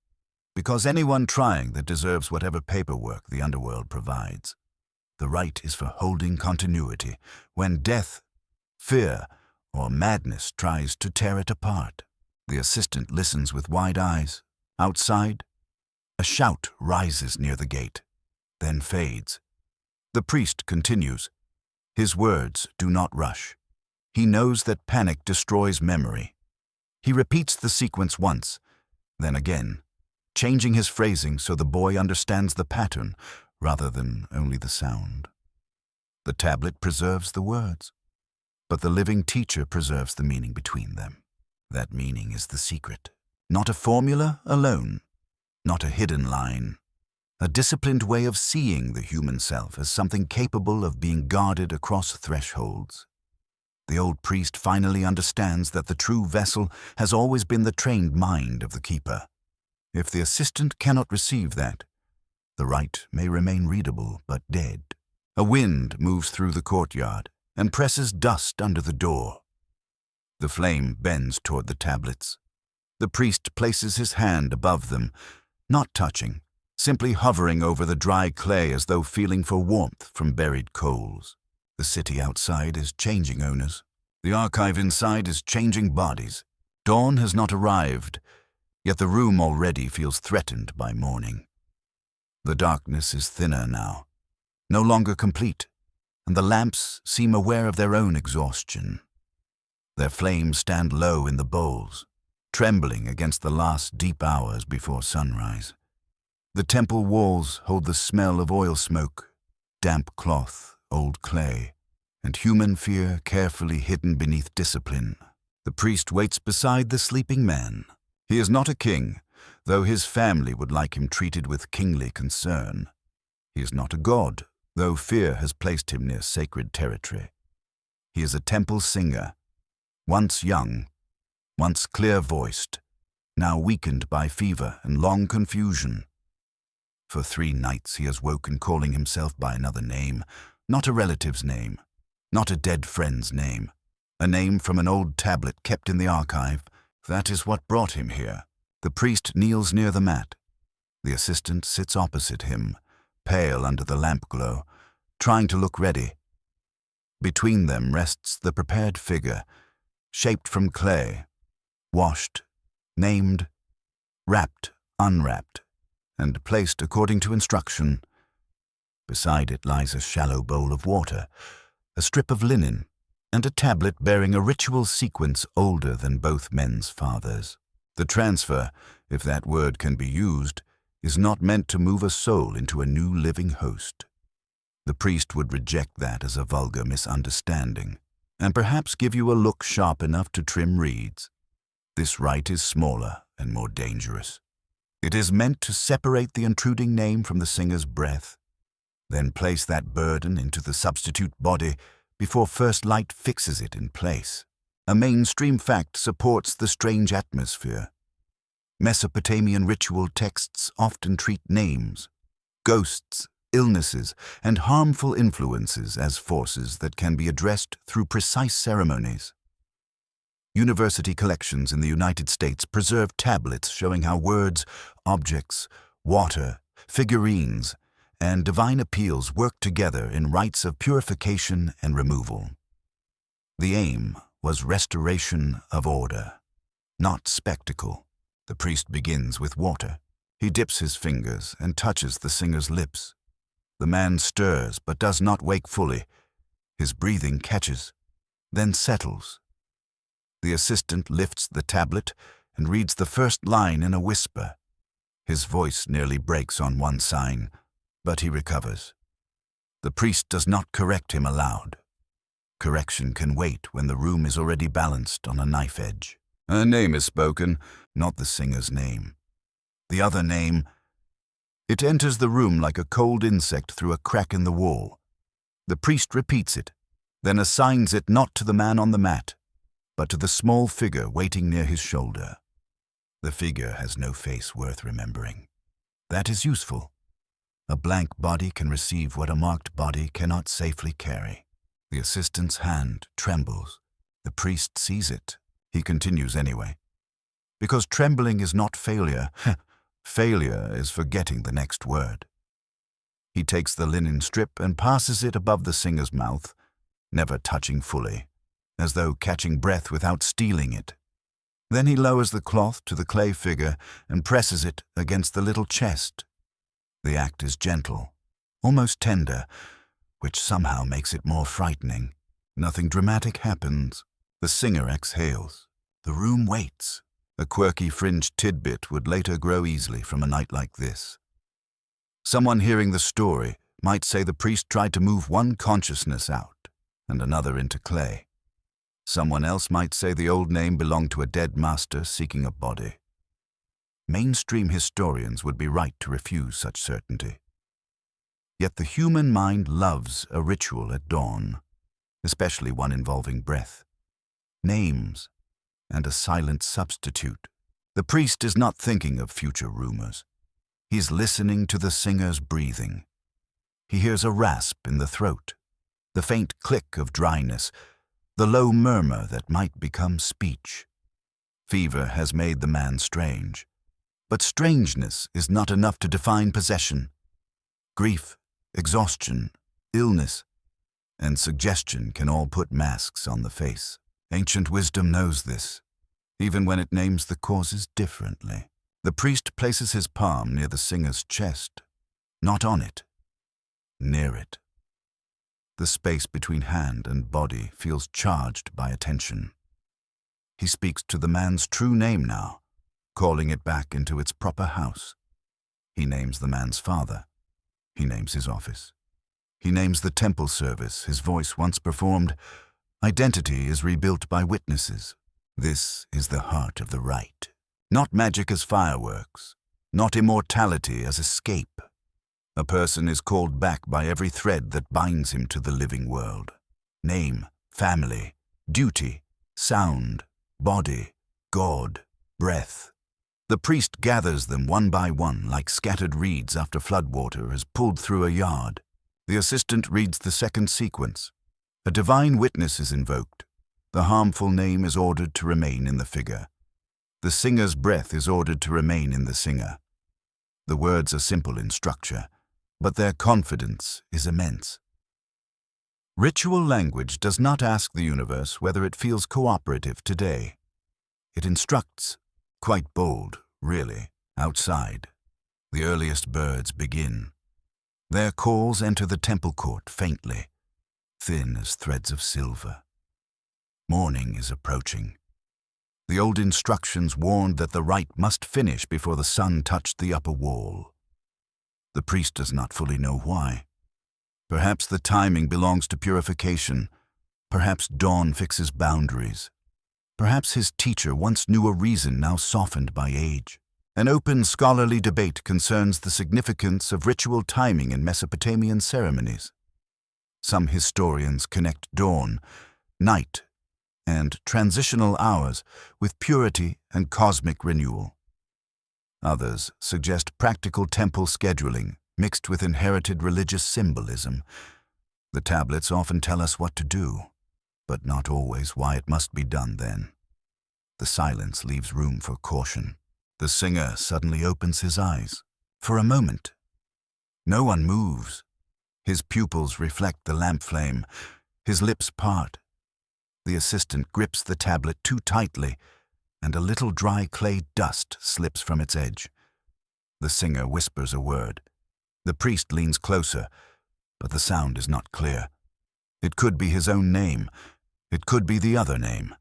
because anyone trying that deserves whatever paperwork the underworld provides. The rite is for holding continuity when death, fear, or madness tries to tear it apart. The assistant listens with wide eyes. Outside, a shout rises near the gate, then fades. The priest continues. His words do not rush. He knows that panic destroys memory. He repeats the sequence once, then again, changing his phrasing so the boy understands the pattern rather than only the sound. The tablet preserves the words, but the living teacher preserves the meaning between them. That meaning is the secret. Not a formula alone, not a hidden line. A disciplined way of seeing the human self as something capable of being guarded across thresholds. The old priest finally understands that the true vessel has always been the trained mind of the keeper. If the assistant cannot receive that, the rite may remain readable but dead. A wind moves through the courtyard and presses dust under the door. The flame bends toward the tablets. The priest places his hand above them, not touching, simply hovering over the dry clay as though feeling for warmth from buried coals. The city outside is changing owners. The archive inside is changing bodies. Dawn has not arrived, yet the room already feels threatened by morning. The darkness is thinner now, no longer complete, and the lamps seem aware of their own exhaustion. Their flames stand low in the bowls, trembling against the last deep hours before sunrise. The temple walls hold the smell of oil smoke, damp cloth, old clay, and human fear carefully hidden beneath discipline. The priest waits beside the sleeping man. He is not a king, though his family would like him treated with kingly concern. He is not a god, though fear has placed him near sacred territory. He is a temple singer, once young, once clear-voiced, now weakened by fever and long confusion. For 3 nights he has woken calling himself by another name, not a relative's name, not a dead friend's name, a name from an old tablet kept in the archive. That is what brought him here. The priest kneels near the mat. The assistant sits opposite him, pale under the lamp glow, trying to look ready. Between them rests the prepared figure, shaped from clay, washed, named, wrapped, unwrapped, and placed according to instruction. Beside it lies a shallow bowl of water, a strip of linen, and a tablet bearing a ritual sequence older than both men's fathers. The transfer, if that word can be used, is not meant to move a soul into a new living host. The priest would reject that as a vulgar misunderstanding, and perhaps give you a look sharp enough to trim reeds. This rite is smaller and more dangerous. It is meant to separate the intruding name from the singer's breath, then place that burden into the substitute body before first light fixes it in place. A mainstream fact supports the strange atmosphere. Mesopotamian ritual texts often treat names, ghosts, illnesses, and harmful influences as forces that can be addressed through precise ceremonies. University collections in the United States preserve tablets showing how words, objects, water, figurines, and divine appeals work together in rites of purification and removal. The aim was restoration of order, not spectacle. The priest begins with water. He dips his fingers and touches the singer's lips. The man stirs but does not wake fully. His breathing catches, then settles. The assistant lifts the tablet and reads the first line in a whisper. His voice nearly breaks on one sign, but he recovers. The priest does not correct him aloud. Correction can wait when the room is already balanced on a knife edge. A name is spoken, not the singer's name. The other name. It enters the room like a cold insect through a crack in the wall. The priest repeats it, then assigns it not to the man on the mat, but to the small figure waiting near his shoulder. The figure has no face worth remembering. That is useful. A blank body can receive what a marked body cannot safely carry. The assistant's hand trembles. The priest sees it. He continues anyway. Because trembling is not failure. Failure is forgetting the next word. He takes the linen strip and passes it above the singer's mouth, never touching fully, as though catching breath without stealing it. Then he lowers the cloth to the clay figure and presses it against the little chest. The act is gentle, almost tender, which somehow makes it more frightening. Nothing dramatic happens. The singer exhales. The room waits. A quirky fringed tidbit would later grow easily from a night like this. Someone hearing the story might say the priest tried to move one consciousness out and another into clay. Someone else might say the old name belonged to a dead master seeking a body. Mainstream historians would be right to refuse such certainty. Yet the human mind loves a ritual at dawn, especially one involving breath, names, and a silent substitute. The priest is not thinking of future rumors. He's listening to the singer's breathing. He hears a rasp in the throat, the faint click of dryness, the low murmur that might become speech. Fever has made the man strange. But strangeness is not enough to define possession. Grief, exhaustion, illness, and suggestion can all put masks on the face. Ancient wisdom knows this, even when it names the causes differently. The priest places his palm near the singer's chest, not on it, near it. The space between hand and body feels charged by attention. He speaks to the man's true name now, calling it back into its proper house. He names the man's father. He names his office. He names the temple service his voice once performed. Identity is rebuilt by witnesses. This is the heart of the rite. Not magic as fireworks, not immortality as escape. A person is called back by every thread that binds him to the living world. Name, family, duty, sound, body, God, breath. The priest gathers them one by one like scattered reeds after floodwater has pulled through a yard. The assistant reads the second sequence. A divine witness is invoked. The harmful name is ordered to remain in the figure. The singer's breath is ordered to remain in the singer. The words are simple in structure, but their confidence is immense. Ritual language does not ask the universe whether it feels cooperative today. It instructs, quite bold, really, outside. The earliest birds begin. Their calls enter the temple court faintly, thin as threads of silver. Morning is approaching. The old instructions warned that the rite must finish before the sun touched the upper wall. The priest does not fully know why. Perhaps the timing belongs to purification. Perhaps dawn fixes boundaries. Perhaps his teacher once knew a reason now softened by age. An open scholarly debate concerns the significance of ritual timing in Mesopotamian ceremonies. Some historians connect dawn, night, and transitional hours with purity and cosmic renewal. Others suggest practical temple scheduling mixed with inherited religious symbolism. The tablets often tell us what to do, but not always why it must be done then. The silence leaves room for caution. The singer suddenly opens his eyes. For a moment. No one moves. His pupils reflect the lamp flame. His lips part. The assistant grips the tablet too tightly, and a little dry clay dust slips from its edge. The singer whispers a word. The priest leans closer, but the sound is not clear. It could be his own name. It could be the other name.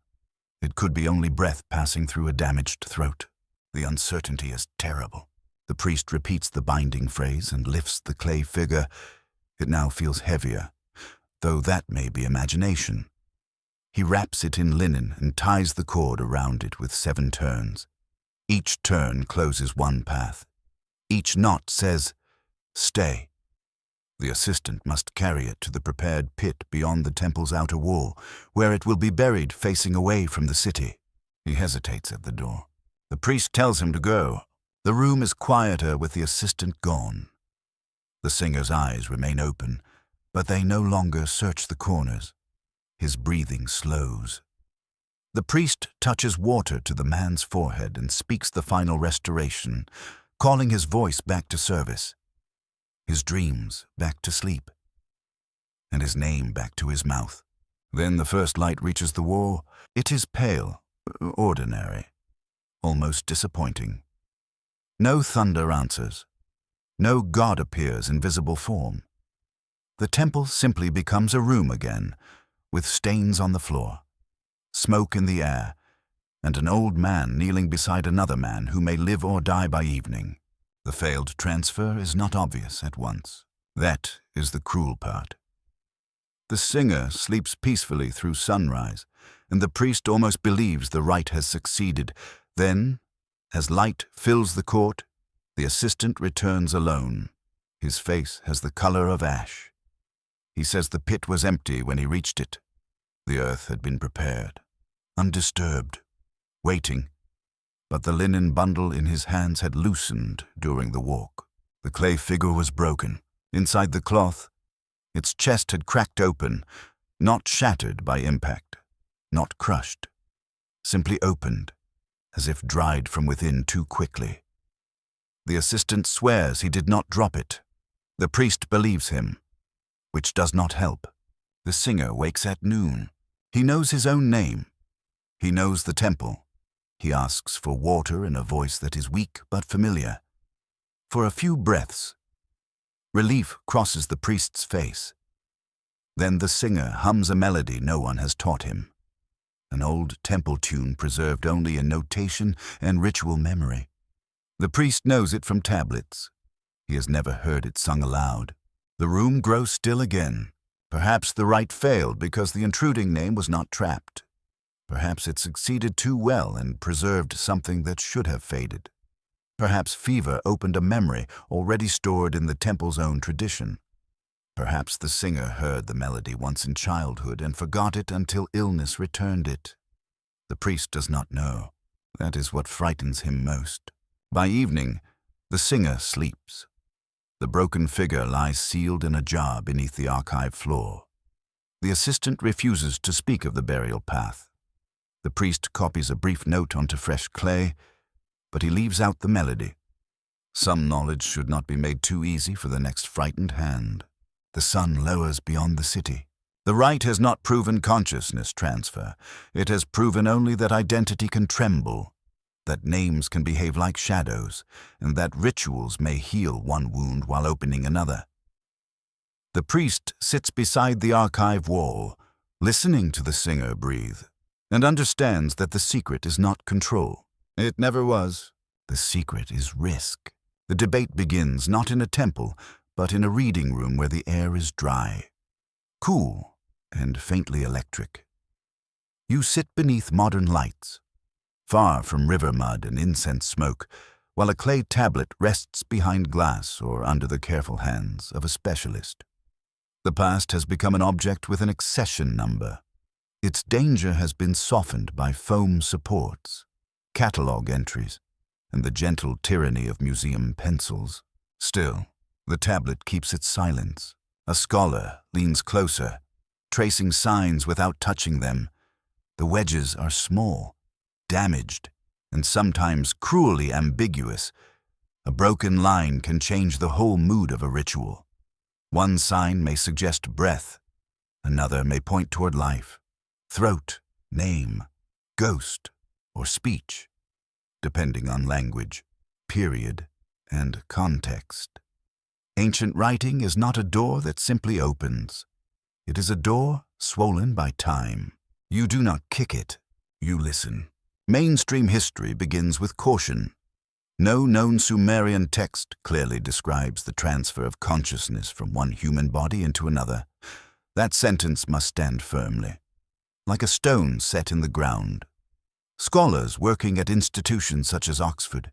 It could be only breath passing through a damaged throat. The uncertainty is terrible. The priest repeats the binding phrase and lifts the clay figure. It now feels heavier, though that may be imagination. He wraps it in linen and ties the cord around it with 7 turns. Each turn closes one path. Each knot says, "Stay." The assistant must carry it to the prepared pit beyond the temple's outer wall, where it will be buried facing away from the city. He hesitates at the door. The priest tells him to go. The room is quieter with the assistant gone. The singer's eyes remain open, but they no longer search the corners. His breathing slows. The priest touches water to the man's forehead and speaks the final restoration, calling his voice back to service, his dreams back to sleep, and his name back to his mouth. Then the first light reaches the wall. It is pale, ordinary, almost disappointing. No thunder answers. No god appears in visible form. The temple simply becomes a room again, with stains on the floor, smoke in the air, and an old man kneeling beside another man who may live or die by evening. The failed transfer is not obvious at once. That is the cruel part. The singer sleeps peacefully through sunrise, and the priest almost believes the rite has succeeded. Then, as light fills the court, the assistant returns alone. His face has the color of ash. He says the pit was empty when he reached it. The earth had been prepared, undisturbed, waiting, but the linen bundle in his hands had loosened during the walk. The clay figure was broken. Inside the cloth, its chest had cracked open, not shattered by impact, not crushed, simply opened, as if dried from within too quickly. The assistant swears he did not drop it. The priest believes him, which does not help. The singer wakes at noon. He knows his own name. He knows the temple. He asks for water in a voice that is weak but familiar. For a few breaths, relief crosses the priest's face. Then the singer hums a melody no one has taught him, an old temple tune preserved only in notation and ritual memory. The priest knows it from tablets. He has never heard it sung aloud. The room grows still again. Perhaps the rite failed because the intruding name was not trapped. Perhaps it succeeded too well and preserved something that should have faded. Perhaps fever opened a memory already stored in the temple's own tradition. Perhaps the singer heard the melody once in childhood and forgot it until illness returned it. The priest does not know. That is what frightens him most. By evening, the singer sleeps. The broken figure lies sealed in a jar beneath the archive floor. The assistant refuses to speak of the burial path. The priest copies a brief note onto fresh clay, but he leaves out the melody. Some knowledge should not be made too easy for the next frightened hand. The sun lowers beyond the city. The rite has not proven consciousness transfer. It has proven only that identity can tremble, that names can behave like shadows, and that rituals may heal one wound while opening another. The priest sits beside the archive wall, listening to the singer breathe, and understands that the secret is not control. It never was. The secret is risk. The debate begins not in a temple, but in a reading room where the air is dry, cool, and faintly electric. You sit beneath modern lights, far from river mud and incense smoke, while a clay tablet rests behind glass or under the careful hands of a specialist. The past has become an object with an accession number. Its danger has been softened by foam supports, catalog entries, and the gentle tyranny of museum pencils. Still, the tablet keeps its silence. A scholar leans closer, tracing signs without touching them. The wedges are small, damaged, and sometimes cruelly ambiguous. A broken line can change the whole mood of a ritual. One sign may suggest breath, another may point toward life, throat, name, ghost, or speech, depending on language, period, and context. Ancient writing is not a door that simply opens. It is a door swollen by time. You do not kick it, you listen. Mainstream history begins with caution. No known Sumerian text clearly describes the transfer of consciousness from one human body into another. That sentence must stand firmly, like a stone set in the ground. Scholars working at institutions such as Oxford,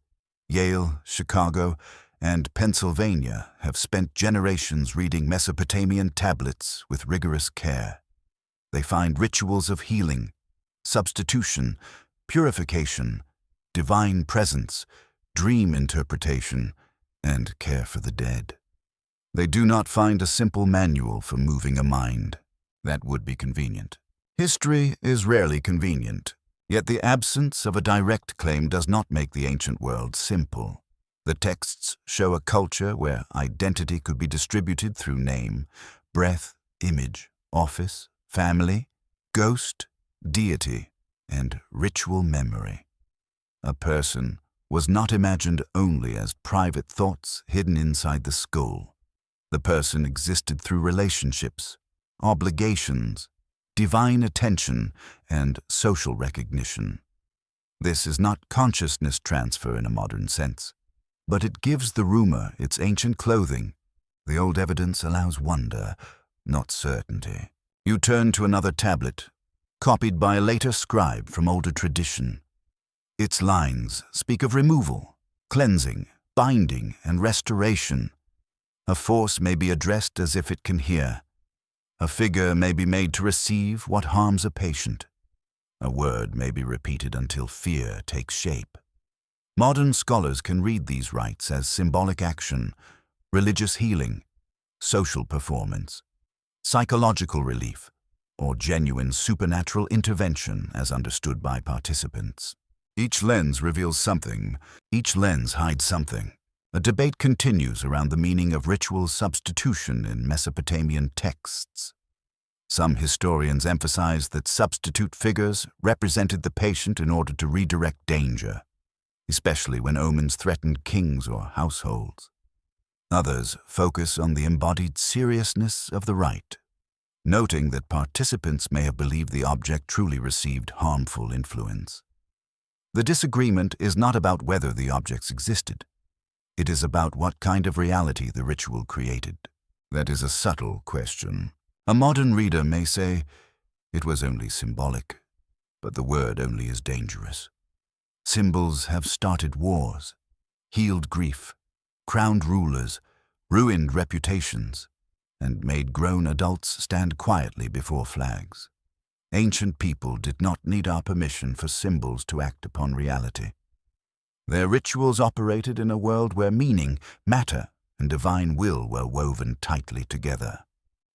Yale, Chicago, and Pennsylvania have spent generations reading Mesopotamian tablets with rigorous care. They find rituals of healing, substitution, purification, divine presence, dream interpretation, and care for the dead. They do not find a simple manual for moving a mind. That would be convenient. History is rarely convenient, yet the absence of a direct claim does not make the ancient world simple. The texts show a culture where identity could be distributed through name, breath, image, office, family, ghost, deity, and ritual memory. A person was not imagined only as private thoughts hidden inside the skull. The person existed through relationships, obligations, divine attention, and social recognition. This is not consciousness transfer in a modern sense, but it gives the rumor its ancient clothing. The old evidence allows wonder, not certainty. You turn to another tablet, copied by a later scribe from older tradition. Its lines speak of removal, cleansing, binding, and restoration. A force may be addressed as if it can hear. A figure may be made to receive what harms a patient. A word may be repeated until fear takes shape. Modern scholars can read these rites as symbolic action, religious healing, social performance, psychological relief, or genuine supernatural intervention as understood by participants. Each lens reveals something. Each lens hides something. A debate continues around the meaning of ritual substitution in Mesopotamian texts. Some historians emphasize that substitute figures represented the patient in order to redirect danger, especially when omens threatened kings or households. Others focus on the embodied seriousness of the rite, noting that participants may have believed the object truly received harmful influence. The disagreement is not about whether the objects existed. It is about what kind of reality the ritual created. That is a subtle question. A modern reader may say, it was only symbolic, but the word only is dangerous. Symbols have started wars, healed grief, crowned rulers, ruined reputations, and made grown adults stand quietly before flags. Ancient people did not need our permission for symbols to act upon reality. Their rituals operated in a world where meaning, matter, and divine will were woven tightly together.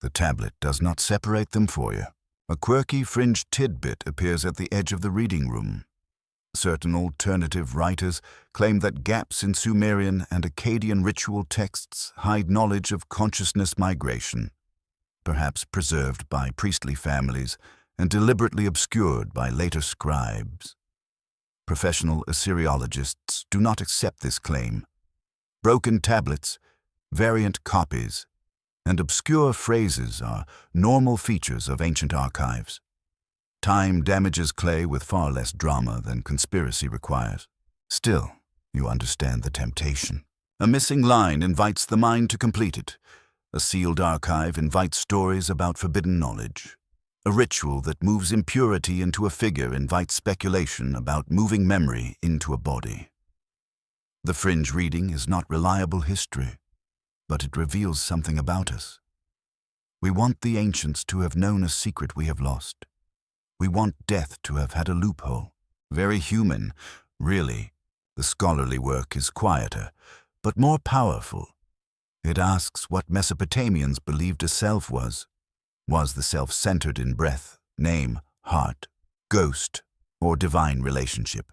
The tablet does not separate them for you. A quirky fringed tidbit appears at the edge of the reading room. Certain alternative writers claim that gaps in Sumerian and Akkadian ritual texts hide knowledge of consciousness migration, perhaps preserved by priestly families and deliberately obscured by later scribes. Professional Assyriologists do not accept this claim. Broken tablets, variant copies, and obscure phrases are normal features of ancient archives. Time damages clay with far less drama than conspiracy requires. Still, you understand the temptation. A missing line invites the mind to complete it. A sealed archive invites stories about forbidden knowledge. A ritual that moves impurity into a figure invites speculation about moving memory into a body. The fringe reading is not reliable history, but it reveals something about us. We want the ancients to have known a secret we have lost. We want death to have had a loophole. Very human, really. The scholarly work is quieter, but more powerful. It asks what Mesopotamians believed a self was. Was the self centered in breath, name, heart, ghost, or divine relationship?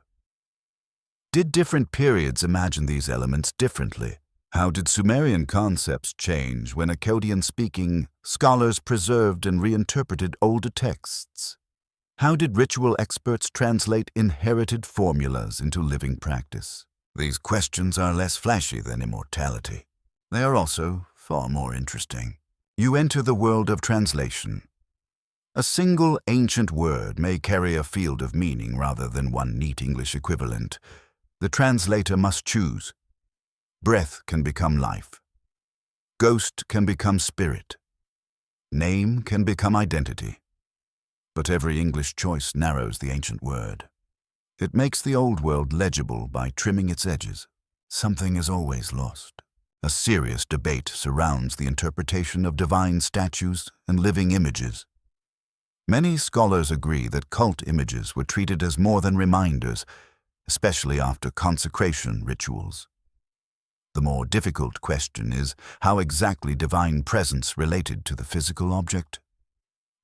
Did different periods imagine these elements differently? How did Sumerian concepts change when Akkadian-speaking scholars preserved and reinterpreted older texts? How did ritual experts translate inherited formulas into living practice? These questions are less flashy than immortality. They are also far more interesting. You enter the world of translation. A single ancient word may carry a field of meaning rather than one neat English equivalent. The translator must choose. Breath can become life. Ghost can become spirit. Name can become identity. But every English choice narrows the ancient word. It makes the old world legible by trimming its edges. Something is always lost. A serious debate surrounds the interpretation of divine statues and living images. Many scholars agree that cult images were treated as more than reminders, especially after consecration rituals. The more difficult question is how exactly divine presence related to the physical object.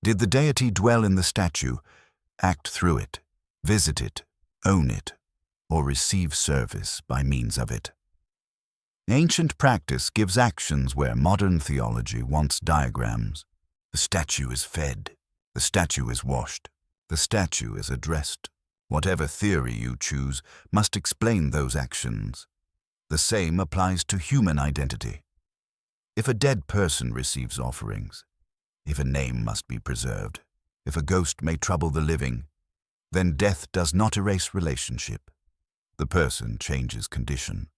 Did the deity dwell in the statue, act through it, visit it, own it, or receive service by means of it? Ancient practice gives actions where modern theology wants diagrams. The statue is fed. The statue is washed. The statue is addressed. Whatever theory you choose must explain those actions. The same applies to human identity. If a dead person receives offerings, if a name must be preserved, if a ghost may trouble the living, then death does not erase relationship. The person changes condition,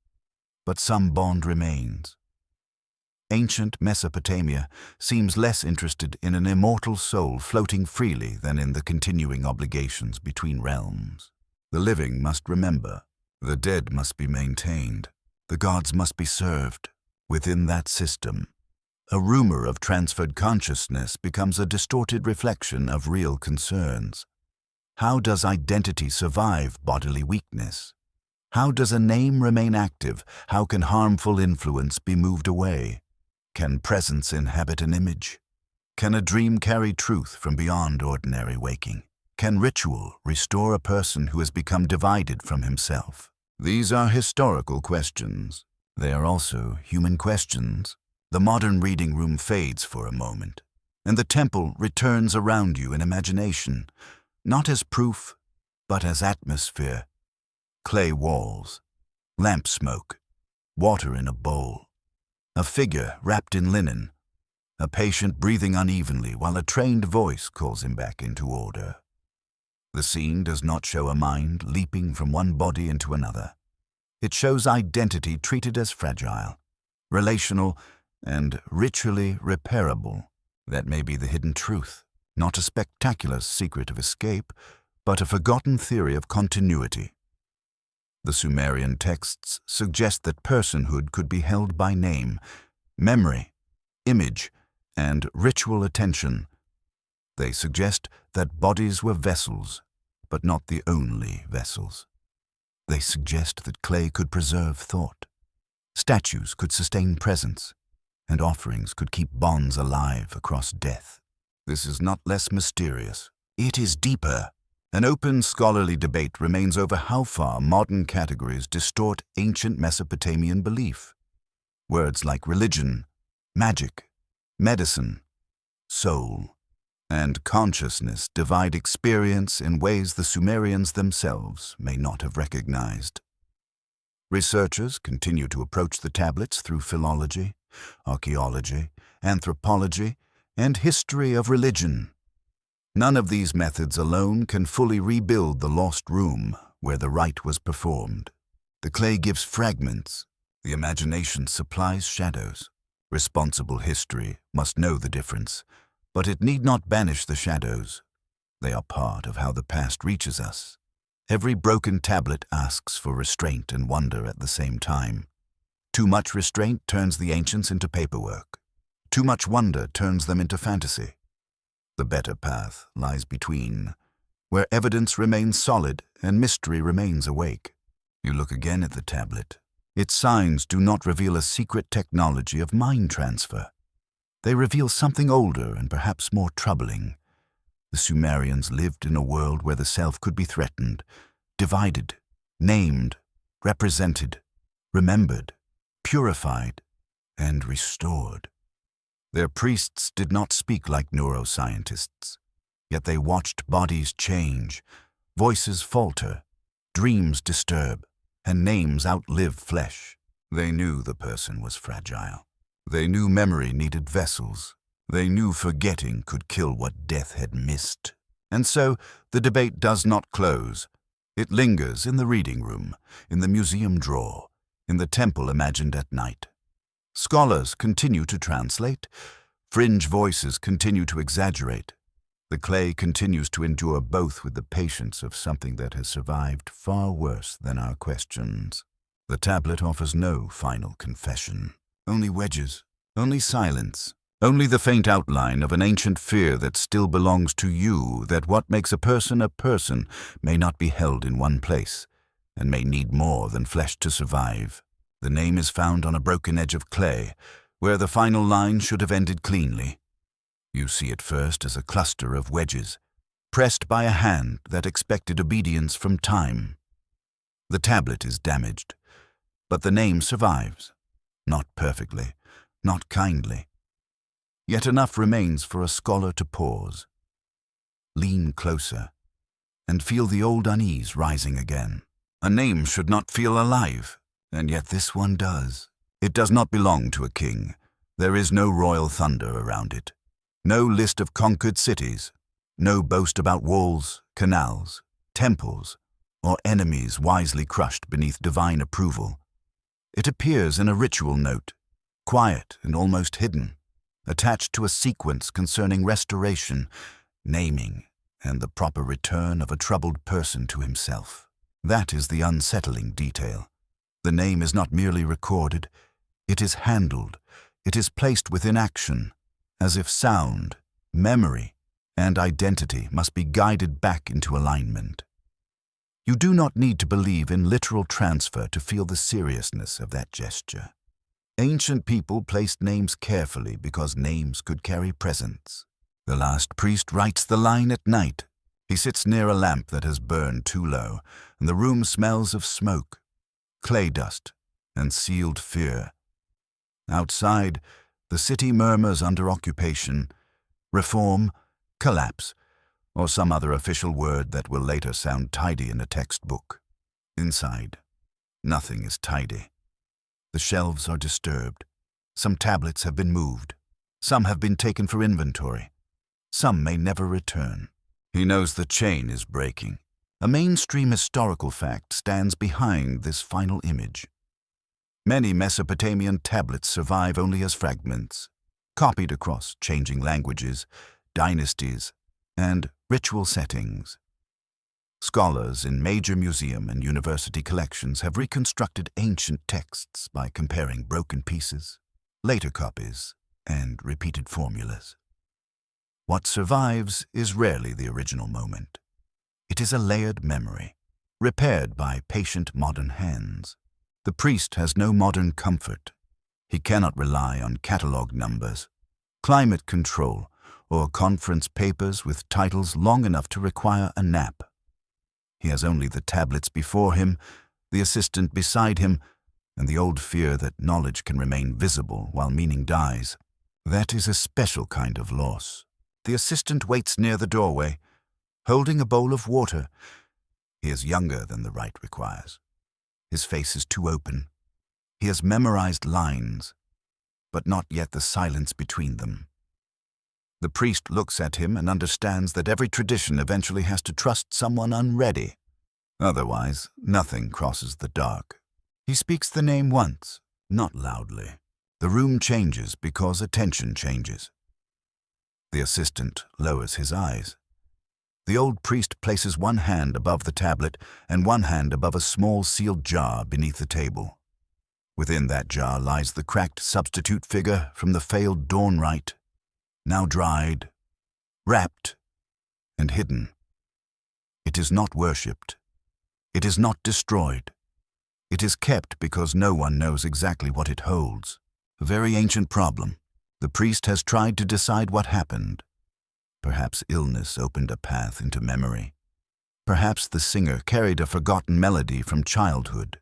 but some bond remains. Ancient Mesopotamia seems less interested in an immortal soul floating freely than in the continuing obligations between realms. The living must remember. The dead must be maintained. The gods must be served. Within that system, a rumor of transferred consciousness becomes a distorted reflection of real concerns. How does identity survive bodily weakness? How does a name remain active? How can harmful influence be moved away? Can presence inhabit an image? Can a dream carry truth from beyond ordinary waking? Can ritual restore a person who has become divided from himself? These are historical questions. They are also human questions. The modern reading room fades for a moment, and the temple returns around you in imagination, not as proof, but as atmosphere. Clay walls, lamp smoke, water in a bowl, a figure wrapped in linen, a patient breathing unevenly while a trained voice calls him back into order. The scene does not show a mind leaping from one body into another. It shows identity treated as fragile, relational, and ritually repairable. That may be the hidden truth, not a spectacular secret of escape, but a forgotten theory of continuity. The Sumerian texts suggest that personhood could be held by name, memory, image, and ritual attention. They suggest that bodies were vessels, but not the only vessels. They suggest that clay could preserve thought, statues could sustain presence, and offerings could keep bonds alive across death. This is not less mysterious. It is deeper. An open scholarly debate remains over how far modern categories distort ancient Mesopotamian belief. Words like religion, magic, medicine, soul, and consciousness divide experience in ways the Sumerians themselves may not have recognized. Researchers continue to approach the tablets through philology, archaeology, anthropology, and history of religion. None of these methods alone can fully rebuild the lost room where the rite was performed. The clay gives fragments. The imagination supplies shadows. Responsible history must know the difference, but it need not banish the shadows. They are part of how the past reaches us. Every broken tablet asks for restraint and wonder at the same time. Too much restraint turns the ancients into paperwork. Too much wonder turns them into fantasy. The better path lies between, where evidence remains solid and mystery remains awake. You look again at the tablet. Its signs do not reveal a secret technology of mind transfer. They reveal something older and perhaps more troubling. The Sumerians lived in a world where the self could be threatened, divided, named, represented, remembered, purified, and restored. Their priests did not speak like neuroscientists, yet they watched bodies change, voices falter, dreams disturb, and names outlive flesh. They knew the person was fragile. They knew memory needed vessels. They knew forgetting could kill what death had missed. And so the debate does not close. It lingers in the reading room, in the museum drawer, in the temple imagined at night. Scholars continue to translate. Fringe voices continue to exaggerate. The clay continues to endure both with the patience of something that has survived far worse than our questions. The tablet offers no final confession. Only wedges, only silence, only the faint outline of an ancient fear that still belongs to you, that what makes a person may not be held in one place, and may need more than flesh to survive. The name is found on a broken edge of clay, where the final line should have ended cleanly. You see it first as a cluster of wedges, pressed by a hand that expected obedience from time. The tablet is damaged, but the name survives. Not perfectly, not kindly. Yet enough remains for a scholar to pause, lean closer, and feel the old unease rising again. A name should not feel alive, and yet this one does. It does not belong to a king. There is no royal thunder around it. No list of conquered cities, no boast about walls, canals, temples, or enemies wisely crushed beneath divine approval. It appears in a ritual note, quiet and almost hidden, attached to a sequence concerning restoration, naming, and the proper return of a troubled person to himself. That is the unsettling detail. The name is not merely recorded, it is handled, it is placed within action, as if sound, memory, and identity must be guided back into alignment. You do not need to believe in literal transfer to feel the seriousness of that gesture. Ancient people placed names carefully because names could carry presence. The last priest writes the line at night. He sits near a lamp that has burned too low, and the room smells of smoke, clay dust, and sealed fear. Outside, the city murmurs under occupation, reform, collapse, or some other official word that will later sound tidy in a textbook. Inside, nothing is tidy. The shelves are disturbed. Some tablets have been moved. Some have been taken for inventory. Some may never return. He knows the chain is breaking. A mainstream historical fact stands behind this final image. Many Mesopotamian tablets survive only as fragments, copied across changing languages, dynasties, and ritual settings. Scholars in major museum and university collections have reconstructed ancient texts by comparing broken pieces, later copies, and repeated formulas. What survives is rarely the original moment. It is a layered memory, repaired by patient modern hands. The priest has no modern comfort. He cannot rely on catalog numbers, climate control, or conference papers with titles long enough to require a nap. He has only the tablets before him, the assistant beside him, and the old fear that knowledge can remain visible while meaning dies. That is a special kind of loss. The assistant waits near the doorway, holding a bowl of water. He is younger than the rite requires. His face is too open. He has memorized lines, but not yet the silence between them. The priest looks at him and understands that every tradition eventually has to trust someone unready. Otherwise, nothing crosses the dark. He speaks the name once, not loudly. The room changes because attention changes. The assistant lowers his eyes. The old priest places one hand above the tablet and one hand above a small sealed jar beneath the table. Within that jar lies the cracked substitute figure from the failed dawn rite, now dried, wrapped, and hidden. It is not worshipped. It is not destroyed. It is kept because no one knows exactly what it holds. A very ancient problem. The priest has tried to decide what happened. Perhaps illness opened a path into memory. Perhaps the singer carried a forgotten melody from childhood.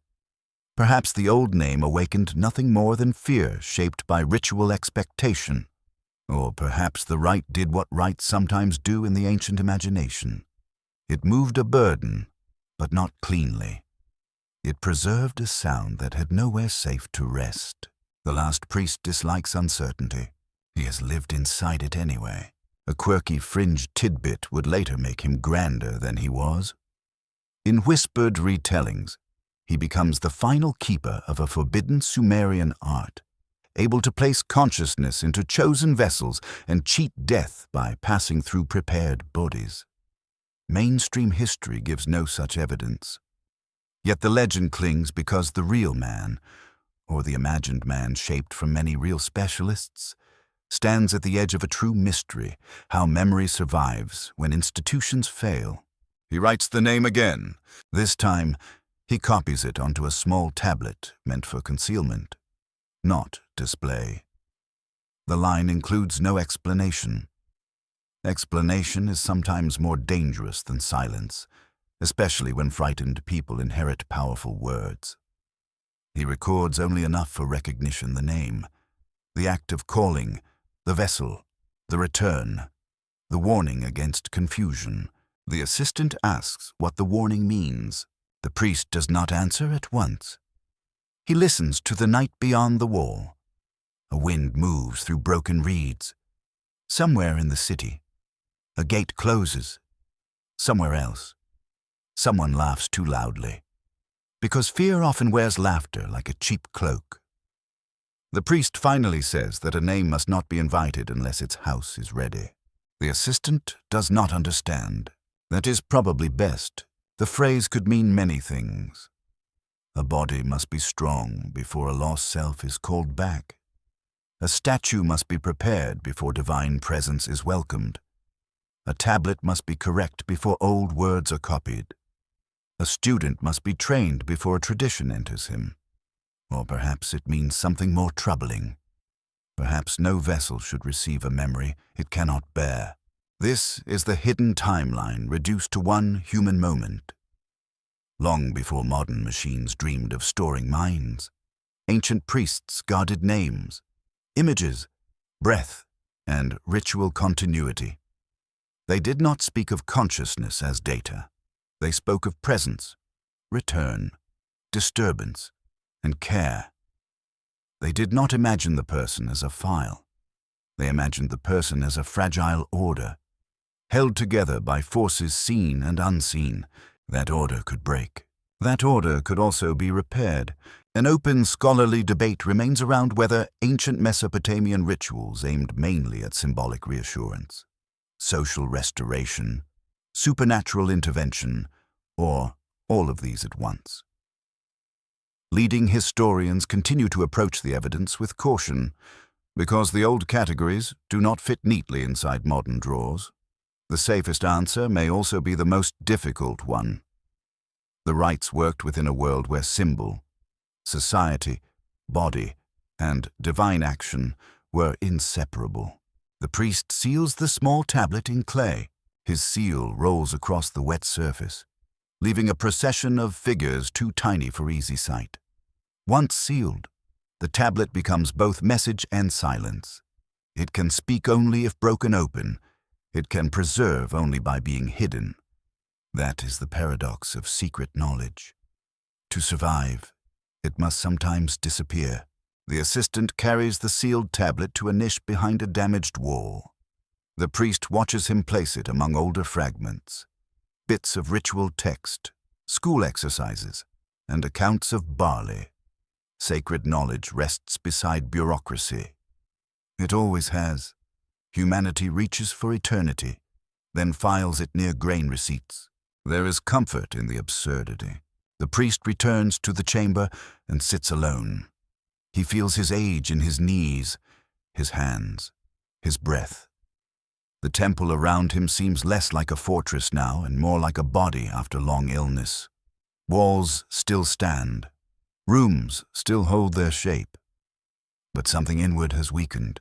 Perhaps the old name awakened nothing more than fear shaped by ritual expectation. Or perhaps the rite did what rites sometimes do in the ancient imagination. It moved a burden, but not cleanly. It preserved a sound that had nowhere safe to rest. The last priest dislikes uncertainty. He has lived inside it anyway. A quirky fringe tidbit would later make him grander than he was. In whispered retellings, he becomes the final keeper of a forbidden Sumerian art, able to place consciousness into chosen vessels and cheat death by passing through prepared bodies. Mainstream history gives no such evidence. Yet the legend clings because the real man, or the imagined man shaped from many real specialists, stands at the edge of a true mystery, how memory survives when institutions fail. He writes the name again. This time, he copies it onto a small tablet meant for concealment, not display. The line includes no explanation. Explanation is sometimes more dangerous than silence, especially when frightened people inherit powerful words. He records only enough for recognition: the name, the act of calling, the vessel, the return, the warning against confusion. The assistant asks what the warning means. The priest does not answer at once. He listens to the night beyond the wall. A wind moves through broken reeds. Somewhere in the city, a gate closes. Somewhere else, someone laughs too loudly, because fear often wears laughter like a cheap cloak. The priest finally says that a name must not be invited unless its house is ready. The assistant does not understand. That is probably best. The phrase could mean many things. A body must be strong before a lost self is called back. A statue must be prepared before divine presence is welcomed. A tablet must be correct before old words are copied. A student must be trained before a tradition enters him. Or perhaps it means something more troubling. Perhaps no vessel should receive a memory it cannot bear. This is the hidden timeline reduced to one human moment. Long before modern machines dreamed of storing minds, ancient priests guarded names, images, breath, and ritual continuity. They did not speak of consciousness as data. They spoke of presence, return, disturbance, and care. They did not imagine the person as a file. They imagined the person as a fragile order, held together by forces seen and unseen. That order could break. That order could also be repaired. An open scholarly debate remains around whether ancient Mesopotamian rituals aimed mainly at symbolic reassurance, social restoration, supernatural intervention, or all of these at once. Leading historians continue to approach the evidence with caution, because the old categories do not fit neatly inside modern drawers. The safest answer may also be the most difficult one. The rites worked within a world where symbol, society, body, and divine action were inseparable. The priest seals the small tablet in clay. His seal rolls across the wet surface, leaving a procession of figures too tiny for easy sight. Once sealed, the tablet becomes both message and silence. It can speak only if broken open. It can preserve only by being hidden. That is the paradox of secret knowledge. To survive, it must sometimes disappear. The assistant carries the sealed tablet to a niche behind a damaged wall. The priest watches him place it among older fragments, bits of ritual text, school exercises, and accounts of barley. Sacred knowledge rests beside bureaucracy. It always has. Humanity reaches for eternity, then files it near grain receipts. There is comfort in the absurdity. The priest returns to the chamber and sits alone. He feels his age in his knees, his hands, his breath. The temple around him seems less like a fortress now and more like a body after long illness. Walls still stand. Rooms still hold their shape. But something inward has weakened.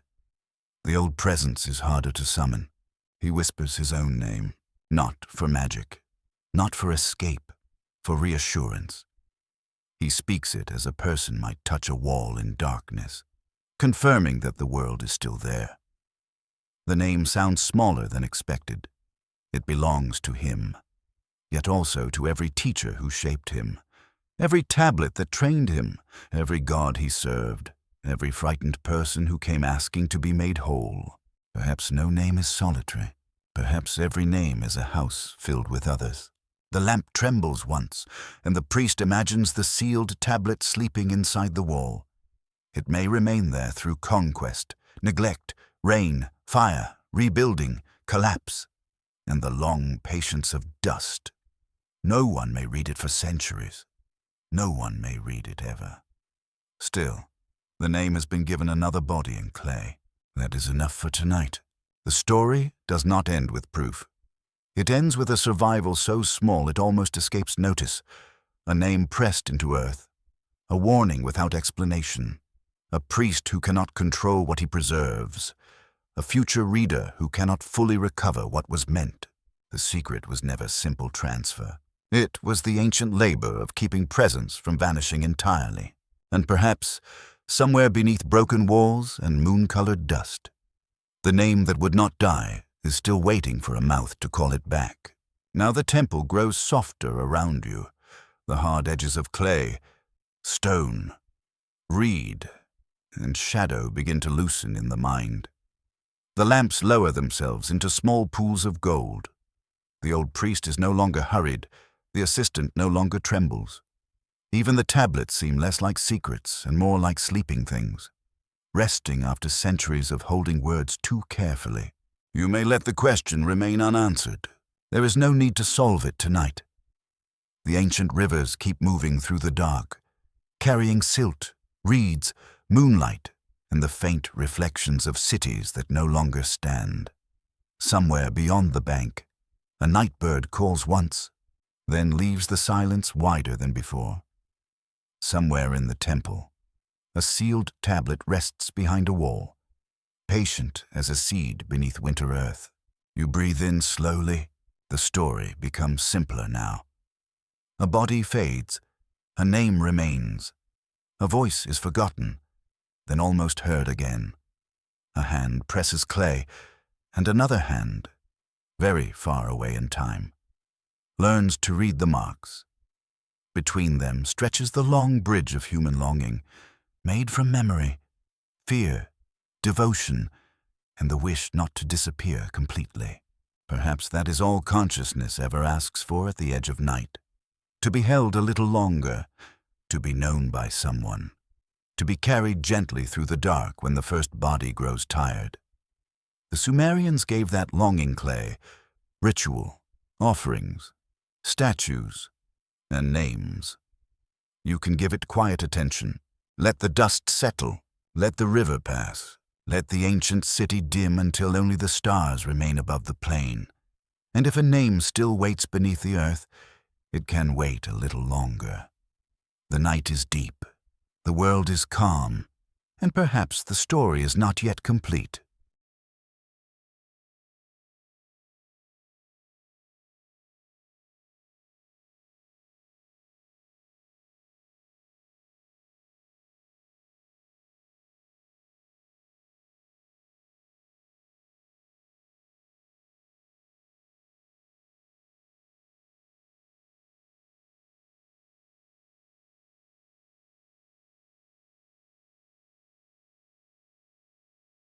The old presence is harder to summon. He whispers his own name, not for magic, not for escape, for reassurance. He speaks it as a person might touch a wall in darkness, confirming that the world is still there. The name sounds smaller than expected. It belongs to him, yet also to every teacher who shaped him, every tablet that trained him, every god he served, every frightened person who came asking to be made whole. Perhaps no name is solitary. Perhaps every name is a house filled with others. The lamp trembles once, and the priest imagines the sealed tablet sleeping inside the wall. It may remain there through conquest, neglect, rain, fire, rebuilding, collapse, and the long patience of dust. No one may read it for centuries. No one may read it ever. Still, the name has been given another body in clay. That is enough for tonight. The story does not end with proof. It ends with a survival so small it almost escapes notice, a name pressed into earth, a warning without explanation, a priest who cannot control what he preserves, a future reader who cannot fully recover what was meant. The secret was never simple transfer. It was the ancient labor of keeping presence from vanishing entirely, and perhaps, somewhere beneath broken walls and moon-colored dust, the name that would not die is still waiting for a mouth to call it back. Now the temple grows softer around you, the hard edges of clay, stone, reed, and shadow begin to loosen in the mind. The lamps lower themselves into small pools of gold. The old priest is no longer hurried, the assistant no longer trembles. Even the tablets seem less like secrets and more like sleeping things, resting after centuries of holding words too carefully. You may let the question remain unanswered. There is no need to solve it tonight. The ancient rivers keep moving through the dark, carrying silt, reeds, moonlight, and the faint reflections of cities that no longer stand. Somewhere beyond the bank, a night bird calls once, then leaves the silence wider than before. Somewhere in the temple, a sealed tablet rests behind a wall, patient as a seed beneath winter earth. You breathe in slowly. The story becomes simpler now. A body fades. A name remains. A voice is forgotten, then almost heard again. A hand presses clay, and another hand, very far away in time, learns to read the marks. Between them stretches the long bridge of human longing, made from memory, fear, devotion, and the wish not to disappear completely. Perhaps that is all consciousness ever asks for at the edge of night. To be held a little longer, to be known by someone, to be carried gently through the dark when the first body grows tired. The Sumerians gave that longing clay ritual, offerings, statues, and names. You can give it quiet attention. Let the dust settle. Let the river pass. Let the ancient city dim until only the stars remain above the plain. And if a name still waits beneath the earth, it can wait a little longer. The night is deep. The world is calm. And perhaps the story is not yet complete.